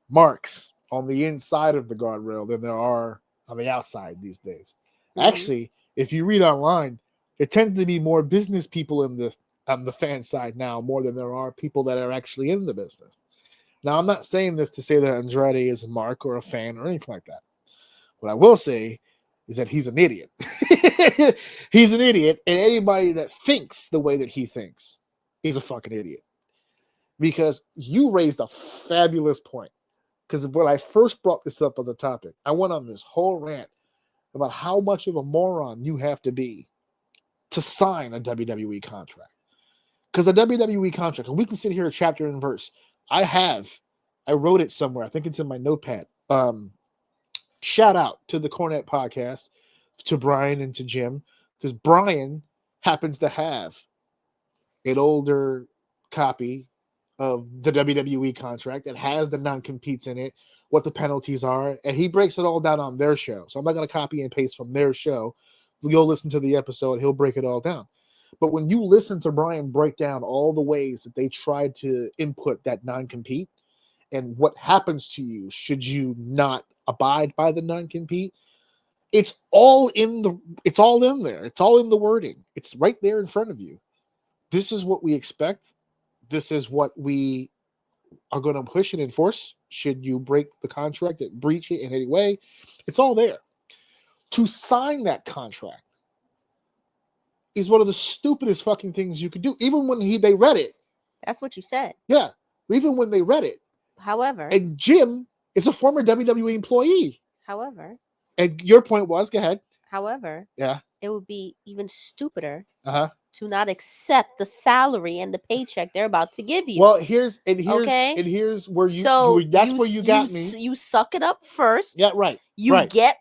marks on the inside of the guardrail than there are on the outside these days. Actually, if you read online, it tends to be more business people on the fan side now more than there are people that are actually in the business, Now, I'm not saying this to say that Andrade is a mark or a fan or anything like that. What I will say is that he's an idiot. He's an idiot, and anybody that thinks the way that he thinks is a fucking idiot. Because you raised a fabulous point. Because when I first brought this up as a topic, I went on this whole rant about how much of a moron you have to be to sign a WWE contract. Because a WWE contract, and we can sit here chapter and verse. I wrote it somewhere. I think it's in my notepad. Shout out to the Cornet podcast, to Brian and to Jim, because Brian happens to have an older copy of the WWE contract that has the non-competes in it, what the penalties are, and he breaks it all down on their show. So I'm not going to copy and paste from their show. You'll listen to the episode, he'll break it all down. But when you listen to Brian break down all the ways that they tried to input that non-compete and what happens to you should you not abide by the non-compete, it's all in there. It's all in the wording. It's right there in front of you. This is what we expect. This is what we are going to push and enforce. Should you break the contract and breach it in any way, it's all there. To sign that contract is one of the stupidest fucking things you could do. Even when they read it. That's what you said. Yeah. Even when they read it. However. And Jim is a former WWE employee. However. And your point was, go ahead. However. Yeah. It would be even stupider. Uh-huh. To not accept the salary and the paycheck they're about to give you. Well, here's where you that's where you got me. You suck it up first. Yeah, right. You get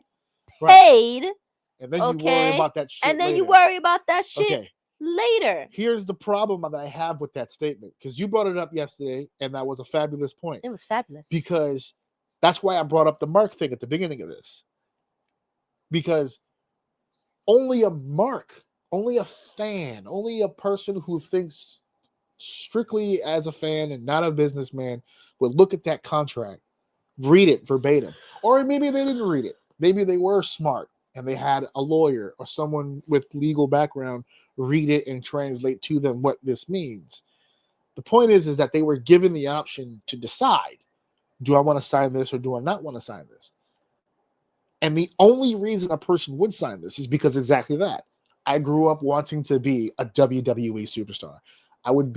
paid. Right. And then you worry about that shit. And then later. you worry about that shit later. Here's the problem that I have with that statement, because you brought it up yesterday, and that was a fabulous point. It was fabulous. Because that's why I brought up the mark thing at the beginning of this. Because only a mark, only a fan, only a person who thinks strictly as a fan and not a businessman would look at that contract, read it verbatim. Or maybe they didn't read it. Maybe they were smart and they had a lawyer or someone with legal background read it and translate to them what this means. The point is that they were given the option to decide, do I want to sign this or do I not want to sign this? And the only reason a person would sign this is because exactly that. I grew up wanting to be a WWE superstar. I would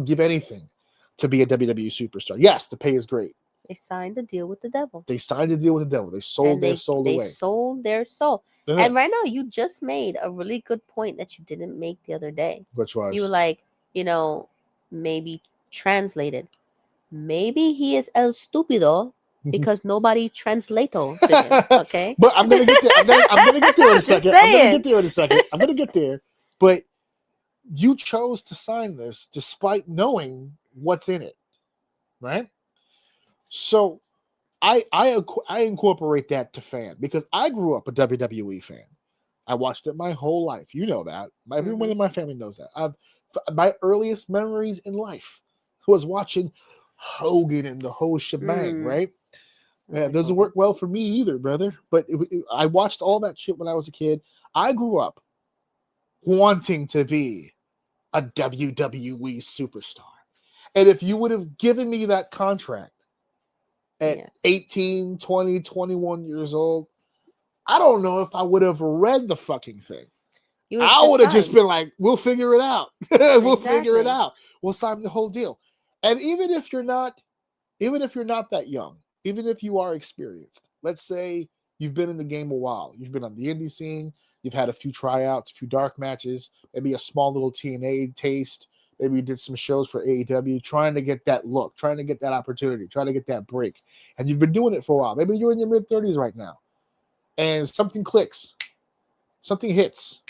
give anything to be a WWE superstar. Yes, the pay is great. They signed a deal with the devil. They sold their soul away. They sold their soul. Yeah. And right now, you just made a really good point that you didn't make the other day. Which was? You were like, maybe translated. Maybe he is el stupido because nobody translato to him, okay? But I'm gonna get there. I'm gonna get there in a second. I'm gonna get there. But you chose to sign this despite knowing what's in it, right? So I incorporate that to fan because I grew up a WWE fan. I watched it my whole life. You know that. Everyone in my family knows that. My earliest memories in life was watching Hogan and the whole shebang, right? Yeah, it doesn't work well for me either, brother. But I watched all that shit when I was a kid. I grew up wanting to be a WWE superstar. And if you would have given me that contract at 18, 20, 21 years old, I don't know if I would have read the fucking thing. I would have just been like, we'll figure it out. We'll figure it out. We'll sign the whole deal. And even if you're not that young, even if you are experienced, let's say you've been in the game a while, you've been on the indie scene, you've had a few tryouts, a few dark matches, maybe a small little TNA taste, maybe you did some shows for AEW, trying to get that look, trying to get that opportunity, trying to get that break. And you've been doing it for a while. Maybe you're in your mid-30s right now. And something clicks, something hits,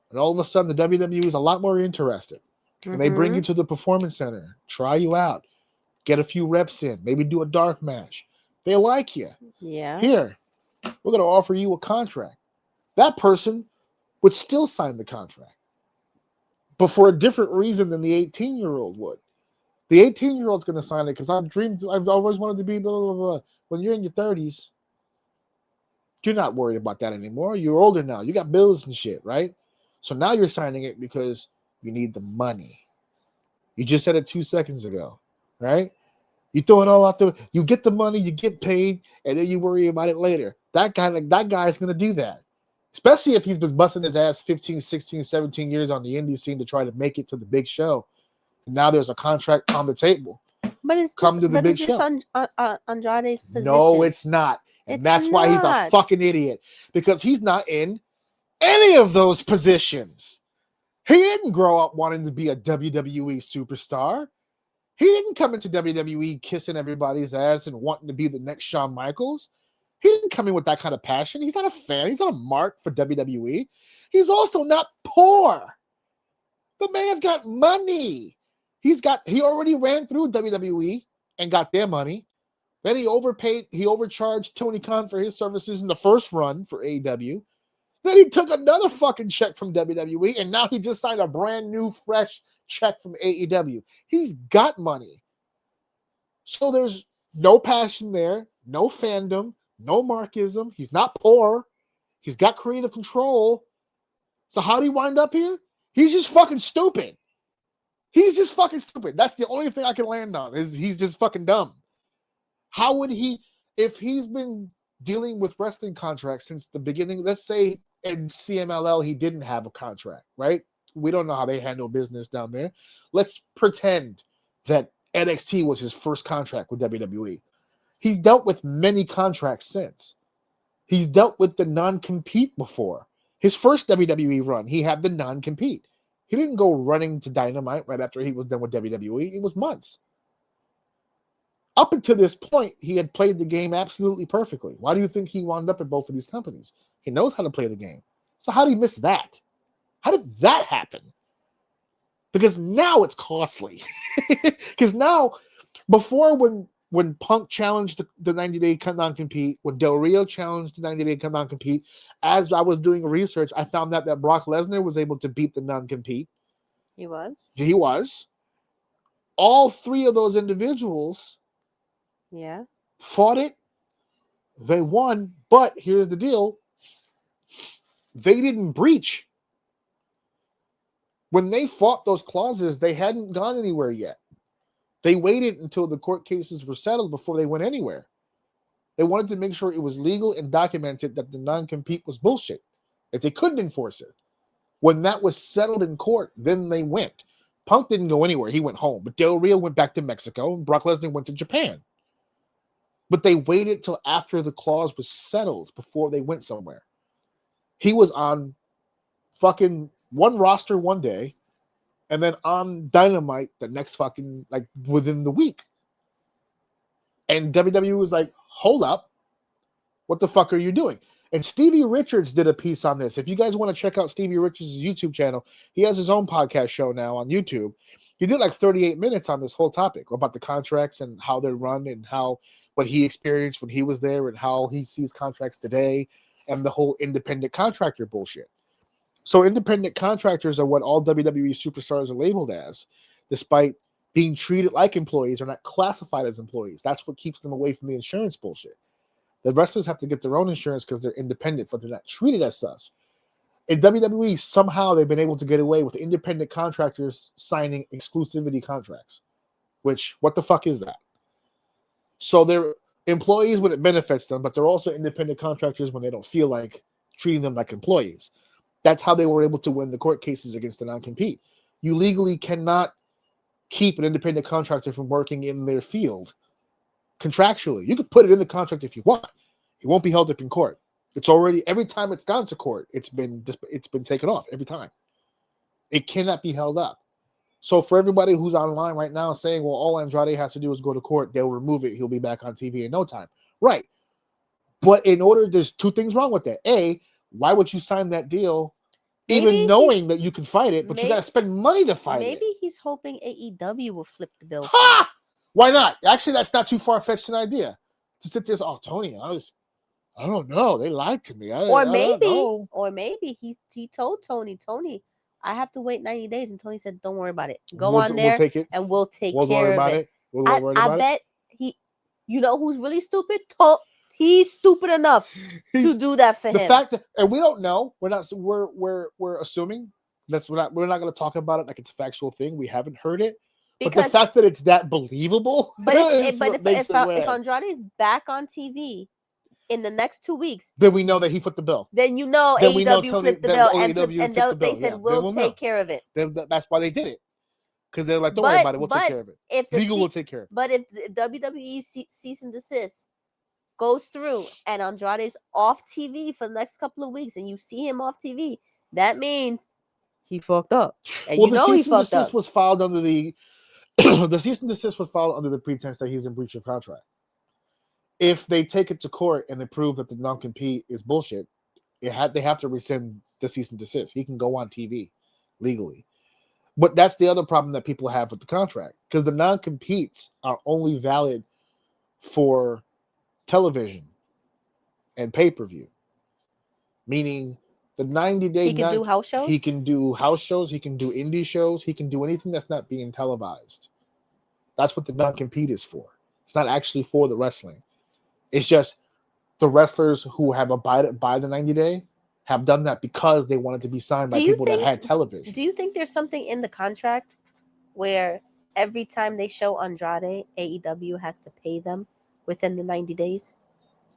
and all of a sudden the WWE is a lot more interested. And they bring you to the Performance Center, try you out, get a few reps in, maybe do a dark match. They like you. Yeah. Here, we're going to offer you a contract. That person would still sign the contract, but for a different reason than the 18-year-old would. The 18-year-old's going to sign it because I've always wanted to be blah, blah, blah. When you're in your 30s, you're not worried about that anymore. You're older now. You got bills and shit, right? So now you're signing it because you need the money. You just said it 2 seconds ago, right? You throw it all out there. You get the money, you get paid, and then you worry about it later. That guy is going to do that. Especially if he's been busting his ass 15, 16, 17 years on the indie scene to try to make it to the big show. And now there's a contract on the table. But it's Come to the big show. Andrade's position. No, it's not. And It's that's why he's a not. fucking idiot. Because he's not in any of those positions. He didn't grow up wanting to be a WWE superstar. He didn't come into WWE kissing everybody's ass and wanting to be the next Shawn Michaels. He didn't come in with that kind of passion. He's not a fan. He's not a mark for WWE. He's also not poor. The man's got money. He already ran through WWE and got their money. Then he overcharged Tony Khan for his services in the first run for AEW. Then he took another fucking check from WWE, and now he just signed a brand new, fresh check from AEW. He's got money. So there's no passion there, no fandom, no markism. He's not poor. He's got creative control. So how did he wind up here? He's just fucking stupid. He's just fucking stupid. That's the only thing I can land on, is he's just fucking dumb. How would he, if he's been dealing with wrestling contracts since the beginning, let's say in CMLL he didn't have a contract, right? We don't know how they handle business down there. Let's pretend that NXT was his first contract with WWE. He's dealt with many contracts since. He's dealt with the non-compete before. His first WWE run, he had the non-compete. He didn't go running to Dynamite right after he was done with WWE. It was months. Up until this point, he had played the game absolutely perfectly. Why do you think he wound up at both of these companies? He knows how to play the game. So how did he miss that? How did that happen? Because now it's costly. Because now, before when Punk challenged the 90-day non-compete, when Del Rio challenged the 90-day non-compete, as I was doing research, I found out that Brock Lesnar was able to beat the non-compete. He was? He was. All three of those individuals fought it. They won, but here's the deal. They didn't breach. When they fought those clauses, they hadn't gone anywhere yet. They waited until the court cases were settled before they went anywhere. They wanted to make sure it was legal and documented that the non-compete was bullshit, that they couldn't enforce it. When that was settled in court, then they went. Punk didn't go anywhere. He went home. But Del Rio went back to Mexico, and Brock Lesnar went to Japan. But they waited till after the clause was settled before they went somewhere. He was on fucking one roster one day, and then on Dynamite the next fucking, like, within the week. And WWE was like, hold up. What the fuck are you doing? And Stevie Richards did a piece on this. If you guys want to check out Stevie Richards' YouTube channel, he has his own podcast show now on YouTube. He did like 38 minutes on this whole topic about the contracts and how they're run and what he experienced when he was there and how he sees contracts today and the whole independent contractor bullshit. So independent contractors are what all WWE superstars are labeled as, despite being treated like employees or not classified as employees. That's what keeps them away from the insurance bullshit. The wrestlers have to get their own insurance because they're independent, but they're not treated as such. In WWE, somehow they've been able to get away with independent contractors signing exclusivity contracts, which, what the fuck is that? So they're employees when it benefits them, but they're also independent contractors when they don't feel like treating them like employees. That's how they were able to win the court cases against the non-compete. You legally cannot keep an independent contractor from working in their field contractually. You could put it in the contract if you want. It won't be held up in court. It's already, every time it's gone to court, it's been taken off every time. It cannot be held up. So for everybody who's online right now saying, well, all Andrade has to do is go to court, they'll remove it, he'll be back on TV in no time. Right. But there's two things wrong with that. A, why would you sign that deal even knowing that you can fight it, but you got to spend money to fight it? Maybe he's hoping AEW will flip the bill. Ha! Why not? Actually, that's not too far-fetched an idea. To sit there and say, oh, Tony, I don't know. They lied to me. Or maybe he told Tony, I have to wait 90 days. And Tony said, don't worry about it. Go on there, we'll take it, and we'll take care of it. I bet you know who's really stupid? He's stupid enough to do that for him. The fact that, and we don't know. We're assuming. We're not going to talk about it like it's a factual thing. We haven't heard it. But the Because fact that it's that believable but is what makes it if weird. Andrade is back on TV in the next 2 weeks, Then we know that he flipped the bill. then you know Then we know AEW Tony- flipped the that bill, AEW and flipped the they bill, said yeah. we'll Then we'll take know. care of it. That's why they did it. Because they're like, don't worry about it. We'll take care of it. If the Legal will take care of it. But if the WWE cease and desist goes through and Andrade's off TV for the next couple of weeks, and you see him off TV, that means he fucked up. And Well, you the know he cease and fucked desist up. was filed under the the cease and desist was filed under the pretense that he's in breach of contract. If they take it to court and they prove that the non-compete is bullshit, they have to rescind the cease and desist. He can go on TV legally. But that's the other problem that people have with the contract, because the non-competes are only valid for television and pay-per-view. Meaning the 90-day He can do house shows? He can do house shows, he can do indie shows, he can do anything that's not being televised. That's what the non-compete is for. It's not actually for the wrestling. It's just the wrestlers who have abided by the 90-day have done that because they wanted to be signed by people that had television. Do you think there's something in the contract where every time they show Andrade, AEW has to pay them within the 90 days?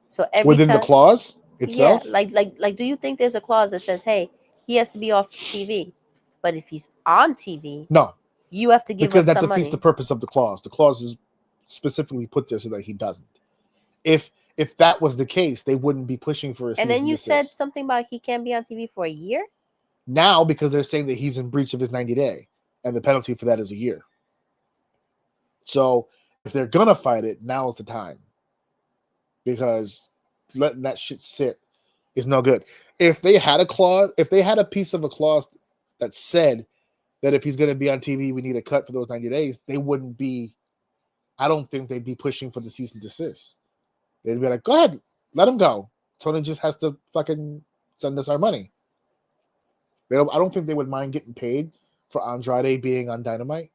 So Within the clause itself? Yeah, like do you think there's a clause that says, hey, he has to be off TV, but if he's on TV, no, you have to give because us that some defeats money? the purpose of the clause. The clause is specifically put there so that he doesn't. If that was the case, they wouldn't be pushing for a cease And then you desist. said something about he can't be on TV for a year? Now, because they're saying that he's in breach of his 90-day, and the penalty for that is a year. So if they're gonna fight it, now is the time. Because letting that shit sit is no good. If they had a clause, if they had a piece of a clause that said that if he's gonna be on TV, we need a cut for those 90 days, they wouldn't be. I don't think they'd be pushing for the cease and desist. They'd be like, go ahead, let him go. Tony just has to fucking send us our money. I don't think they would mind getting paid for Andrade being on Dynamite.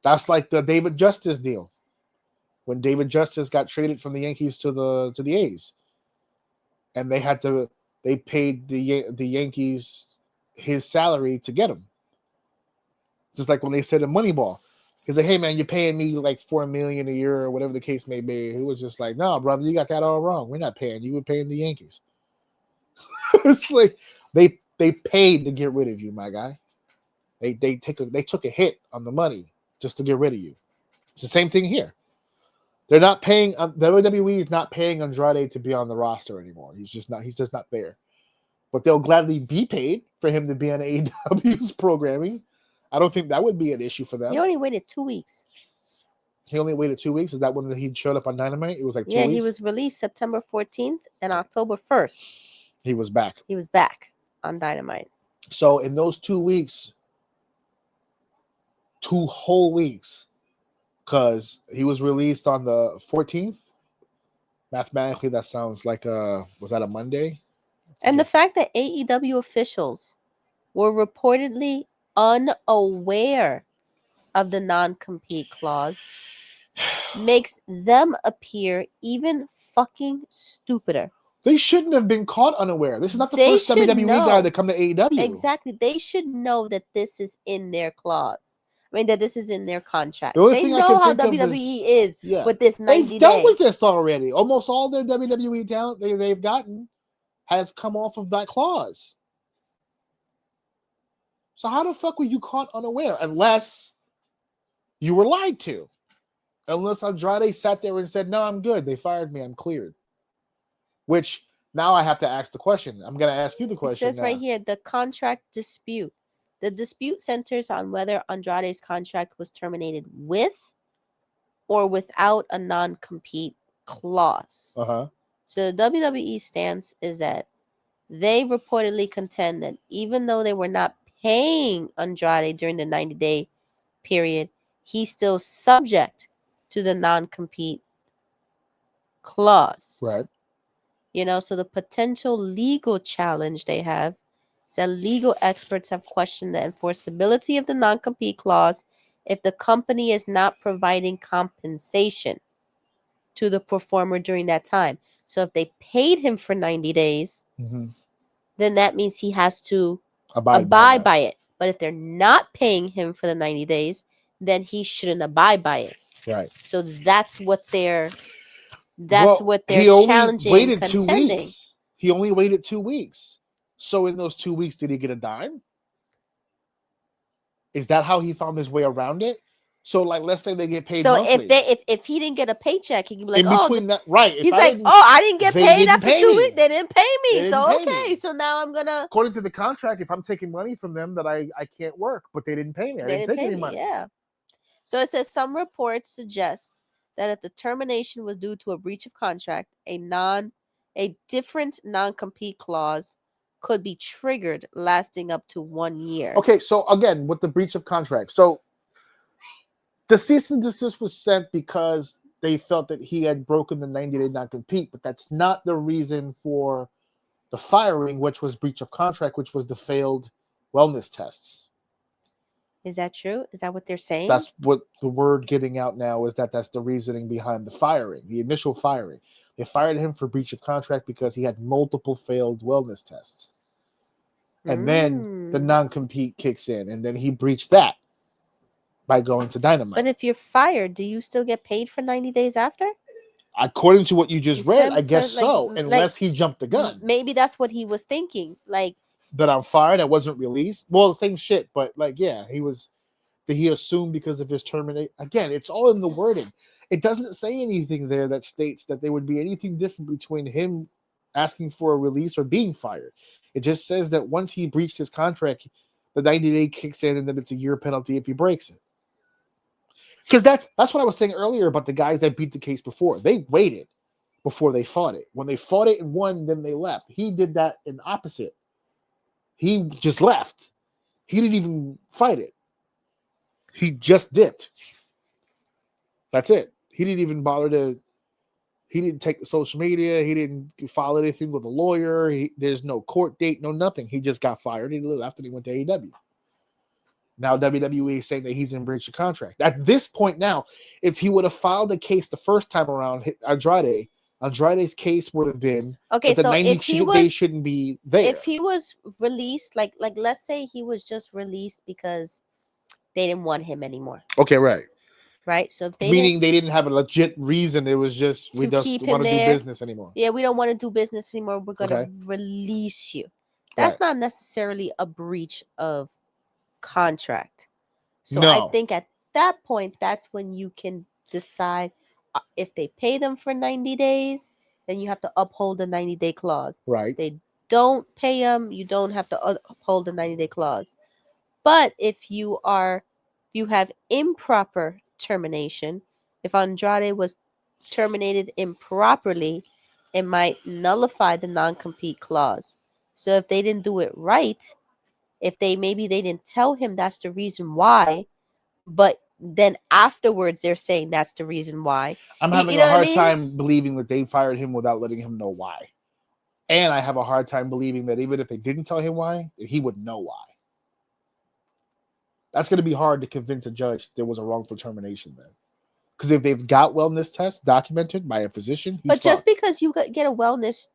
That's like the David Justice deal. When David Justice got traded from the Yankees to the A's. And they paid the Yankees his salary to get him. Just like when they said in Moneyball. He's like, hey man, you're paying me like $4 million a year or whatever the case may be. He was just like, no, brother, you got that all wrong. We're not paying you. We're paying the Yankees. It's like they paid to get rid of you, my guy. They took a hit on the money just to get rid of you. It's the same thing here. They're not paying. WWE is not paying Andrade to be on the roster anymore. He's just not there. But they'll gladly be paid for him to be on AEW's programming. I don't think that would be an issue for them. He only waited 2 weeks. He only waited 2 weeks. Is that when he showed up on Dynamite? It was like 2 weeks? Yeah, he was released September 14th and October 1st. He was back. He was back on Dynamite. So in those 2 weeks, 2 whole weeks, because he was released on the 14th. Mathematically, that sounds like was that a Monday? And the fact that AEW officials were reportedly unaware of the non-compete clause makes them appear even fucking stupider. They shouldn't have been caught unaware. This is not the first WWE guy to come to AEW. Exactly. They should know that this is in their clause. I mean, that this is in their contract. The They know how WWE is with this 90 They've dealt with this already. Almost all their WWE talent they've gotten has come off of that clause. So how the fuck were you caught unaware? Unless you were lied to. Unless Andrade sat there and said, no, I'm good. They fired me. I'm cleared. Which now I have to ask the question. I'm going to ask you the question. It says right here, the contract dispute. The dispute centers on whether Andrade's contract was terminated with or without a non-compete clause. Uh-huh. So the WWE stance is that they reportedly contend that even though they were not paying Andrade during the 90-day period, he's still subject to the non-compete clause. Right. You know, so the potential legal challenge they have is that legal experts have questioned the enforceability of the non-compete clause if the company is not providing compensation to the performer during that time. So if they paid him for 90 days, then that means he has to abide by it. But if they're not paying him for the 90 days, then he shouldn't abide by it. Right. So that's what they're He only challenging, waited 2 contending. weeks. He only waited 2 weeks. So in those 2 weeks, did he get a dime? Is that how he found his way around it? So, like, let's say they get paid So monthly. if he didn't get a paycheck, he can be like, in between that, right? If he's I like, didn't, I didn't get they paid didn't after pay 2 me. weeks. They didn't pay me. They So didn't pay okay, me. so now I'm gonna. according to the contract, if I'm taking money from them, that I can't work, but they didn't pay me. I They didn't didn't take pay any me. money. Yeah. So it says some reports suggest that if the termination was due to a breach of contract, a different non-compete clause could be triggered, lasting up to 1 year. Okay, so again, with the breach of contract, so the cease and desist was sent because they felt that he had broken the 90-day non-compete, but that's not the reason for the firing, which was breach of contract, which was the failed wellness tests. Is that true? Is that what they're saying? That's what the word getting out now is, that that's the reasoning behind the firing, the initial firing. They fired him for breach of contract because he had multiple failed wellness tests. And then the non-compete kicks in, and then he breached that by going to Dynamite. But if you're fired, do you still get paid for 90 days after? According to what you just read, I guess like- so, like, unless he jumped the gun. Maybe that's what he was thinking. Like, That I'm fired, I wasn't released. Well, the same shit, but like, yeah, he was. That he assumed because of his terminate. Again, it's all in the wording. It doesn't say anything there that states that there would be anything different between him asking for a release or being fired. It just says that once he breached his contract, the 90-day kicks in, and then it's a year penalty if he breaks it. Because that's what I was saying earlier about the guys that beat the case before. They waited before they fought it. When they fought it and won, then they left. He did that in opposite. He just left. He didn't even fight it. He just dipped. That's it. He didn't even bother to. He didn't take the social media. He didn't file anything with a lawyer. There's no court date, no nothing. He just got fired. He left and he went to AEW. Now WWE is saying that he's in breach of contract. At this point now, if he would have filed the case the first time around, Andrade's case would have been okay, that the so 90 days shouldn't be there. If he was released, like let's say he was just released because they didn't want him anymore. Okay, right. Right. So if they didn't have a legit reason. It was just we don't want to do business anymore. Yeah, we don't want to do business anymore. We're gonna release you. That's not necessarily a breach of contract. So I think at that point, that's when you can decide if they pay them for 90 days, then you have to uphold the 90-day clause. Right. If they don't pay them, you don't have to uphold the 90-day clause. But if you have improper termination, if Andrade was terminated improperly, it might nullify the non-compete clause. So if they didn't do it right, if maybe they didn't tell him that's the reason why, but then afterwards they're saying that's the reason why. I'm having a hard time believing that they fired him without letting him know why. And I have a hard time believing that even if they didn't tell him why, that he would know why. That's going to be hard to convince a judge there was a wrongful termination then. Because if they've got wellness tests documented by a physician, he's just because you get a wellness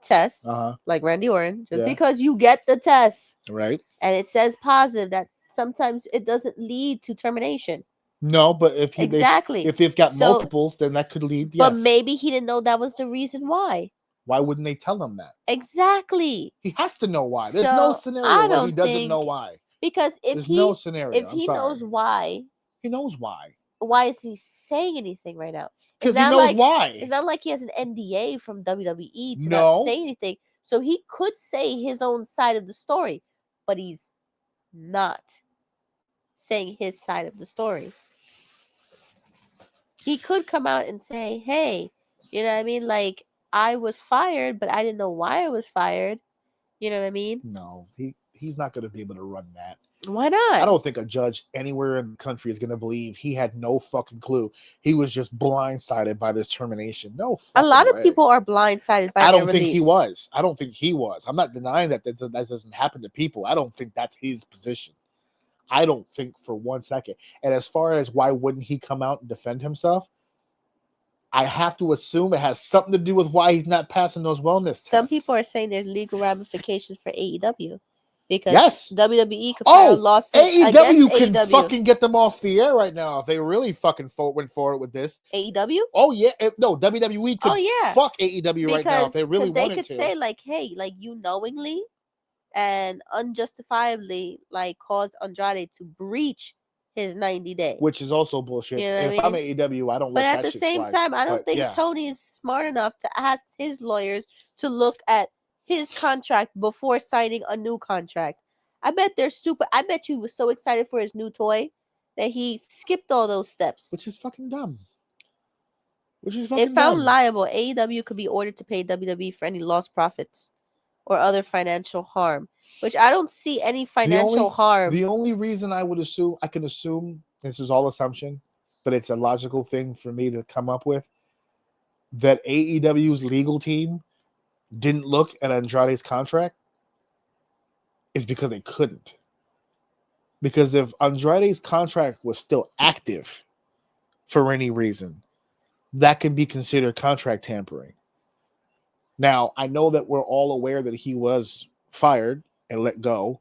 test, like Randy Orton, because you get the test, right, and it says positive, that sometimes it doesn't lead to termination. No, but if they've got multiples, then that could lead. Yes. But maybe he didn't know that was the reason why. Why wouldn't they tell him that? Exactly. He has to know why. There's no scenario where he doesn't know why. Because if no scenario. If he knows why, he knows why. Why is he saying anything right now? Because he knows why. It's not like he has an NDA from WWE to not say anything. So he could say his own side of the story, but he's not saying his side of the story. He could come out and say, hey, you know what I mean? Like, I was fired, but I didn't know why I was fired. You know what I mean? No, he's not going to be able to run that. Why not? I don't think a judge anywhere in the country is going to believe he had no fucking clue. He was just blindsided by this termination. No, a lot of people are blindsided by. I don't think he was. I don't think he was. I'm not denying that doesn't happen to people. I don't think that's his position. I don't think for 1 second. And as far as why wouldn't he come out and defend himself, I have to assume it has something to do with why he's not passing those wellness tests. Some people are saying there's legal ramifications for AEW. because Yes. WWE could file a lawsuit against AEW can AEW. fucking get them off the air right now if they really fucking went forward with this. AEW? Oh yeah, no, WWE could yeah. fuck AEW right now if they really they wanted could to. say like, hey, like you knowingly and unjustifiably like caused Andrade to breach his 90-day. Which is also bullshit. You know what If I I'm mean? AEW, I don't But let at that the shit same slide. time, I don't But, think yeah. Tony is smart enough to ask his lawyers to look at his contract before signing a new contract. I bet you was so excited for his new toy that he skipped all those steps. Which is fucking dumb. If found liable, AEW could be ordered to pay WWE for any lost profits or other financial harm, which I don't see any financial harm. The only reason I can assume, this is all assumption, but it's a logical thing for me to come up with, that AEW's legal team didn't look at Andrade's contract is because they couldn't. Because if Andrade's contract was still active for any reason, that can be considered contract tampering. Now, I know that we're all aware that he was fired and let go,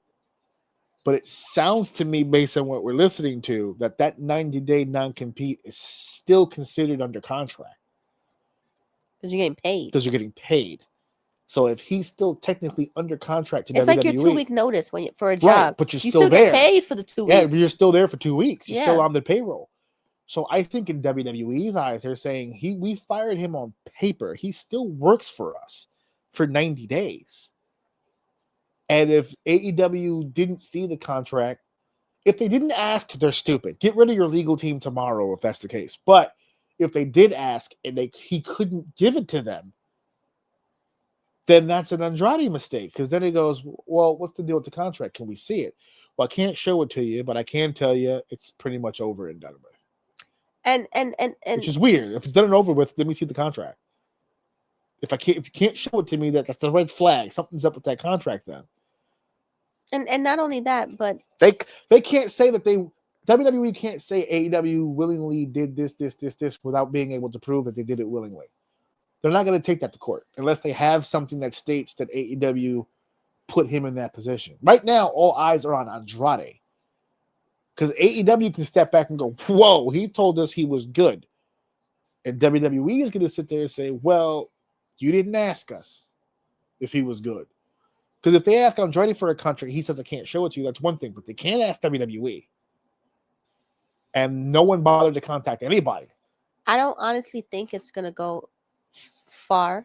but it sounds to me, based on what we're listening to, that 90-day non-compete is still considered under contract. Because you're getting paid. So if he's still technically under contract to it's WWE, like your 2-week notice for a job. Right, but you're still there. Get paid for the 2 weeks. Yeah, but you're still there for 2 weeks. You're still Yeah. on the payroll. So I think in WWE's eyes, they're saying we fired him on paper. He still works for us for 90 days. And if AEW didn't see the contract, if they didn't ask, they're stupid. Get rid of your legal team tomorrow if that's the case. But if they did ask and he couldn't give it to them, then that's an Andrade mistake. Because then he goes, well, what's the deal with the contract? Can we see it? Well, I can't show it to you, but I can tell you it's pretty much over and done with. And which is weird. If it's done and over with, let me see the contract. If you can't show it to me, that's the red flag. Something's up with that contract then. And not only that, but they can't say that WWE can't say AEW willingly did this without being able to prove that they did it willingly. They're not going to take that to court unless they have something that states that AEW put him in that position. Right now, all eyes are on Andrade. Because AEW can step back and go, whoa, he told us he was good. And WWE is going to sit there and say, well, you didn't ask us if he was good. Because if they ask Andrade for a contract, he says, I can't show it to you. That's one thing. But they can't ask WWE. And no one bothered to contact anybody. I don't honestly think it's going to go far.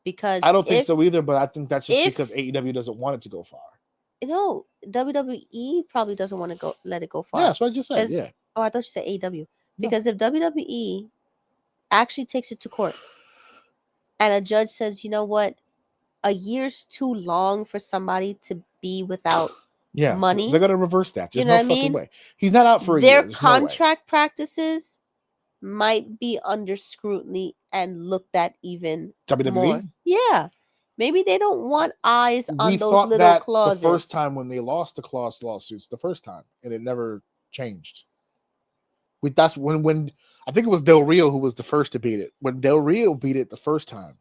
Because I don't think so either, but I think that's just because AEW doesn't want it to go far. No, WWE probably doesn't want to let it go far. Yeah, that's what I just said. Yeah. Oh, I thought you said AEW. Because if WWE actually takes it to court and a judge says, you know what, a year's too long for somebody to be without money. They're going to reverse that. There's no fucking way. He's not out for a year. Their contract practices might be under scrutiny and looked at even more. Yeah. Maybe they don't want eyes on those little clauses. The first time when they lost the clause lawsuits, the first time, and it never changed. That's when I think it was Del Rio who was the first to beat it. When Del Rio beat it the first time,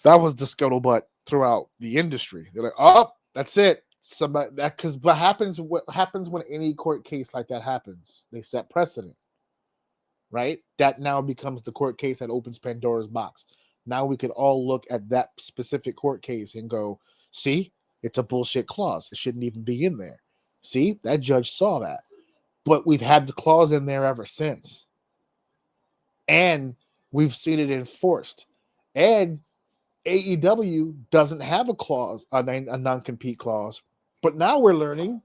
that was the scuttlebutt throughout the industry. They're like, oh, that's it. Somebody because what happens when any court case like that happens? They set precedent, right? That now becomes the court case that opens Pandora's box. Now we could all look at that specific court case and go, see, it's a bullshit clause. It shouldn't even be in there. See, that judge saw that. But we've had the clause in there ever since. And we've seen it enforced. And AEW doesn't have a clause, a non-compete clause. But now we're learning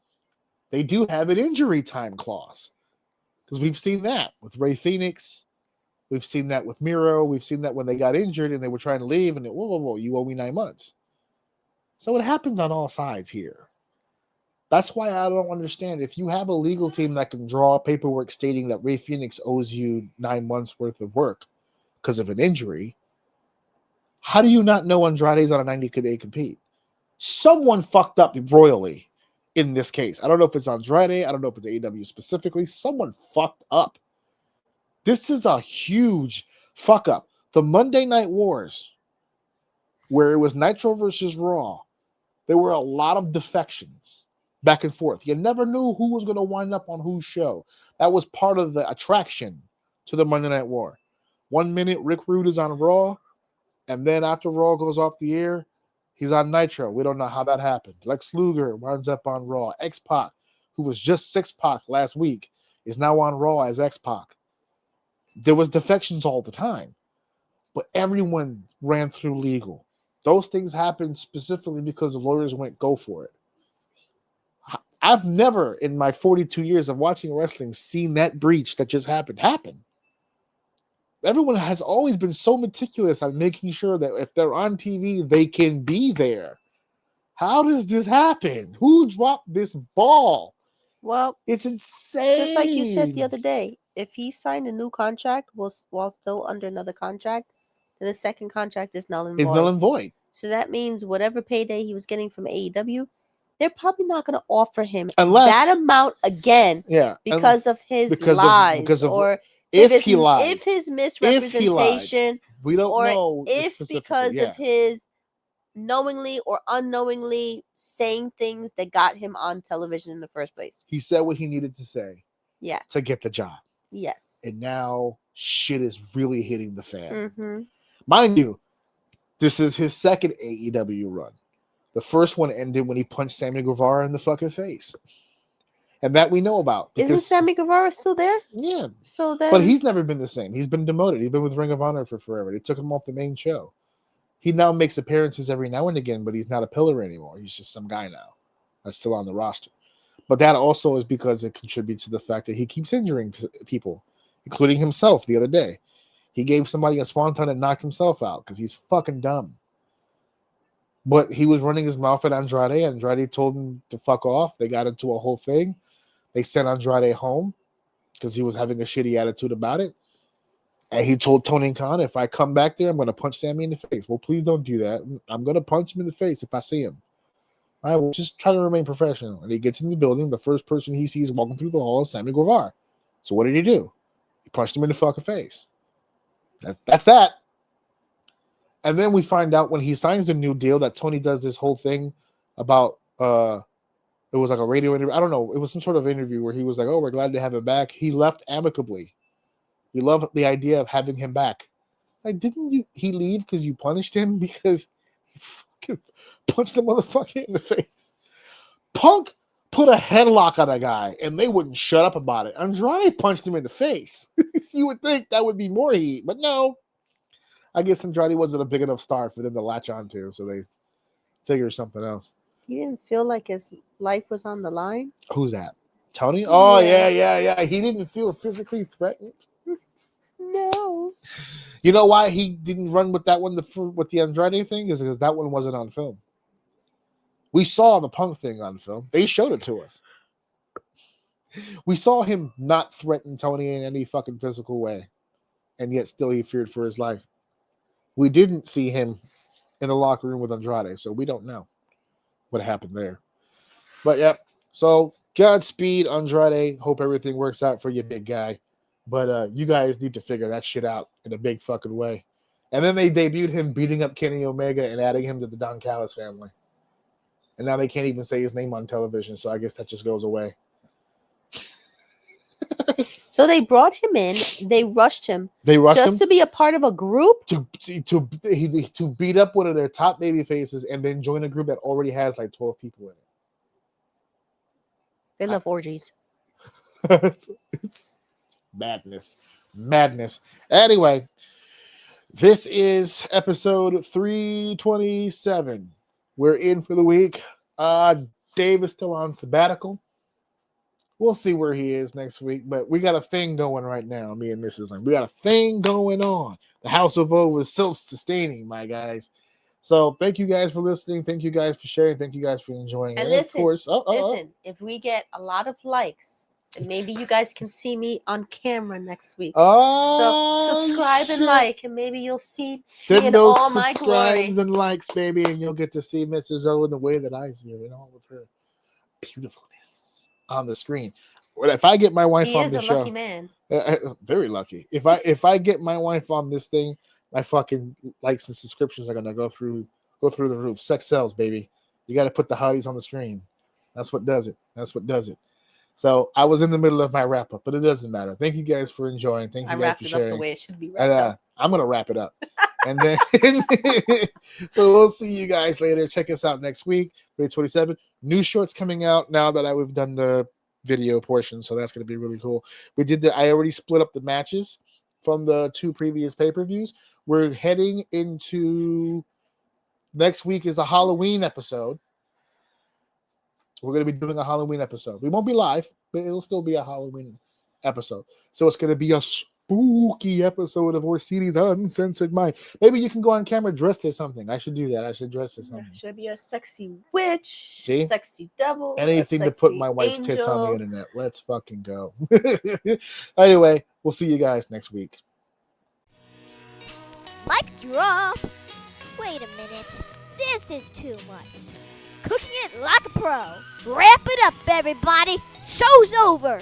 they do have an injury time clause. Because we've seen that with Rey Fenix. We've seen that with Miro. We've seen that when they got injured and they were trying to leave and whoa, you owe me 9 months. So it happens on all sides here. That's why I don't understand. If you have a legal team that can draw paperwork stating that Rey Fenix owes you 9 months worth of work because of an injury, how do you not know Andrade's on a 90-day compete? Someone fucked up royally in this case. I don't know if it's Andrade. I don't know if it's AEW specifically. Someone fucked up. This is a huge fuck up. The Monday Night Wars, where it was Nitro versus Raw, there were a lot of defections back and forth. You never knew who was going to wind up on whose show. That was part of the attraction to the Monday Night War. 1 minute, Rick Rude is on Raw, and then after Raw goes off the air, he's on Nitro. We don't know how that happened. Lex Luger winds up on Raw. X-Pac, who was just 6-Pac last week, is now on Raw as X-Pac. There was defections all the time, but everyone ran through legal. Those things happened specifically because the lawyers went, go for it. I've never, in my 42 years of watching wrestling, seen that breach that just happened happen. Everyone has always been so meticulous on making sure that if they're on TV, they can be there. How does this happen? Who dropped this ball? Well, It's insane. just like you said the other day, if he signed a new contract while still under another contract, then the second contract is null and It's void. null and void. So that means whatever payday he was getting from AEW, they're probably not going to offer him Unless- that amount again Yeah. because of his because of- lies because of- or if he lied. if his misrepresentation, We don't or know. if specifically, because yeah. of his knowingly or unknowingly saying things that got him on television in the first place. He said what he needed to say Yeah. to get the job. Yes. And now shit is really hitting the fan. Mm-hmm. Mind you, this is his second AEW run. The first one ended when he punched Sammy Guevara in the fucking face. And that we know about. Isn't Sammy Guevara still there? Yeah. So then, But he's never been the same. He's been demoted. He's been with Ring of Honor for forever. They took him off the main show. He now makes appearances every now and again, but he's not a pillar anymore. He's just some guy now that's still on the roster. But that also is because it contributes to the fact that he keeps injuring people, including himself the other day. He gave somebody a swanton and knocked himself out because he's fucking dumb. But he was running his mouth at Andrade. Andrade told him to fuck off. They got into a whole thing. They sent Andrade home because he was having a shitty attitude about it. And he told Tony Khan, if I come back there, I'm going to punch Sammy in the face. Well, please don't do that. I'm going to punch him in the face if I see him. All right, we'll just try to remain professional. And he gets in the building. The first person he sees walking through the hall is Sammy Guevara. So what did he do? He punched him in the fucking face. That's that. And then we find out when he signs the new deal that Tony does this whole thing about it was like a radio interview. I don't know. It was some sort of interview where he was like, oh, we're glad to have him back. He left amicably. We love the idea of having him back. Like, didn't he leave because you punished him? Because he fucking punched the motherfucker in the face. Punk put a headlock on a guy and they wouldn't shut up about it. Andrade punched him in the face. You would think that would be more heat, but no. I guess Andrade wasn't a big enough star for them to latch onto, so they figured something else. he didn't feel like his life was on the line. Who's that? Tony? Oh, Yeah. yeah. He didn't feel physically threatened. No. You know why he didn't run with that one with the Andrade thing? Is because that one wasn't on film. We saw the Punk thing on film. They showed it to us. We saw him not threaten Tony in any fucking physical way, and yet still he feared for his life. We didn't see him in the locker room with Andrade, so we don't know what happened there. But yeah, so Godspeed, Andrade. Hope everything works out for you, big guy. But you guys need to figure that shit out in a big fucking way. And then they debuted him beating up Kenny Omega and adding him to the Don Callis family. And now they can't even say his name on television, so I guess that just goes away. So they brought him in. They rushed him. They rushed just him to be a part of a group. to beat up one of their top baby faces and then join a group that already has like 12 people in it. They love orgies. it's madness. Anyway, this is episode 327. We're in for the week. Dave is still on sabbatical. We'll see where he is next week, but we got a thing going right now, me and Mrs. Lane. We got a thing going on. The House of O is self-sustaining, my guys. So thank you guys for listening. Thank you guys for sharing. Thank you guys for enjoying. And listen, listen, of course, listen, if we get a lot of likes, then maybe you guys can see me on camera next week. So subscribe and like, and maybe you'll see me Send in those all my glory. subscribes and likes, baby, and you'll get to see Mrs. O in the way that I see her in all of her beautifulness on the screen. If I get my wife He on is the a show, lucky man. Very lucky. If I get my wife on this thing, my fucking likes and subscriptions are gonna go through the roof. Sex sells, baby. You got to put the hotties on the screen. That's what does it. That's what does it. So I was in the middle of my wrap up, but it doesn't matter. Thank you guys for enjoying. Thank you I guys wrapped for it sharing. up the way it should be wrapped And up. I'm gonna wrap it up. And then so we'll see you guys later. Check us out next week, 327. New shorts coming out now that we've done the video portion, so that's gonna be really cool. I already split up the matches from the 2 previous pay-per-views. We're heading into next week is a Halloween episode. We're going to be doing a Halloween episode. We won't be live, but it'll still be a Halloween episode. So it's going to be a spooky episode of Orsini's Uncensored Mind. Maybe you can go on camera dressed as something. I should do that. I should dress as something. Should I be a sexy witch? See? Sexy devil? Anything to put my wife's tits on the angel. internet. Let's fucking go. Anyway, we'll see you guys next week. Mic drop. Wait a minute. This is too much. Cooking it like a pro. Wrap it up, everybody. Show's over.